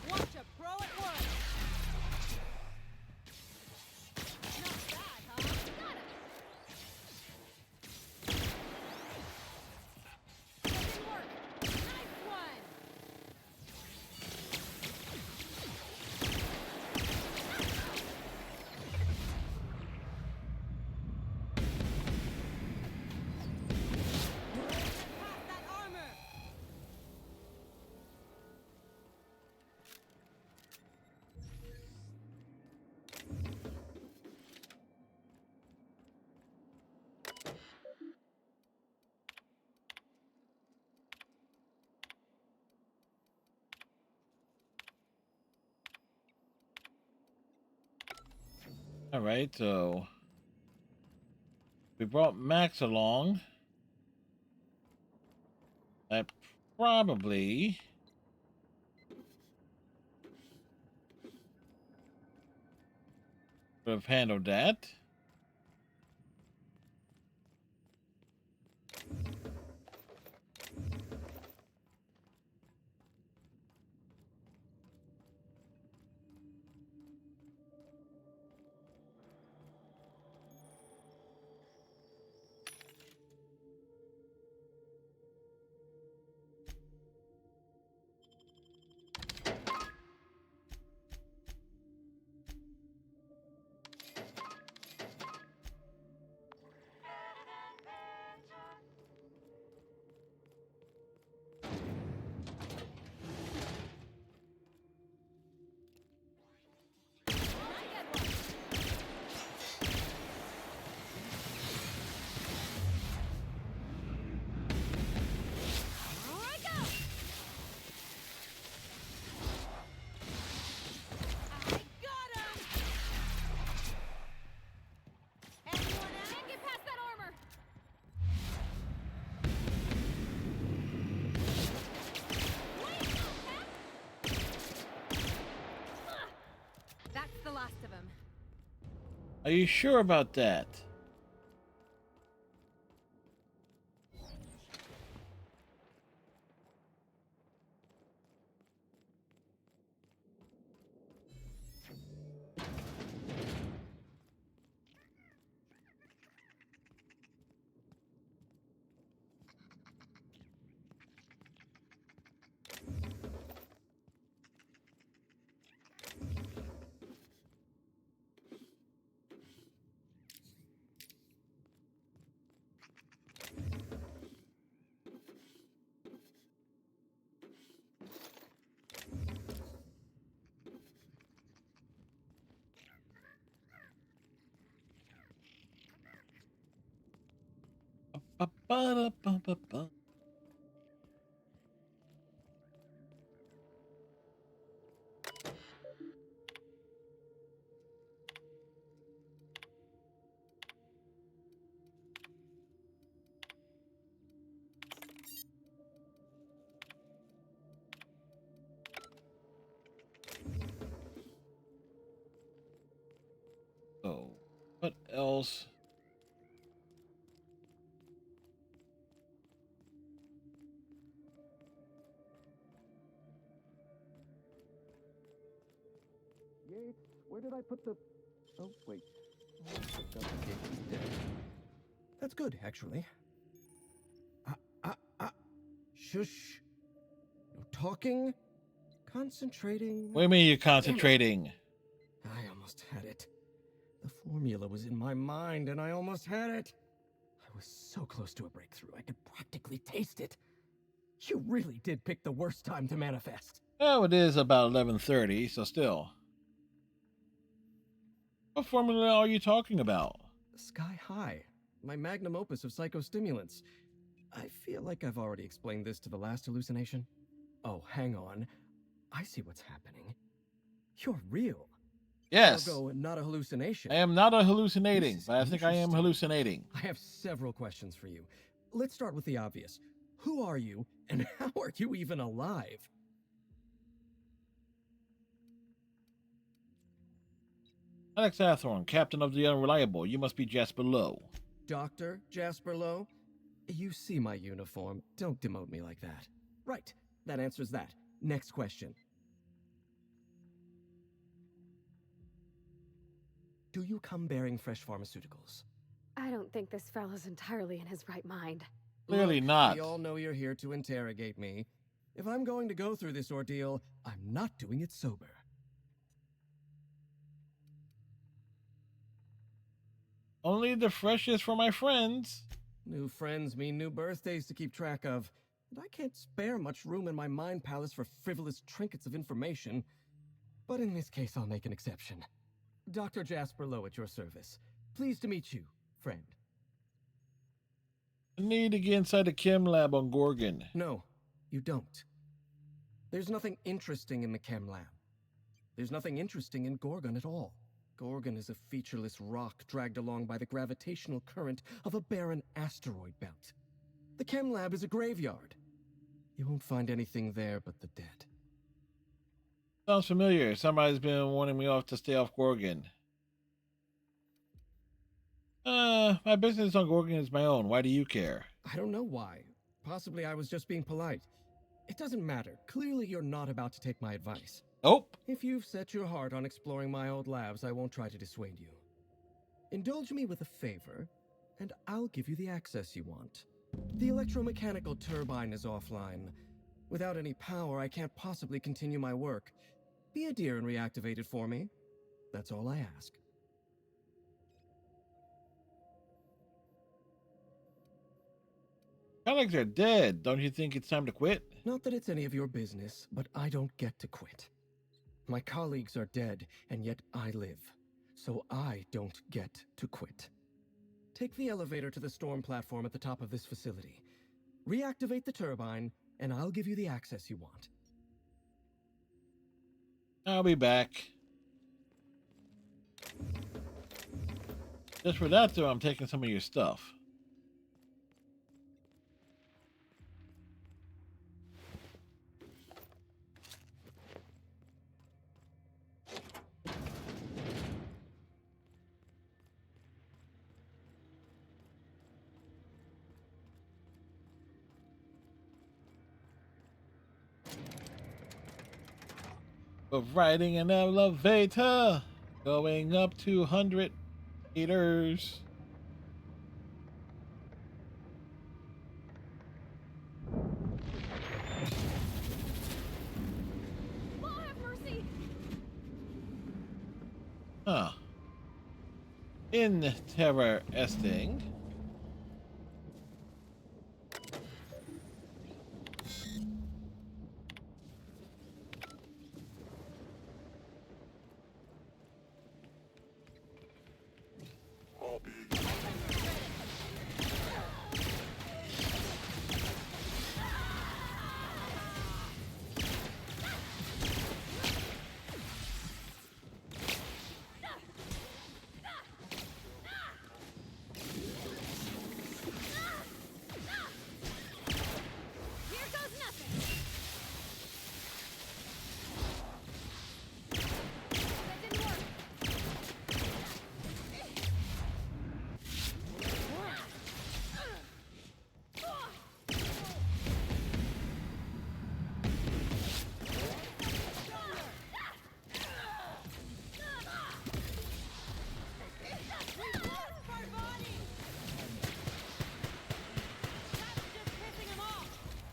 Watch a pro at work. Not bad, huh? Got it. Good work. Nice one. Pass that armor. All right, so we brought Max along. That probably would have handled that. Are you sure about that? Ba-ba-da-ba-ba-ba. So, what else? Yates, where did I put the... Oh, wait. Oh, Dr. Yates is dead. That's good, actually. Shush. No talking. Concentrating. What do you mean you're Damn it. concentrating? I almost had it. The formula was in my mind, and I almost had it. I was so close to a breakthrough, I could practically taste it. You really did pick the worst time to manifest. Oh, it is about 11:30, so still. What formula are you talking about? Sky High, my magnum opus of psychostimulants. I feel like I've already explained this to the last hallucination. Oh, hang on. I see what's happening. You're real. Yes. Ergo, not a hallucination. I am not a hallucinating, This is but I think I am interesting. hallucinating. I have several questions for you. Let's start with the obvious. Who are you, and how are you even alive? Alex Hathorne, captain of the Unreliable. You must be Jasper Lowe. Dr. Jasper Lowe? You see my uniform. Don't demote me like that. Right. That answers that. Next question. Do you come bearing fresh pharmaceuticals? I don't think this fellow's entirely in his right mind. Clearly Look, not. We all know you're here to interrogate me. If I'm going to go through this ordeal, I'm not doing it sober. Only the freshest for my friends. New friends mean new birthdays to keep track of. And I can't spare much room in my mind palace for frivolous trinkets of information. But in this case, I'll make an exception. Dr. Jasper Lowe at your service. Pleased to meet you, friend. I need to get inside the chem lab on Gorgon. No, you don't. There's nothing interesting in the chem lab. There's nothing interesting in Gorgon at all. Gorgon is a featureless rock dragged along by the gravitational current of a barren asteroid belt. The chem lab is a graveyard. You won't find anything there but the dead. Sounds familiar. Somebody's been warning me off to stay off Gorgon. My business on Gorgon is my own. Why do you care? I don't know why. Possibly I was just being polite. It doesn't matter. Clearly you're not about to take my advice. Nope. If you've set your heart on exploring my old labs, I won't try to dissuade you. Indulge me with a favor, and I'll give you the access you want. The electromechanical turbine is offline. Without any power, I can't possibly continue my work. Be a dear and reactivate it for me. That's all I ask. Colleagues are dead. Don't you think it's time to quit? Not that it's any of your business, but I don't get to quit. My colleagues are dead, and yet I live. So I don't get to quit. Take the elevator to the storm platform at the top of this facility. Reactivate the turbine, and I'll give you the access you want. I'll be back. Just for that, though, I'm taking some of your stuff. of riding an elevator going up 200 meters. Lord have mercy! Huh. Interesting. Here goes nothing! That didn't work!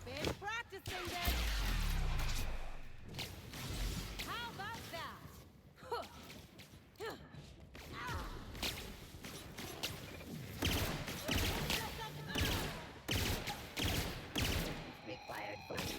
Been practicing this! How about that? Required funds.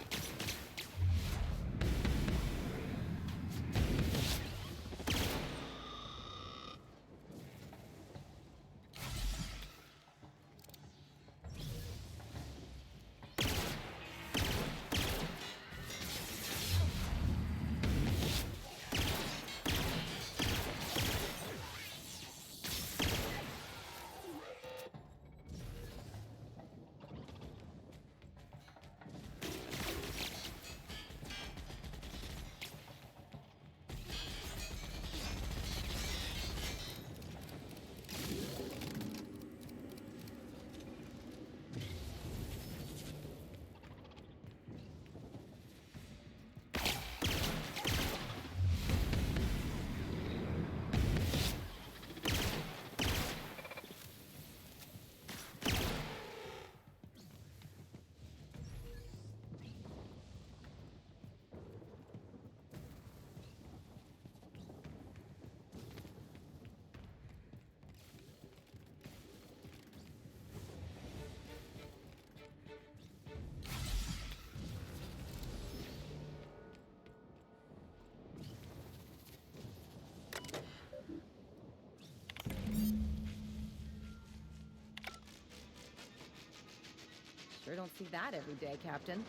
Sure don't see that every day, Captain.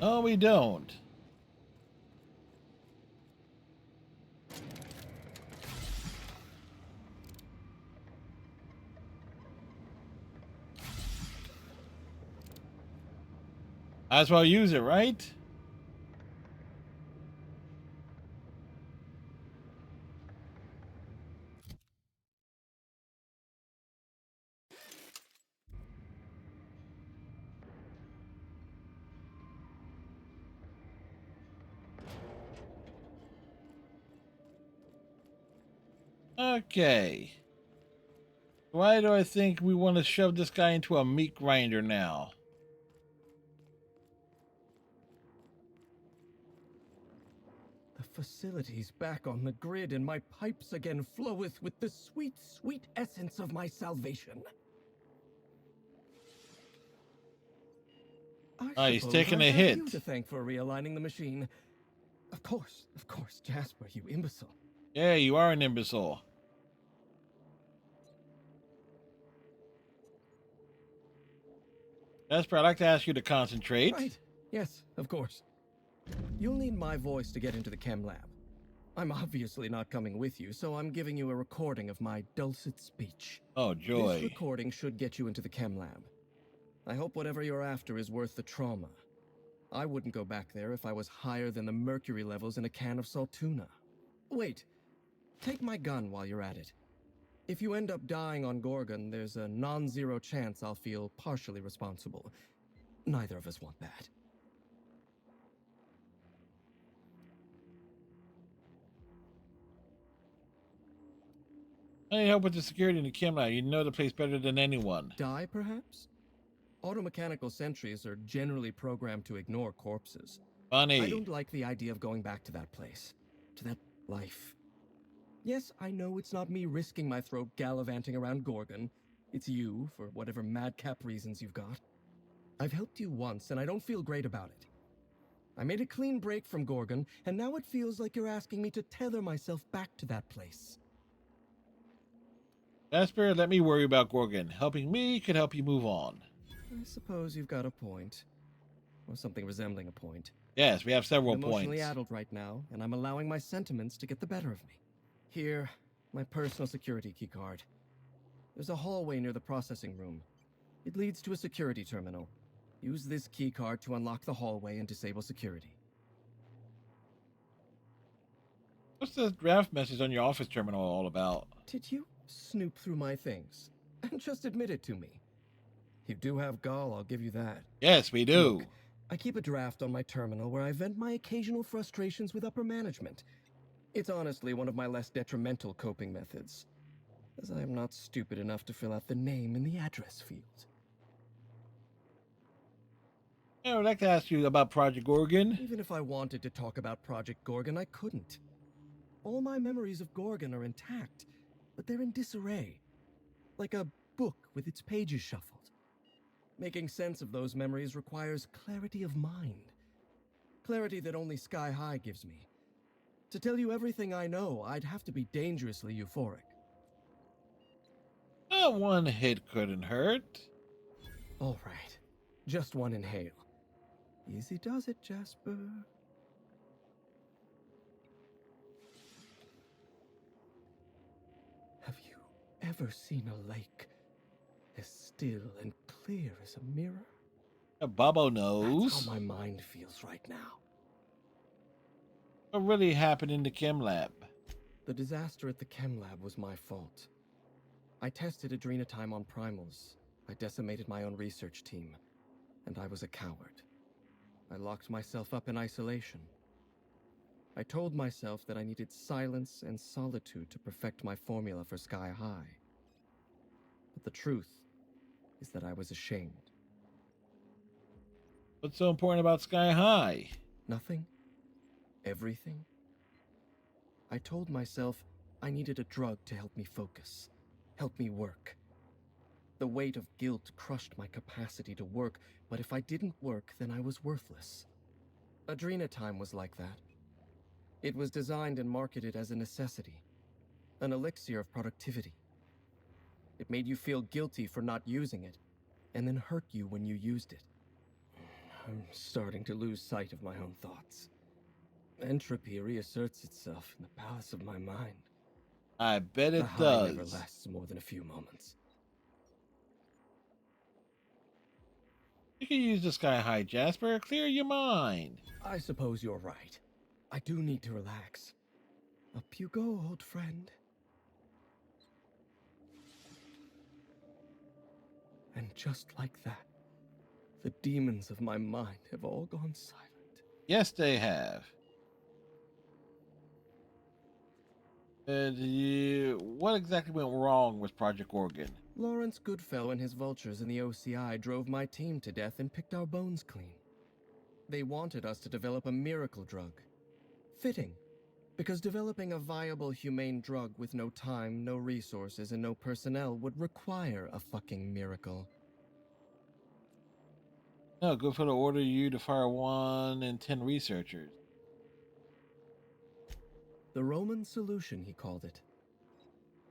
No, we don't. Might as well use it, right? Okay. Why do I think we want to shove this guy into a meat grinder now? The facility's back on the grid, and my pipes again floweth with the sweet, sweet essence of my salvation. He's Suppose taking I a have hit. you to thank for realigning the machine. Of course, Jasper, you imbecile. Yeah, you are an imbecile. Jasper, I'd like to ask you to concentrate. Right. Yes, of course. You'll need my voice to get into the chem lab. I'm obviously not coming with you, so I'm giving you a recording of my dulcet speech. Oh, joy. This recording should get you into the chem lab. I hope whatever you're after is worth the trauma. I wouldn't go back there if I was higher than the mercury levels in a can of salt tuna. Wait, take my gun while you're at it. If you end up dying on Gorgon, there's a non-zero chance I'll feel partially responsible. Neither of us want that. I need help with the security in the chem lab. You know the place better than anyone. Die, perhaps? Automechanical sentries are generally programmed to ignore corpses. Funny. I don't like the idea of going back to that place, to that life. Yes, I know it's not me risking my throat gallivanting around Gorgon. It's you, for whatever madcap reasons you've got. I've helped you once, and I don't feel great about it. I made a clean break from Gorgon, and now it feels like you're asking me to tether myself back to that place. Jasper, let me worry about Gorgon. Helping me could help you move on. I suppose you've got a point. Or something resembling a point. Yes, we have several I'm emotionally points. addled right now, and I'm allowing my sentiments to get the better of me. Here, my personal security keycard. There's a hallway near the processing room. It leads to a security terminal. Use this keycard to unlock the hallway and disable security. What's the draft message on your office terminal all about? Did you snoop through my things? And just admit it to me. You do have gall, I'll give you that. Yes, we do. Look, I keep a draft on my terminal where I vent my occasional frustrations with upper management. It's honestly one of my less detrimental coping methods, as I am not stupid enough to fill out the name in the address field. I would like to ask you about Project Gorgon. Even if I wanted to talk about Project Gorgon, I couldn't. All my memories of Gorgon are intact, but they're in disarray. Like a book with its pages shuffled. Making sense of those memories requires clarity of mind. Clarity that only Sky High gives me. To tell you everything I know, I'd have to be dangerously euphoric. One hit couldn't hurt. All right. Just one inhale. Easy does it, Jasper. Have you ever seen a lake as still and clear as a mirror? Bobo knows. That's how my mind feels right now. What really happened in the chem lab? The disaster at the chem lab was my fault. I tested adrenotime on primals. I decimated my own research team. And I was a coward. I locked myself up in isolation. I told myself that I needed silence and solitude to perfect my formula for Sky High. But the truth is that I was ashamed. What's so important about Sky High? Nothing. Everything. I told myself I needed a drug to help me focus, help me work. The weight of guilt crushed my capacity to work, but if I didn't work, then I was worthless. Adrenotime was like that. It was designed and marketed as a necessity, an elixir of productivity. It made you feel guilty for not using it, and then hurt you when you used it. I'm starting to lose sight of my own thoughts. Entropy reasserts itself in the palace of my mind. I bet it the high never does. lasts more than a few moments. You can use the Sky High, Jasper. Clear your mind. I suppose you're right. I do need to relax. Up you go, old friend. And just like that, the demons of my mind have all gone silent. Yes, they have. What exactly went wrong with Project Gorgon? Lawrence Goodfellow and his vultures in the OCI drove my team to death and picked our bones clean. They wanted us to develop a miracle drug. Fitting, because developing a viable, humane drug with no time, no resources, and no personnel would require a fucking miracle. No, Goodfellow ordered you to fire 1 in 10 researchers. The Roman solution, he called it.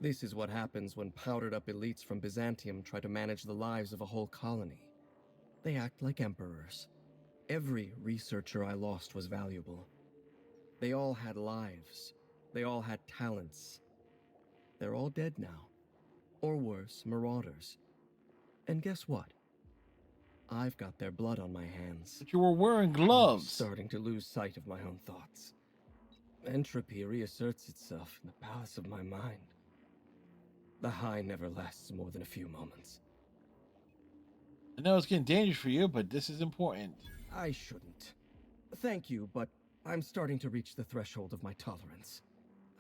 This is what happens when powdered-up elites from Byzantium try to manage the lives of a whole colony. They act like emperors. Every researcher I lost was valuable. They all had lives. They all had talents. They're all dead now. Or worse, marauders. And guess what? I've got their blood on my hands. But you were wearing gloves. I'm starting to lose sight of my own thoughts. Entropy reasserts itself in the palace of my mind. The high never lasts more than a few moments. I know it's getting dangerous for you, but this is important. I shouldn't. Thank you, but I'm starting to reach the threshold of my tolerance.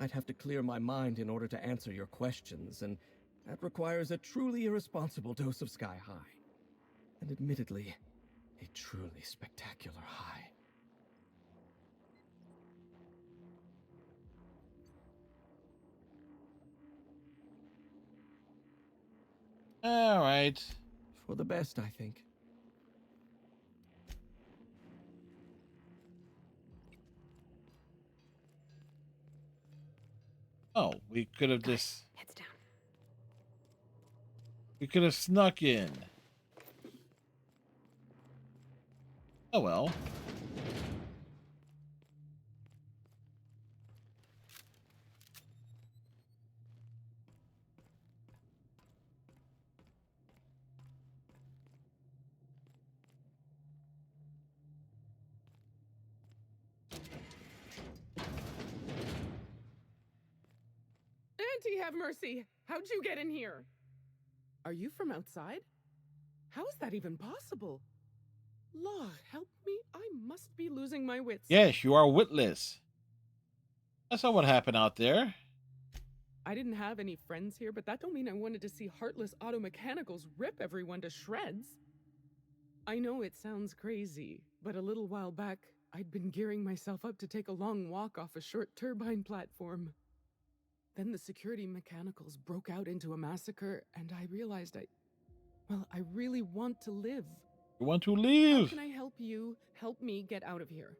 I'd have to clear my mind in order to answer your questions, and that requires a truly irresponsible dose of Sky High. And admittedly, a truly spectacular high. All right. For the best, I think. Oh, we could have just... Heads down. We could have snuck in. Oh well. Auntie, have mercy! How'd you get in here? Are you from outside? How is that even possible? Law, help me, I must be losing my wits. Yes, you are witless. I saw what happened out there. I didn't have any friends here, but that don't mean I wanted to see heartless auto mechanicals rip everyone to shreds. I know it sounds crazy, but a little while back, I'd been gearing myself up to take a long walk off a short turbine platform. Then the security mechanicals broke out into a massacre, and I realized I really want to live. You want to How leave? can I help you help me get out of here?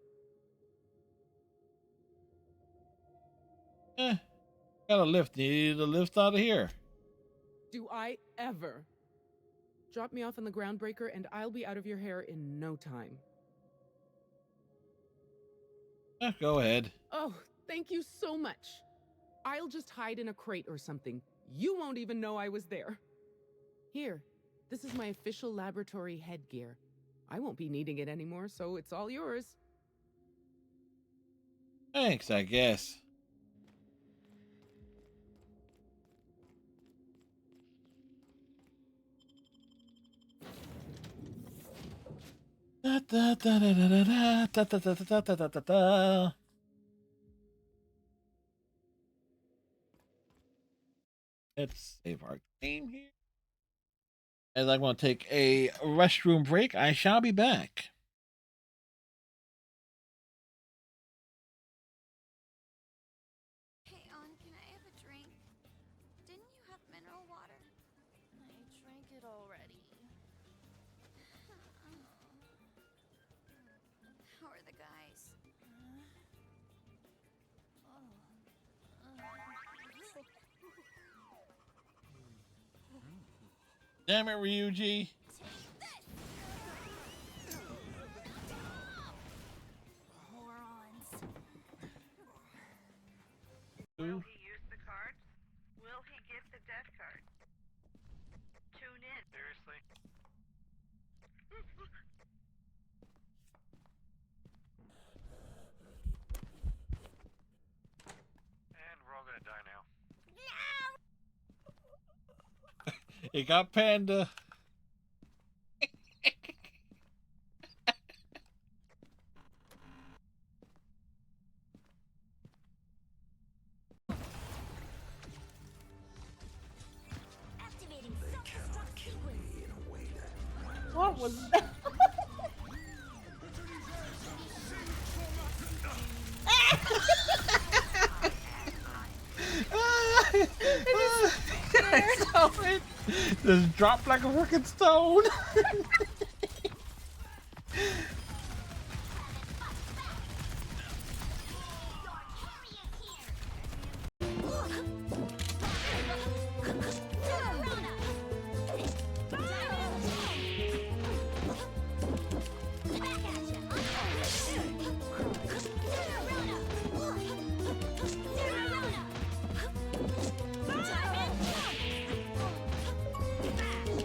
Got a lift. Need a lift out of here. Do I ever? Drop me off in the groundbreaker and I'll be out of your hair in no time. Go ahead. Oh, thank you so much. I'll just hide in a crate or something. You won't even know I was there. Here, this is my official laboratory headgear. I won't be needing it anymore, so it's all yours. Thanks, I guess. Da, da, da, da, da, da, da, da, da, da, da, da, da, da. Let's save our game here. As I'm going to take a restroom break, I shall be back. Hey, can I have a drink? Didn't you have mineral water? I drank it already. How are the guys? Damn it, Ryuji. Morons. Will he use the cards? Will he get the death card? Tune in. Seriously? And we're all gonna die now. It got Panda. What was that? Just dropped like a freaking stone.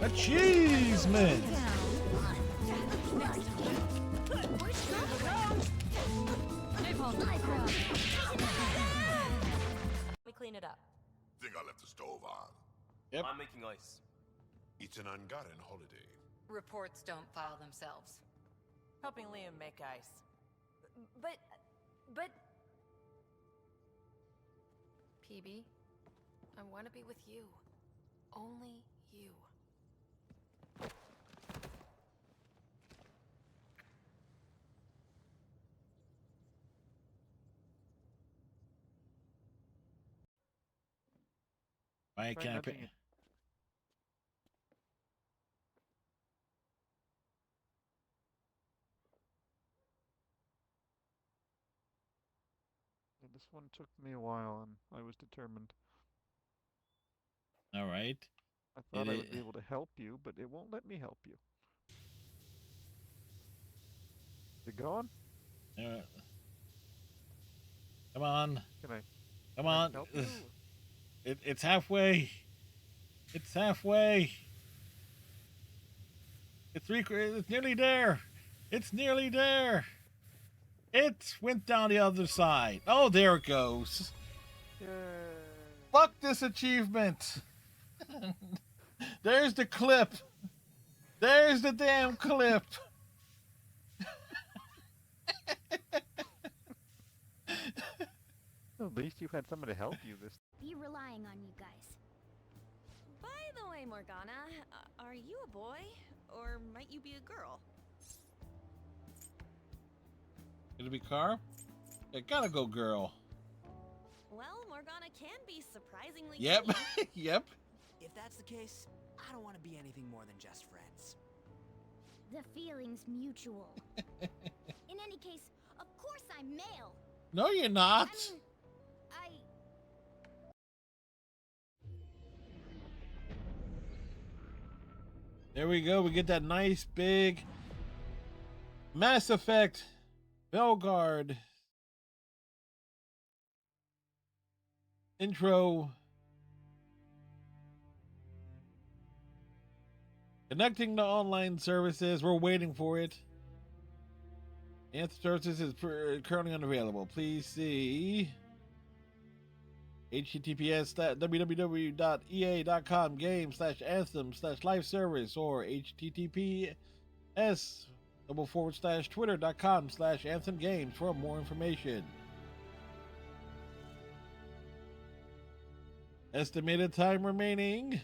Achievement. We clean it up. Think I left the stove on. Yep. I'm making ice. It's an ungotten holiday. Reports don't file themselves. Helping Liam make ice. But... PB, I want to be with you. Only you. Why Try can't I pick? nudging it. Yeah, this one took me a while, and I was determined. All right. I thought I would be able to help you, but it won't let me help you. You going? Come on. Can Come I on. help you? It's halfway. It's halfway. It's nearly there. It's nearly there. It went down the other side. Oh, there it goes. Yay. Fuck this achievement. There's the clip. There's the damn clip. At least you had someone to help you this. Be relying on you guys. By the way, Morgana, are you a boy? Or might you be a girl? It'll be car. I gotta go, girl. Well, Morgana can be surprisingly Yep. cute. Yep. If that's the case, I don't want to be anything more than just friends. The feeling's mutual. In any case, of course I'm male. No, you're not. I mean, There we go. We get that nice big Mass Effect Belgard intro. Connecting to online services. We're waiting for it. Answer services is currently unavailable. Please see https://www.ea.com/game/anthem/live service or https://twitter.com/anthem games for more information. Estimated time remaining.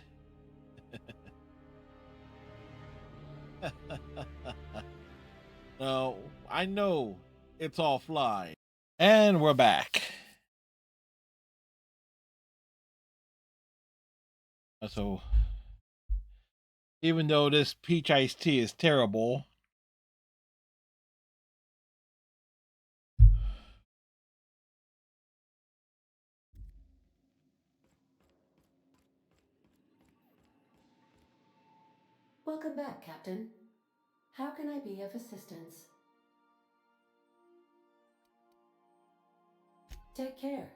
No, I know it's offline. And we're back. So, even though this peach iced tea is terrible, Welcome back, Captain. How can I be of assistance? Take care.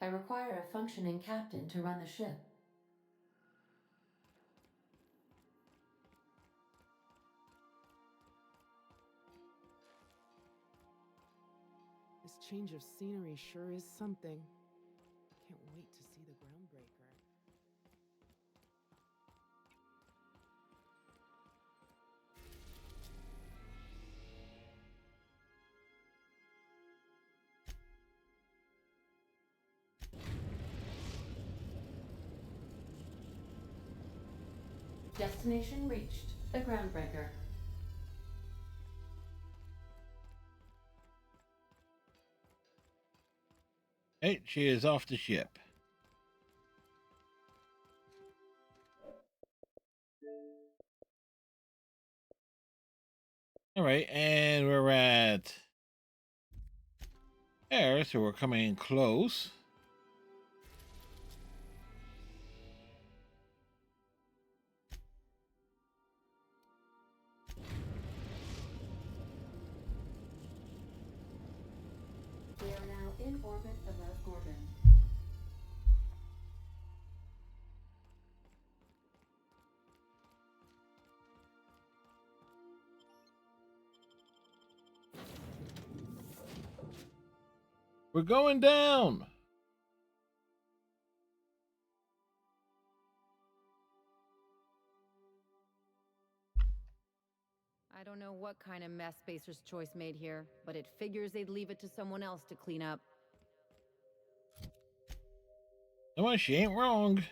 I require a functioning captain to run the ship. This change of scenery sure is something. Can't wait to see the groundbreaker. Destination reached. The groundbreaker. hey, she is off the ship. All right, and we're at there, so we're coming close. We are now in orbit above Gorgon. We're going down. I don't know what kind of mess Spacer's Choice made here, but it figures they'd leave it to someone else to clean up. No, she ain't wrong.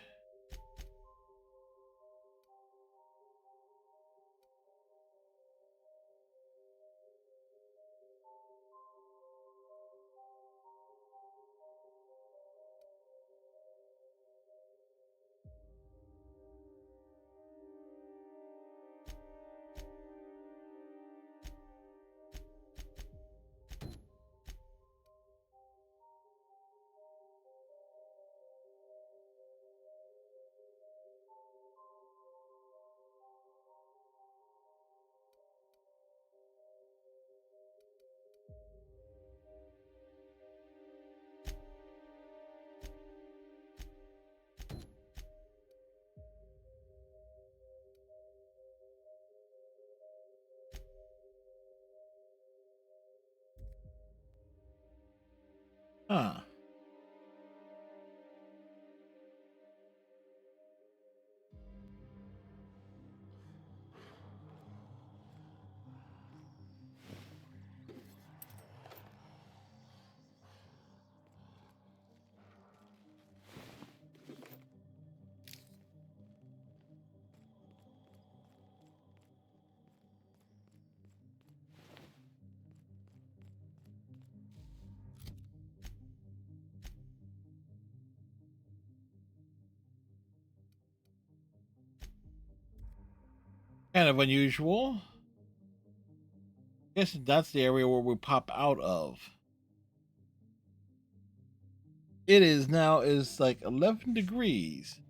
Huh. Kind of unusual. Guess that's the area where we pop out of. It is now is like 11 degrees.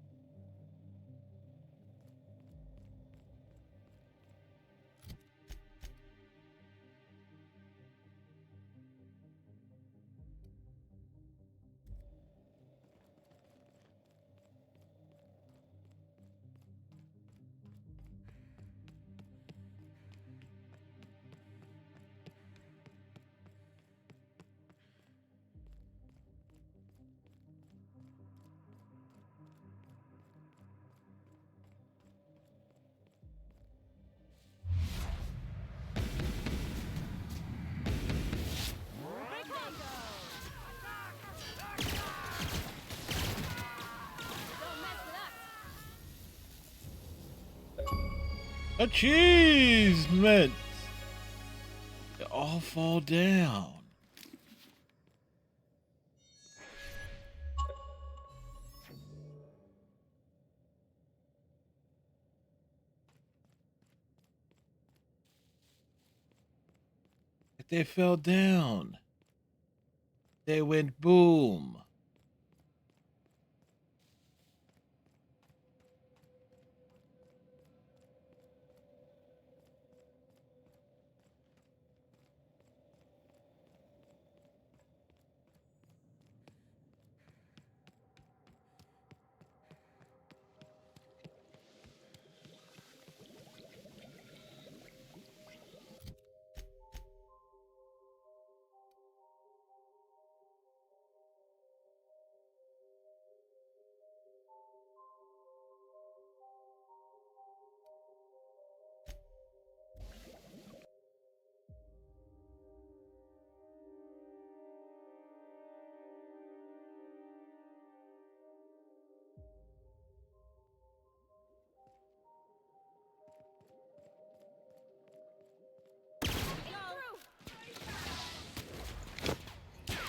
Achievement! They all fall down. They fell down. They went boom.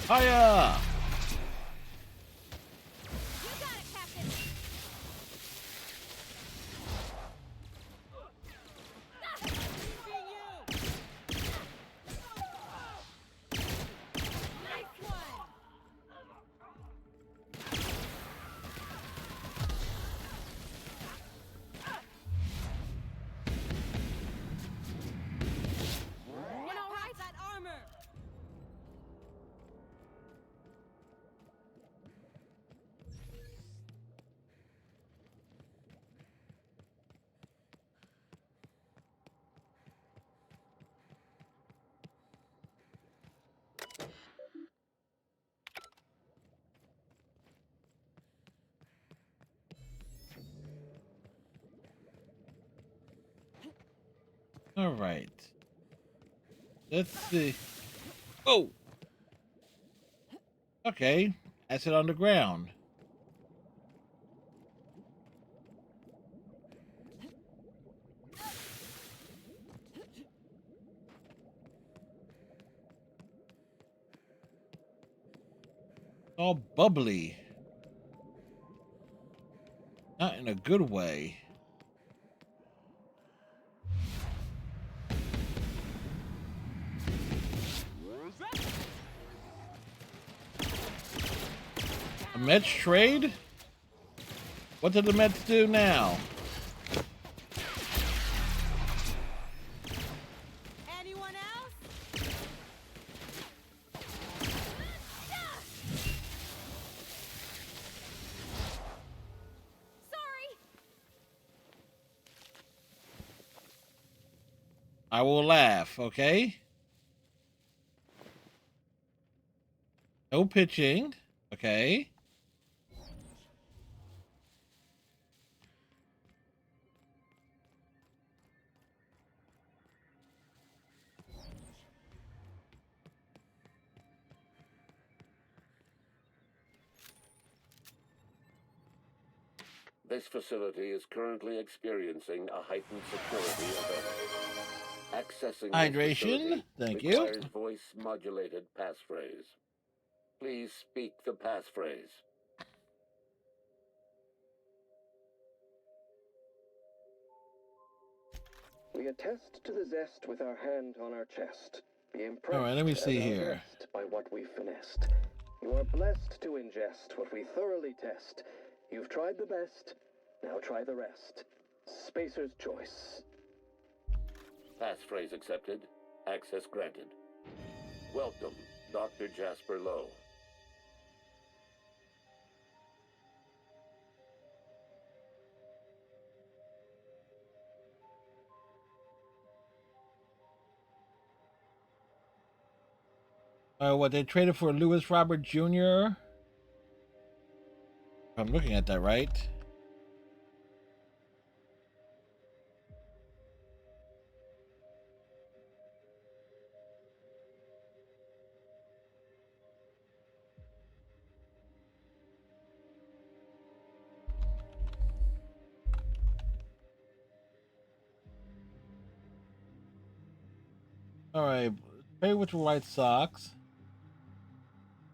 Hiya! All right. Let's see. Oh. Okay. That's it on the ground. All bubbly. Not in a good way. A Mets trade? What did the Mets do now? Anyone else? Sorry. I will laugh, okay? No pitching, okay? This facility is currently experiencing a heightened security event. Accessing this Hydration, facility thank you. requires voice-modulated passphrase. Please speak the passphrase. We attest to the zest with our hand on our chest. Be impressed All right, let me as see our here. guest by what we finessed. You are blessed to ingest what we thoroughly test. You've tried the best, now try the rest. Spacer's choice. Passphrase accepted. Access granted. Welcome, Dr. Jasper Lowe. What they traded for Lewis Robert Jr. If I'm looking at that right. All right, trade with the White Sox.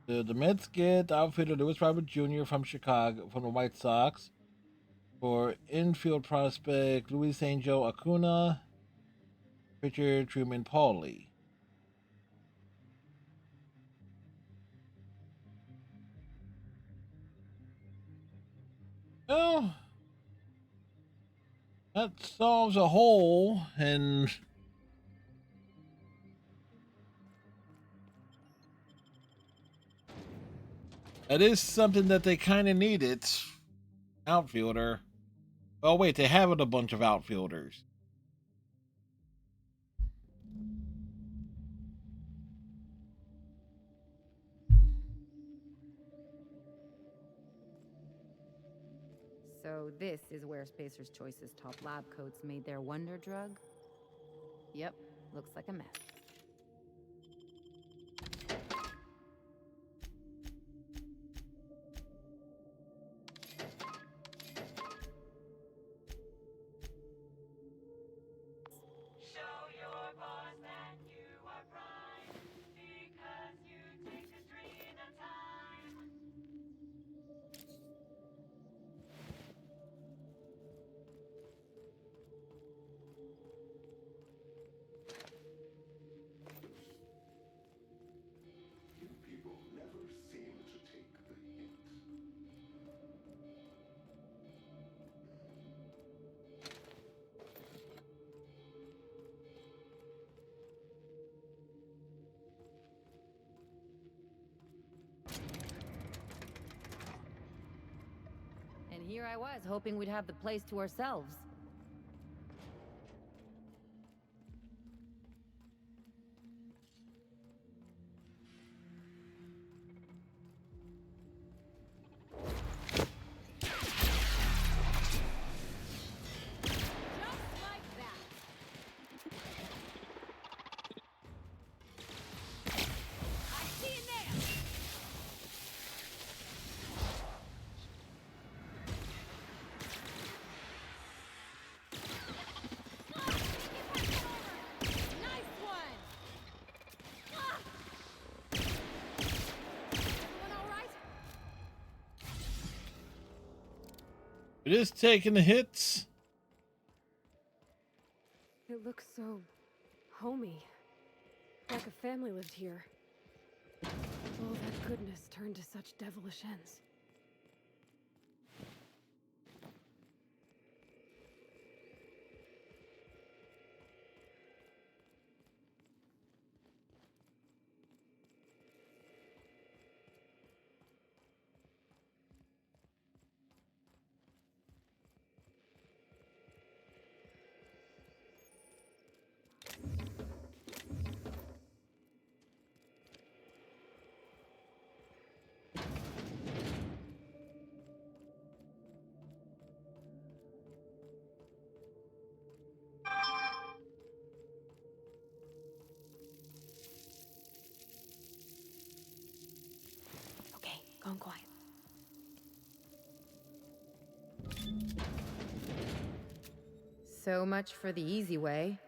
The Mets get outfielder Lewis Robert Jr. from Chicago from the White Sox for infield prospect Luis Angel Acuna, pitcher Truman Pauly. Well, that solves a hole, and that is something that they kind of needed. Outfielder. Oh wait, they have a bunch of outfielders. So this is where Spacer's Choice's top lab coats made their wonder drug? Yep, looks like a mess. People never seem to take the hint. And here I was, hoping we'd have the place to ourselves. It is taking the hits. It looks so homey. Like a family lived here. All that goodness turned to such devilish ends. Okay, gone quiet. So much for the easy way.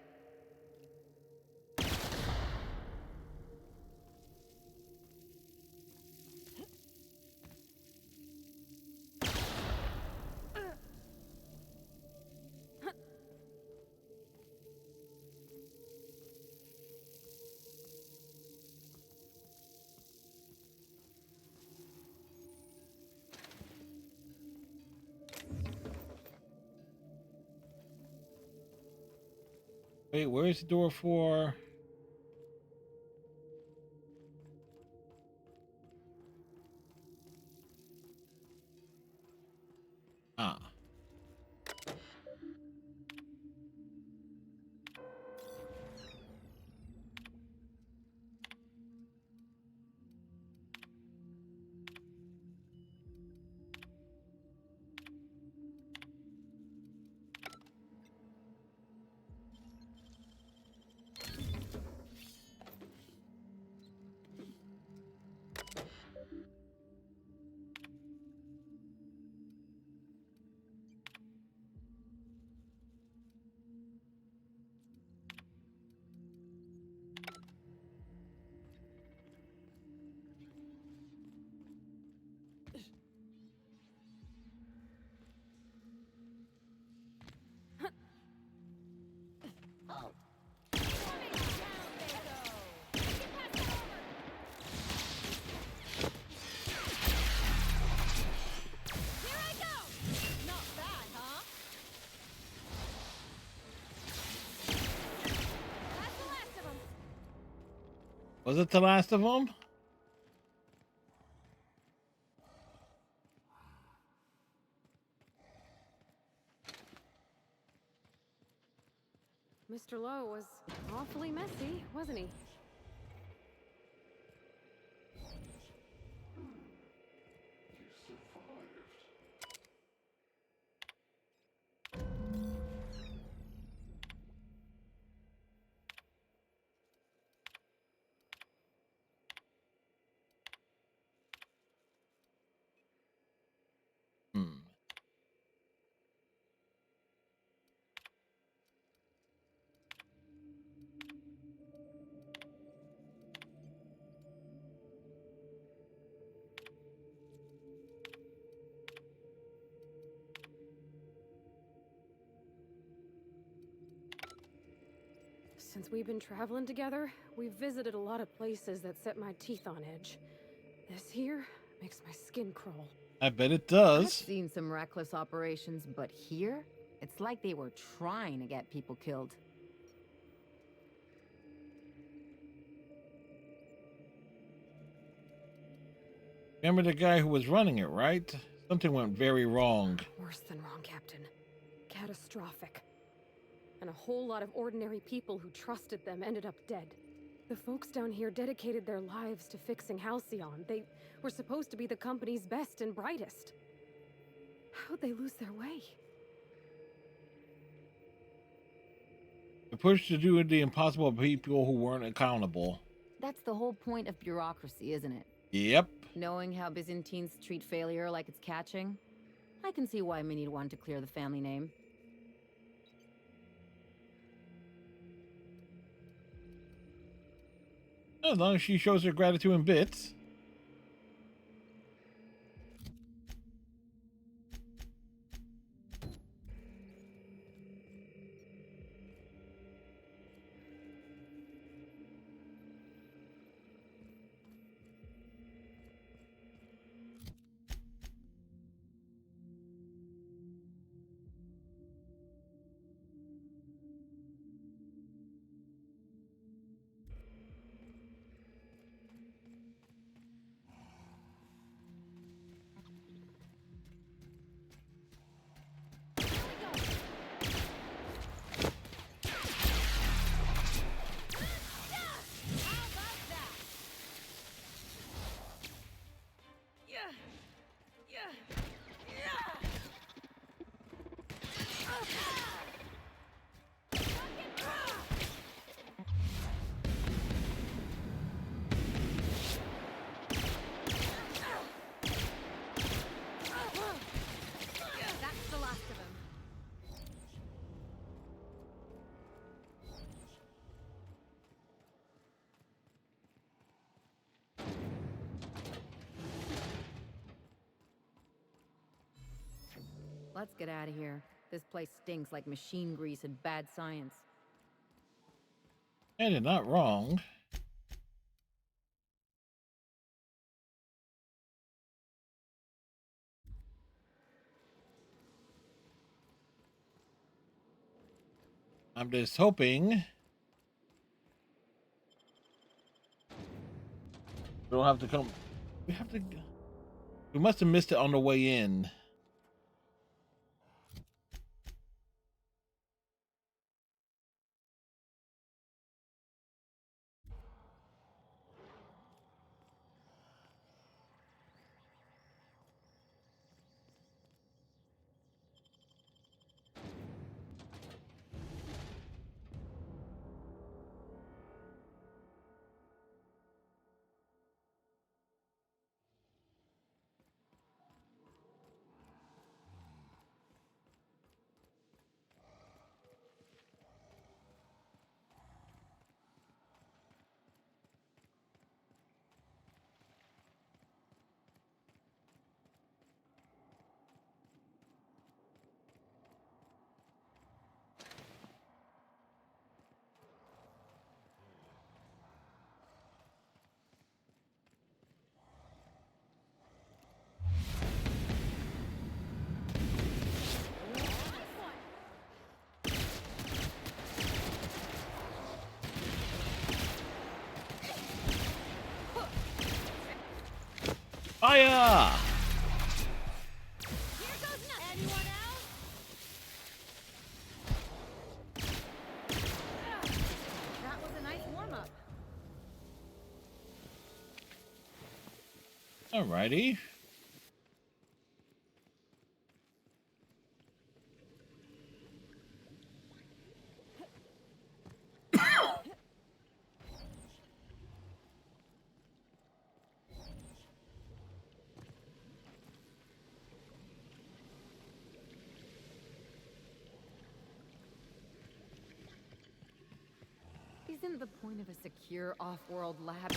Wait, where's the door for? Ah. Was it the last of them? Mr. Lowe was awfully messy, wasn't he? Since we've been traveling together, we've visited a lot of places that set my teeth on edge. This here makes my skin crawl. I bet it I've does. seen some reckless operations, but here, it's like they were trying to get people killed. Remember the guy who was running it, right? Something went very wrong. Worse than wrong, Captain. Catastrophic. And a whole lot of ordinary people who trusted them ended up dead. The folks down here dedicated their lives to fixing Halcyon. They were supposed to be the company's best and brightest. How'd they lose their way? The push to do the impossible to people who weren't accountable. That's the whole point of bureaucracy, isn't it? Yep. Knowing how Byzantines treat failure like it's catching, I can see why Minnie'd want to clear the family name. As long as she shows her gratitude in bits. Let's get out of here. This place stinks like machine grease and bad science. And you're not wrong. I'm just hoping we don't have to come. We have to. We must have missed it on the way in. Fire! Anyone else? That was a nice warm-up. Alrighty. Isn't the point of a secure off-world lab?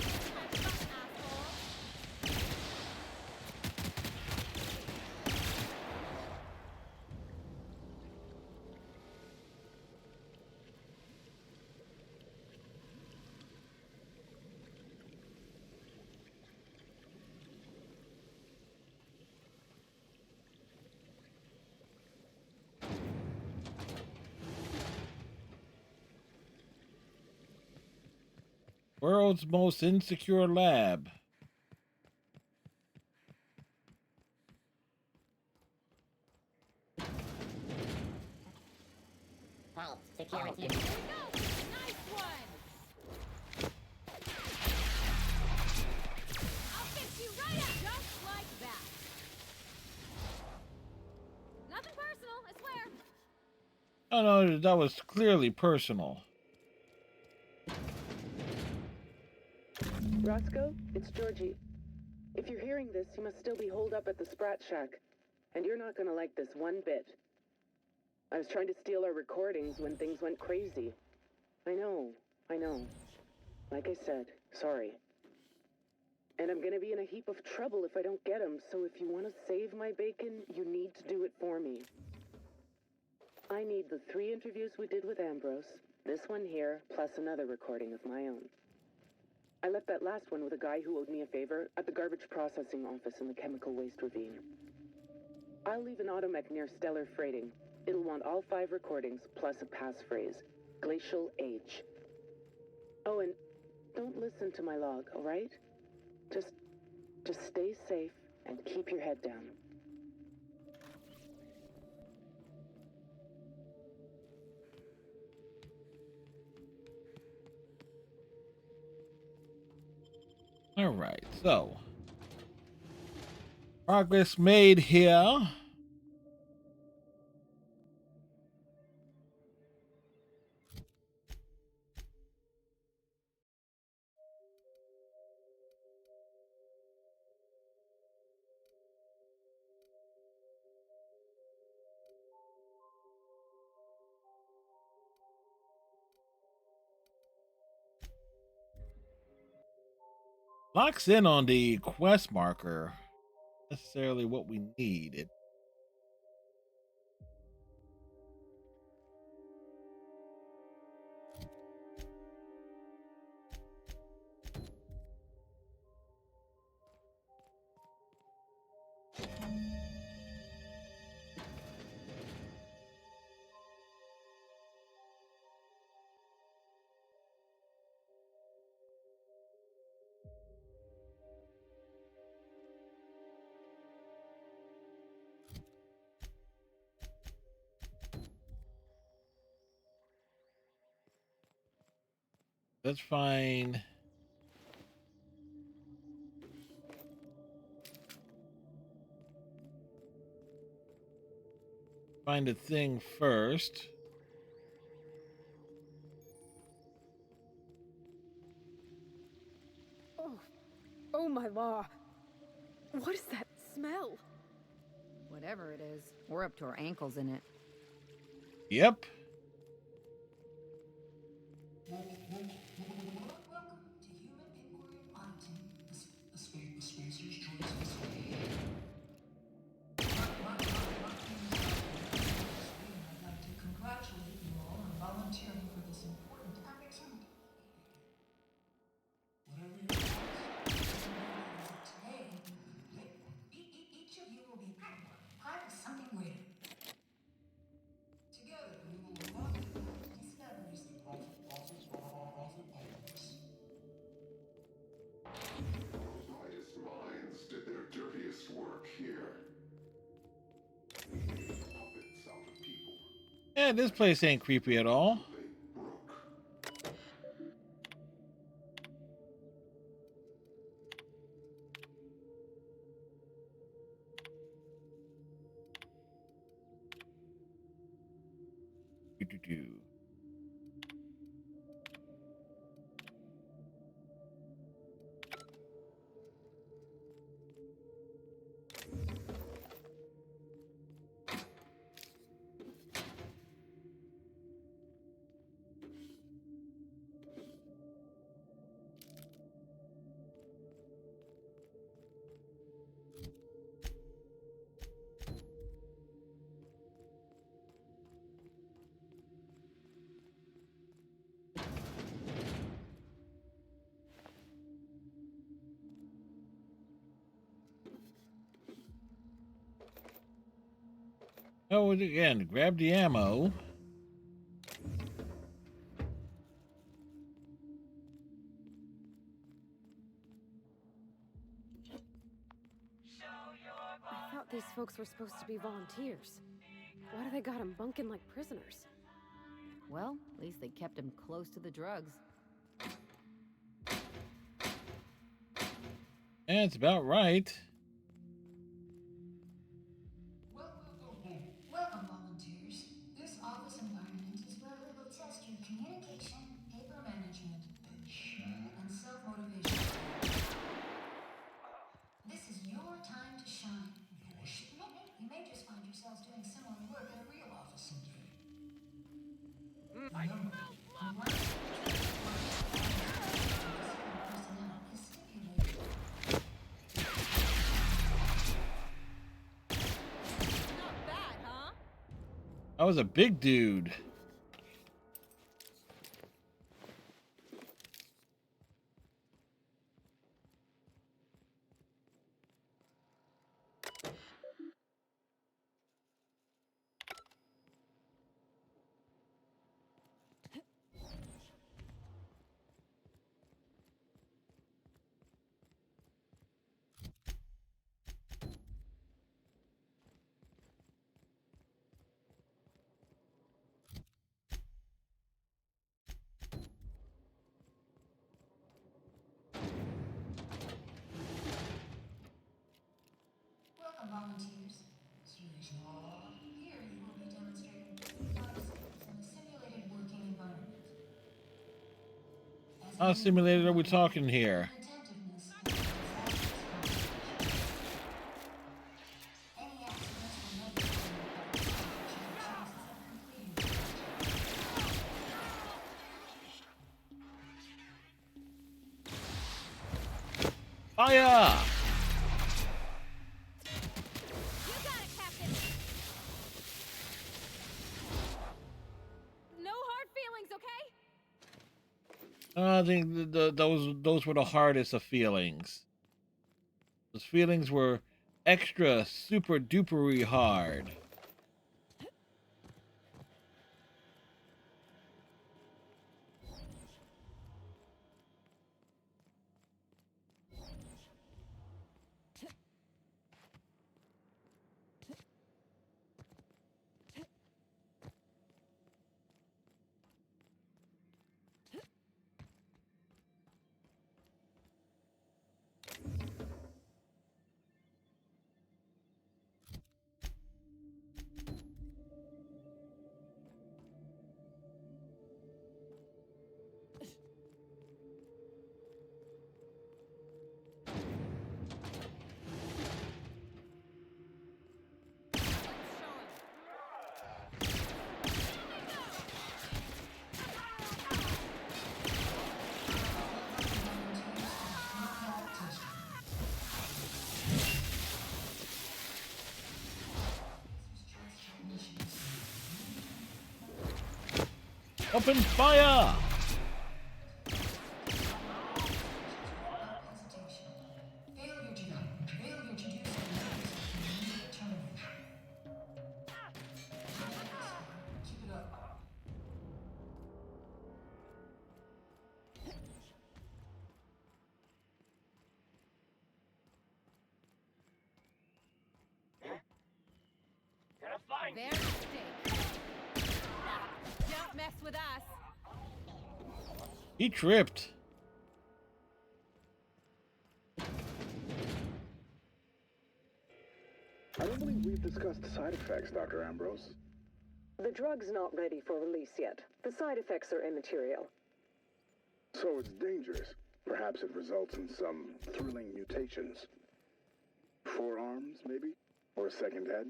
World's most insecure lab. Halt. Security. Nice one! I'll fix you right up! Just like that! Nothing personal, I swear! Oh no, that was clearly personal. Roscoe, it's Georgie. If you're hearing this, you must still be holed up at the Sprat Shack. And you're not gonna like this one bit. I was trying to steal our recordings when things went crazy. I know. Like I said, sorry. And I'm gonna be in a heap of trouble if I don't get them, so if you want to save my bacon, you need to do it for me. I need the 3 interviews we did with Ambrose, this one here, plus another recording of my own. I left that last one with a guy who owed me a favor at the garbage processing office in the chemical waste ravine. I'll leave an automech near Stellar Freighting. It'll want all 5 recordings, plus a passphrase. Glacial Age. Oh, and don't listen to my log, all right? Just stay safe and keep your head down. Alright, so. Progress made here. Locks in on the quest marker. Necessarily what we need. Let's find a thing first. Oh my law. What is that smell? Whatever it is, we're up to our ankles in it. Yep. The Spacer's choice is I'd like to congratulate you all on volunteering for this important opportunity. Whatever your today, each of you will be part of something greater. Together, we will unlock discoveries that profit always. Our finest minds did their dirtiest work here. We made puppets out of people. Yeah, this place ain't creepy at all. Do. Oh, again, grab the ammo. I thought these folks were supposed to be volunteers. Why do they got them bunking like prisoners? Well, at least they kept him close to the drugs. Yeah, it's about right. Welcome, volunteers. This office environment is where we will test your communication, paper management, and self-motivation. This is your time to shine. You may just find yourselves doing similar work in a real office someday. Remember, personnel is stipulated. Not bad, huh? I was a big dude. Welcome, volunteers. Here you will be demonstrating basic life skills in a simulated working environment. How simulated are we talking here? Attentiveness and disastrous concentration. Any accidents will negatively impact your chances of completing the Fire! You got it, Captain! No hard feelings, okay? I think those were the hardest of feelings. Those feelings were extra super dupery hard. Open fire! Failure to do so leads to immediate termination. Keep it up. There's steak. Don't mess with us. He tripped. I don't believe we've discussed side effects, Dr. Ambrose. The drug's not ready for release yet. The side effects are immaterial. So it's dangerous. Perhaps it results in some thrilling mutations. Forearms, maybe? Or a second head?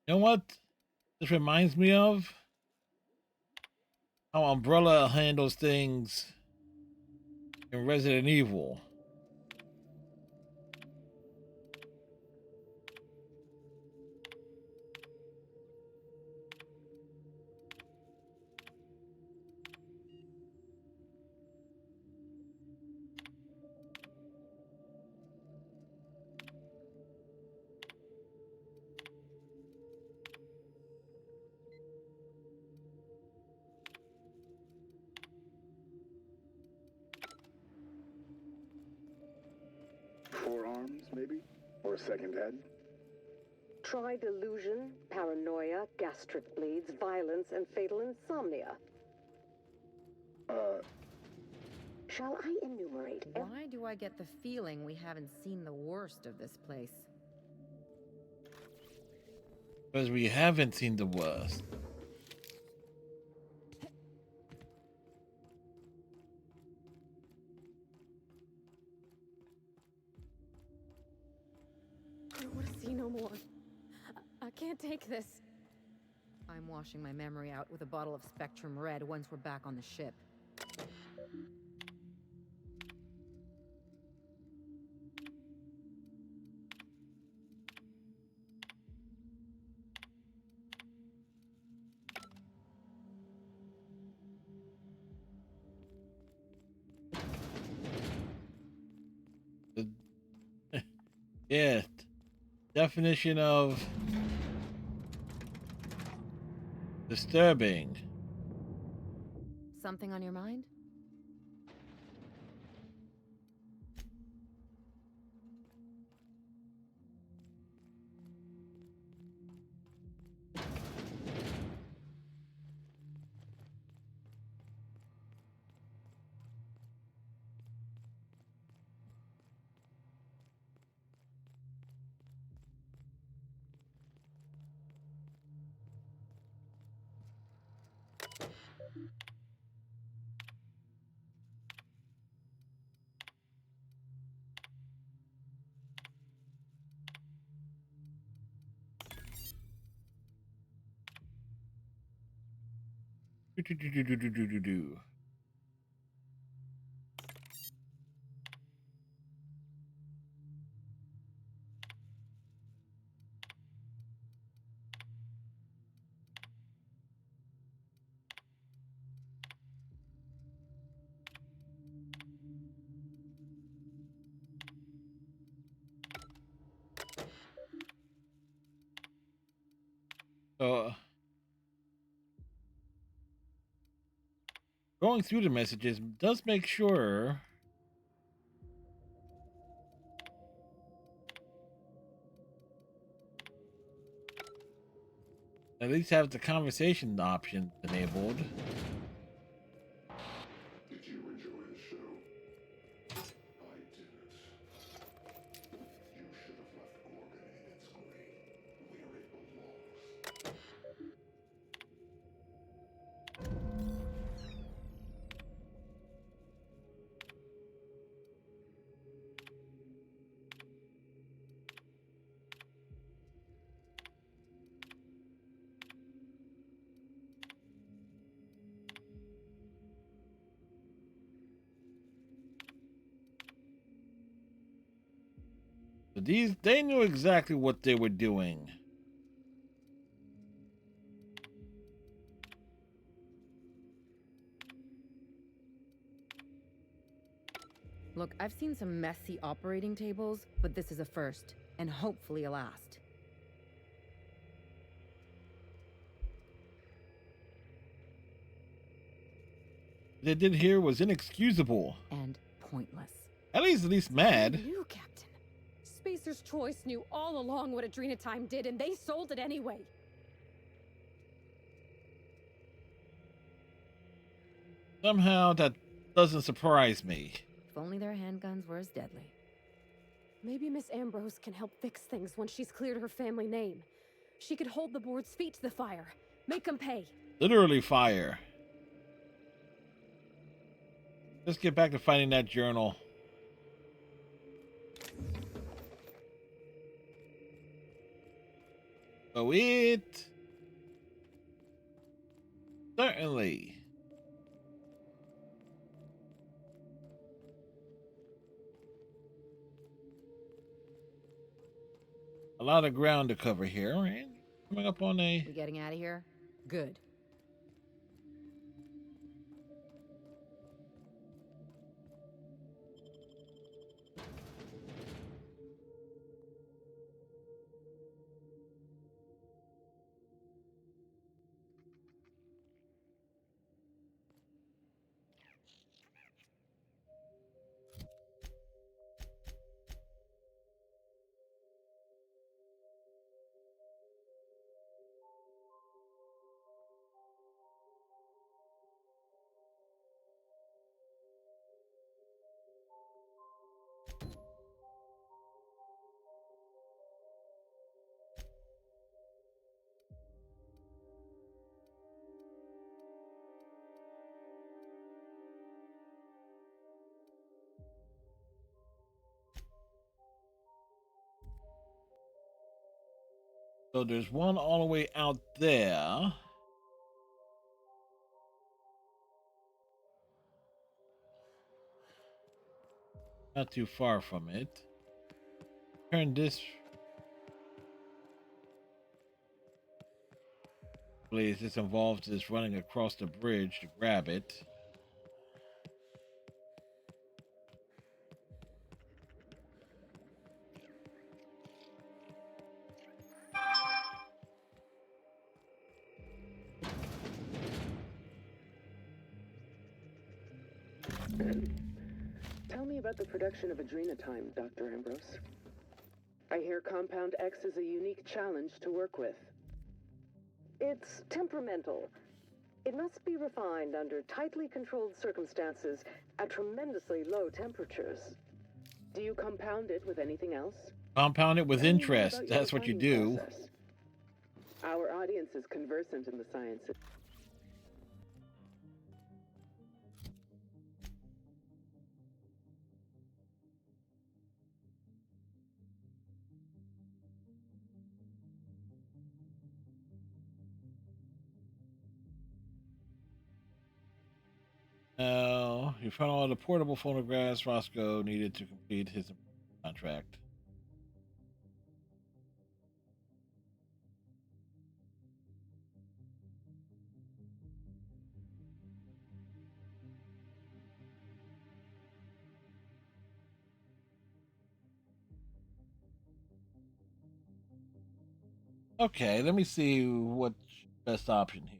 You know what this reminds me of? How Umbrella handles things in Resident Evil. Forearms, maybe? Or a second head? Try delusion, paranoia, gastric bleeds, violence, and fatal insomnia. Shall I enumerate? Why do I get the feeling we haven't seen the worst of this place? Because we haven't seen the worst. I don't want to see no more. I can't take this. I'm washing my memory out with a bottle of Spectrum Red once we're back on the ship. Yeah. Definition of disturbing. Something on your mind? Do. So, going through the messages does make sure at least have the conversation option enabled. Did you enjoy the show? I didn't. You should have left Gorgon in its grave, where it belongs. But they knew exactly what they were doing. Look, I've seen some messy operating tables, but this is a first, and hopefully a last. What they did here was inexcusable. And pointless. At least mad. They knew, Captain. Spacer's Choice knew all along what Adrena Time did, and they sold it anyway. Somehow that doesn't surprise me. If only their handguns were as deadly. Maybe Miss Ambrose can help fix things once she's cleared her family name. She could hold the board's feet to the fire. Make them pay. Literally fire. Let's get back to finding that journal. Oh, it certainly. A lot of ground to cover here, right? Coming up on a... We getting out of here? Good. So there's one all the way out there. Not too far from it. Turn this. Please, this involves this running across the bridge to grab it. Tell me about the production of Adrena Time, Dr. Ambrose. I hear Compound X is a unique challenge to work with. It's temperamental. It must be refined under tightly controlled circumstances at tremendously low temperatures. Do you compound it with anything else? Compound it with Tell me more interest. about your That's what you refining do. process. Our audience is conversant in the sciences. You found all the portable phonographs Roscoe needed to complete his contract. Okay, let me see what's best option here.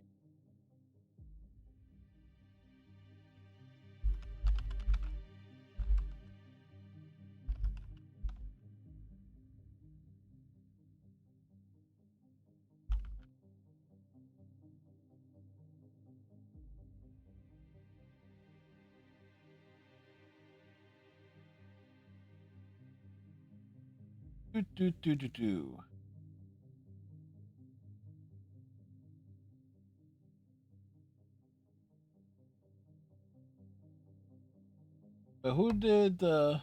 Do. But who did the...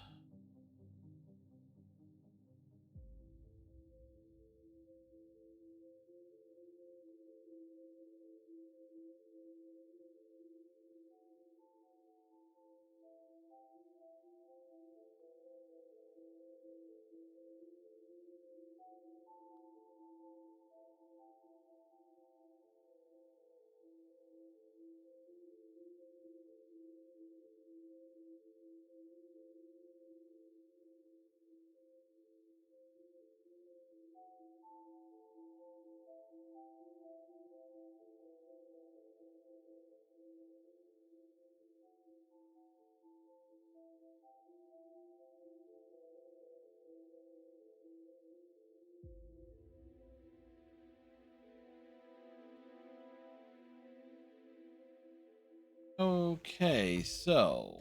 Okay, so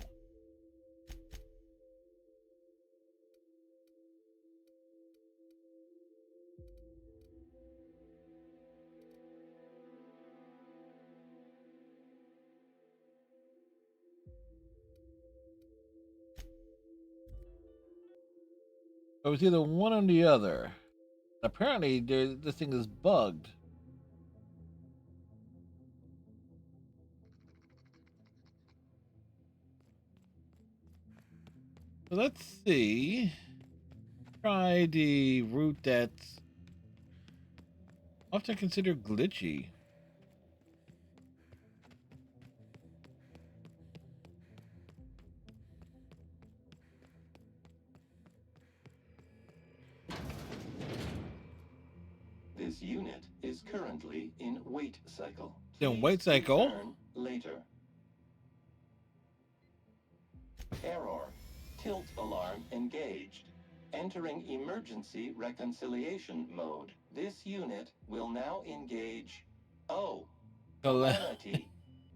it was either one or the other. Apparently, this thing is bugged. So let's see. Try the route that's often considered glitchy. This unit is currently in wait cycle. Then wait cycle. Return later. Error. Tilt alarm engaged. Entering emergency reconciliation mode. This unit will now engage calamity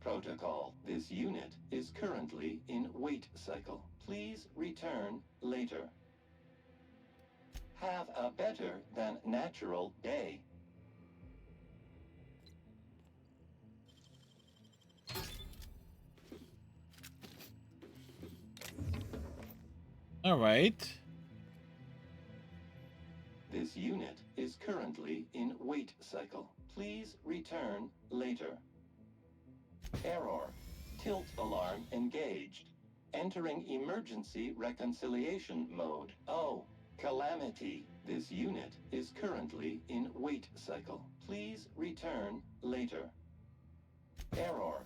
protocol. This unit is currently in wait cycle. Please return later. Have a better than natural day. All right. This unit is currently in wait cycle. Please return later. Error. Tilt alarm engaged. Entering emergency reconciliation mode. Calamity. This unit is currently in wait cycle. Please return later. Error.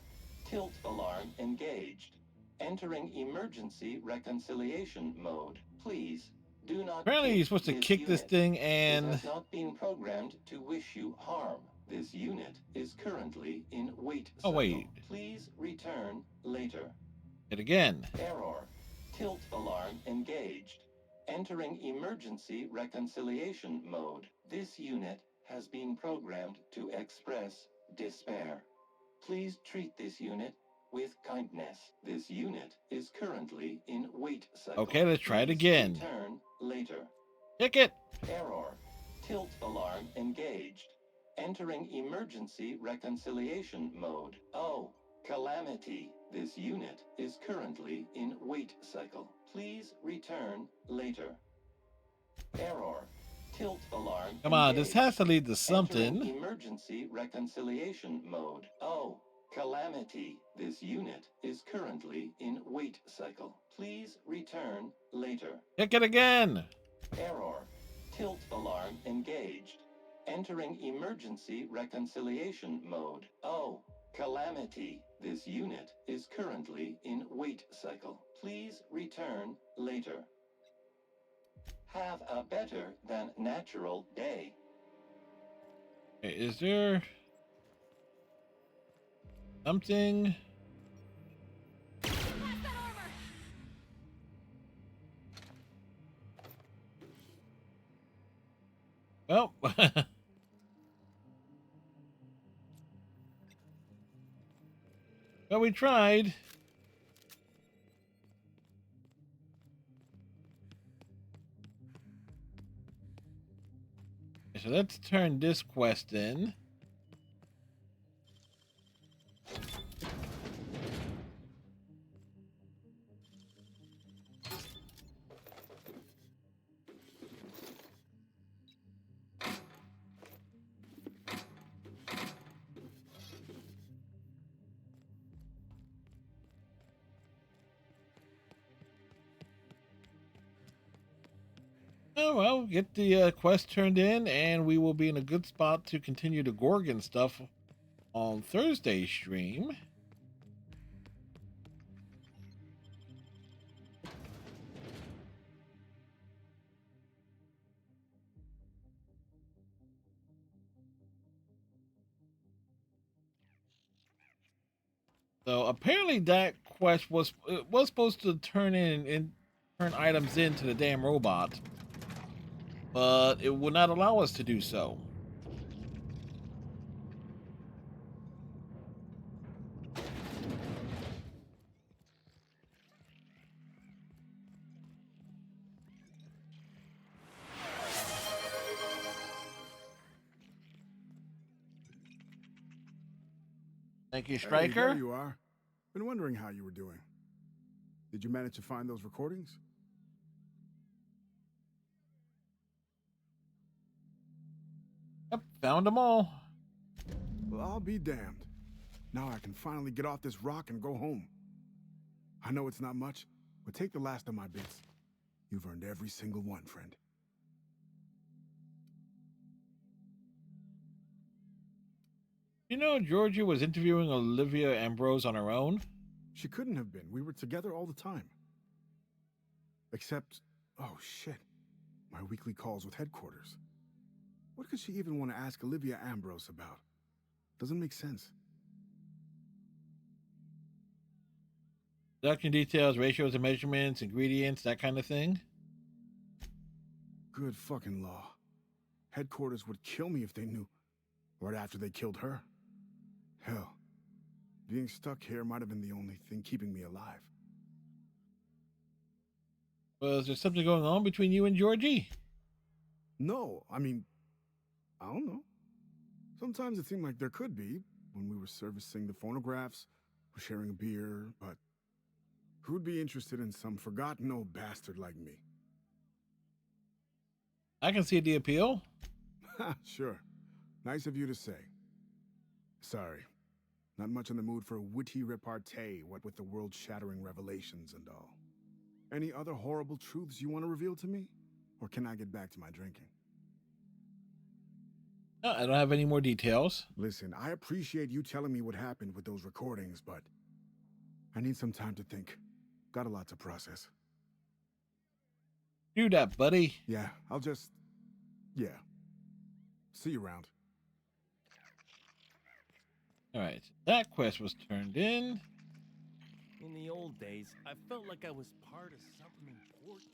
Tilt alarm engaged. Entering emergency reconciliation mode. Please do not. Apparently, you're supposed to kick this thing and. It has not been programmed to wish you harm. This unit is currently in wait cycle. Oh wait. Please return later. Hit again. Error. Tilt alarm engaged. Entering emergency reconciliation mode. This unit has been programmed to express despair. Please treat this unit with kindness. This unit is currently in wait cycle. Okay, let's try it again. Return later. Kick it. Error. Tilt alarm engaged. Entering emergency reconciliation mode. Calamity. This unit is currently in wait cycle. Please return later. Error. Tilt alarm. Come on, this has to lead to something. Entering emergency reconciliation mode. Calamity. This unit is currently in wait cycle. Please return later. Kick it again. Error. Tilt alarm engaged. Entering emergency reconciliation mode. Calamity. This unit is currently in wait cycle. Please return later. Have a better than natural day. Okay, is there something? Well, well, we tried. So let's turn this quest in. Oh, well, get the quest turned in, and we will be in a good spot to continue the Gorgon stuff on Thursday's stream. So apparently that quest was supposed to turn items into the damn robot, but it would not allow us to do so. Thank you, Hey, there Stryker. you are. Been wondering how you were doing. Did you manage to find those recordings? Yep, found them all. Well, I'll be damned. Now I can finally get off this rock and go home. I know it's not much, but take the last of my bits. You've earned every single one, friend. You know, Georgia was interviewing Olivia Ambrose on her own. She couldn't have been. We were together all the time. Except, oh shit, my weekly calls with headquarters. What could she even want to ask Olivia Ambrose about? Doesn't make sense. Production details, ratios and measurements, ingredients, that kind of thing. Good fucking law. Headquarters would kill me if they knew. Right after they killed her. Hell, being stuck here might have been the only thing keeping me alive. Was there something going on between you and Georgie? No, I mean, I don't know. Sometimes it seemed like there could be, when we were servicing the phonographs, or sharing a beer, but who'd be interested in some forgotten old bastard like me? I can see the appeal. Sure. Nice of you to say. Sorry. Not much in the mood for a witty repartee, what with the world-shattering revelations and all. Any other horrible truths you want to reveal to me? Or can I get back to my drinking? No, I don't have any more details. Listen, I appreciate you telling me what happened with those recordings, but I need some time to think. Got a lot to process. Do that, buddy. Yeah, yeah. See you around. All right, that quest was turned in. In the old days, I felt like I was part of something important.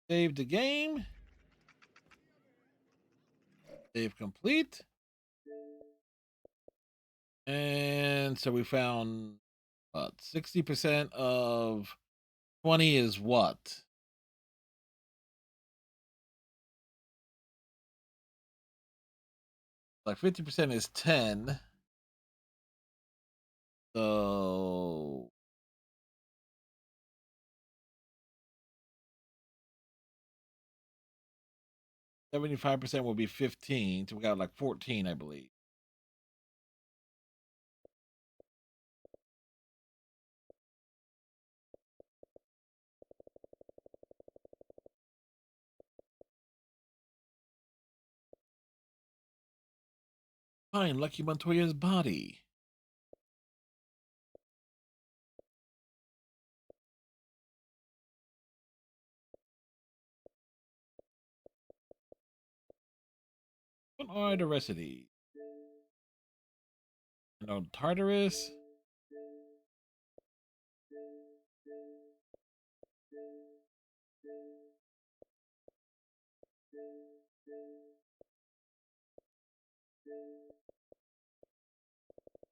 Save the game. Save complete. And so we found what 60% of 20 is what? Like 50% is 10. So 75% will be 15. So we got like 14, I believe. Find Lucky Montoya's body. What are the rest of these? No, Tartarus.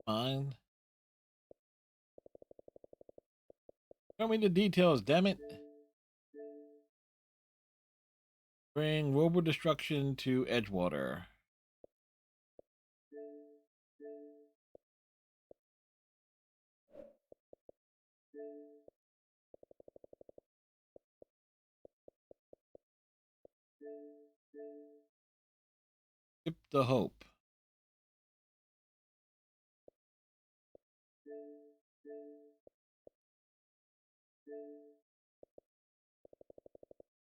Fine. Show me the details, damn it. Bring Robo Destruction to Edgewater. Skip the Hope.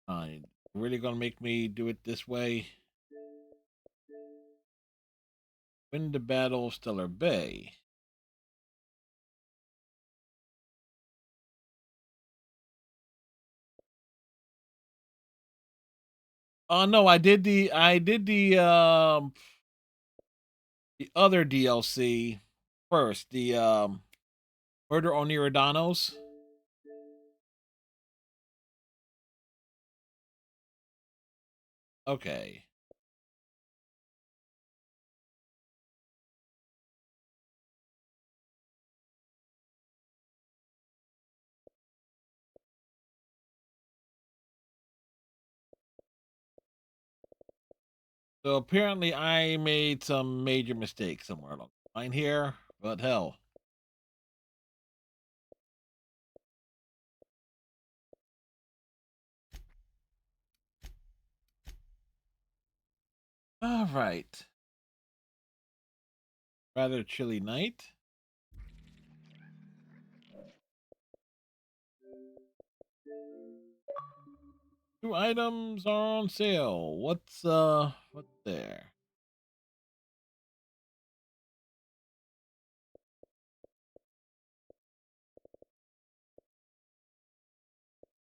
Fine. Really gonna make me do it this way? Win the battle, Stellar Bay. Oh no, the other DLC first, the Murder on Iridanos. Okay. So apparently I made some major mistakes somewhere along the line here, but hell. All right. Rather chilly night. Two items are on sale. What's there?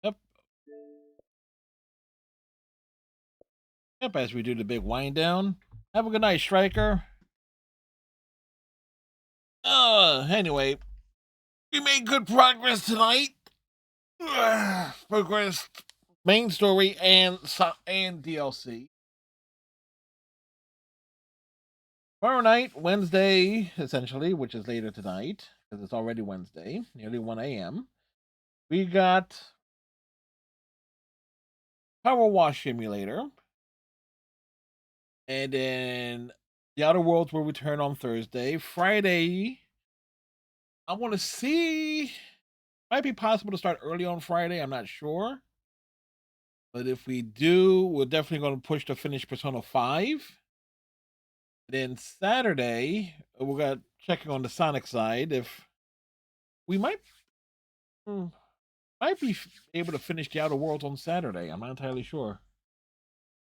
Yep. Yep, as we do the big wind down. Have a good night, Striker. Anyway, we made good progress tonight. Progressed main story and DLC. Tomorrow night, Wednesday, essentially, which is later tonight, because it's already Wednesday, nearly 1 a.m. We got Power Wash Simulator. And then The Outer Worlds will return on Thursday. Friday, I want to see. Might be possible to start early on Friday. I'm not sure. But if we do, we're definitely going to push to finish Persona 5. Then Saturday, we got checking on the Sonic side if we might be able to finish the Outer Worlds on Saturday. I'm not entirely sure,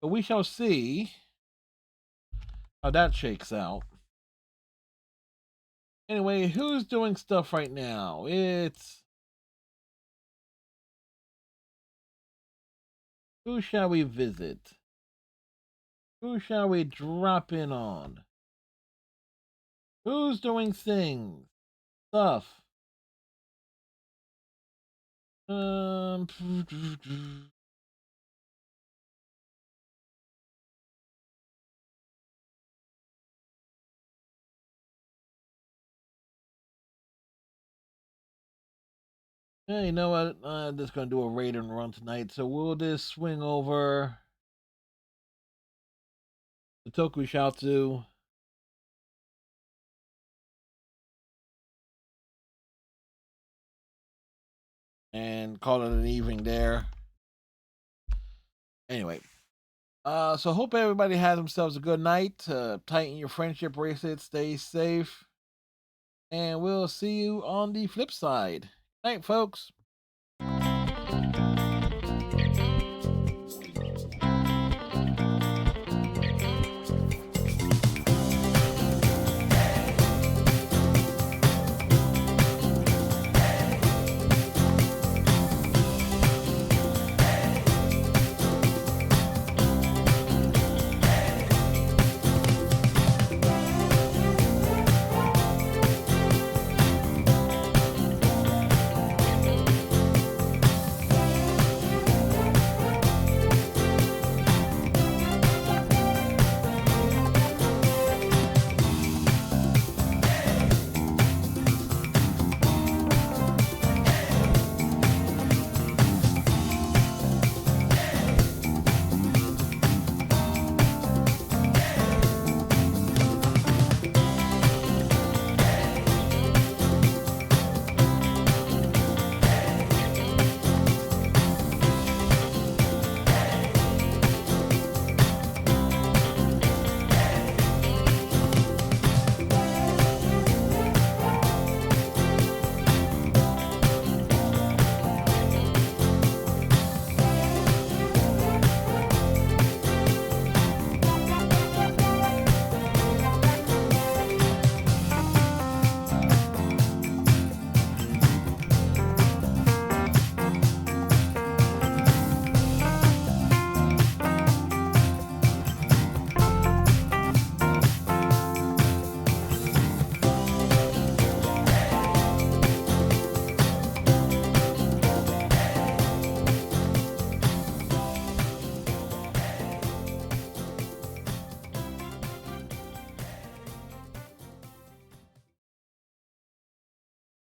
but we shall see how that shakes out. Anyway, who's doing stuff right now? It's who shall we visit? Who shall we drop in on? Who's doing things? Stuff. Yeah, you know what? I'm just gonna do a raid and run tonight, so we'll just swing over to Tokushatsu. And call it an evening there. Anyway, so hope everybody has themselves a good night. Tighten your friendship bracelets, stay safe, and we'll see you on the flip side. Night, folks.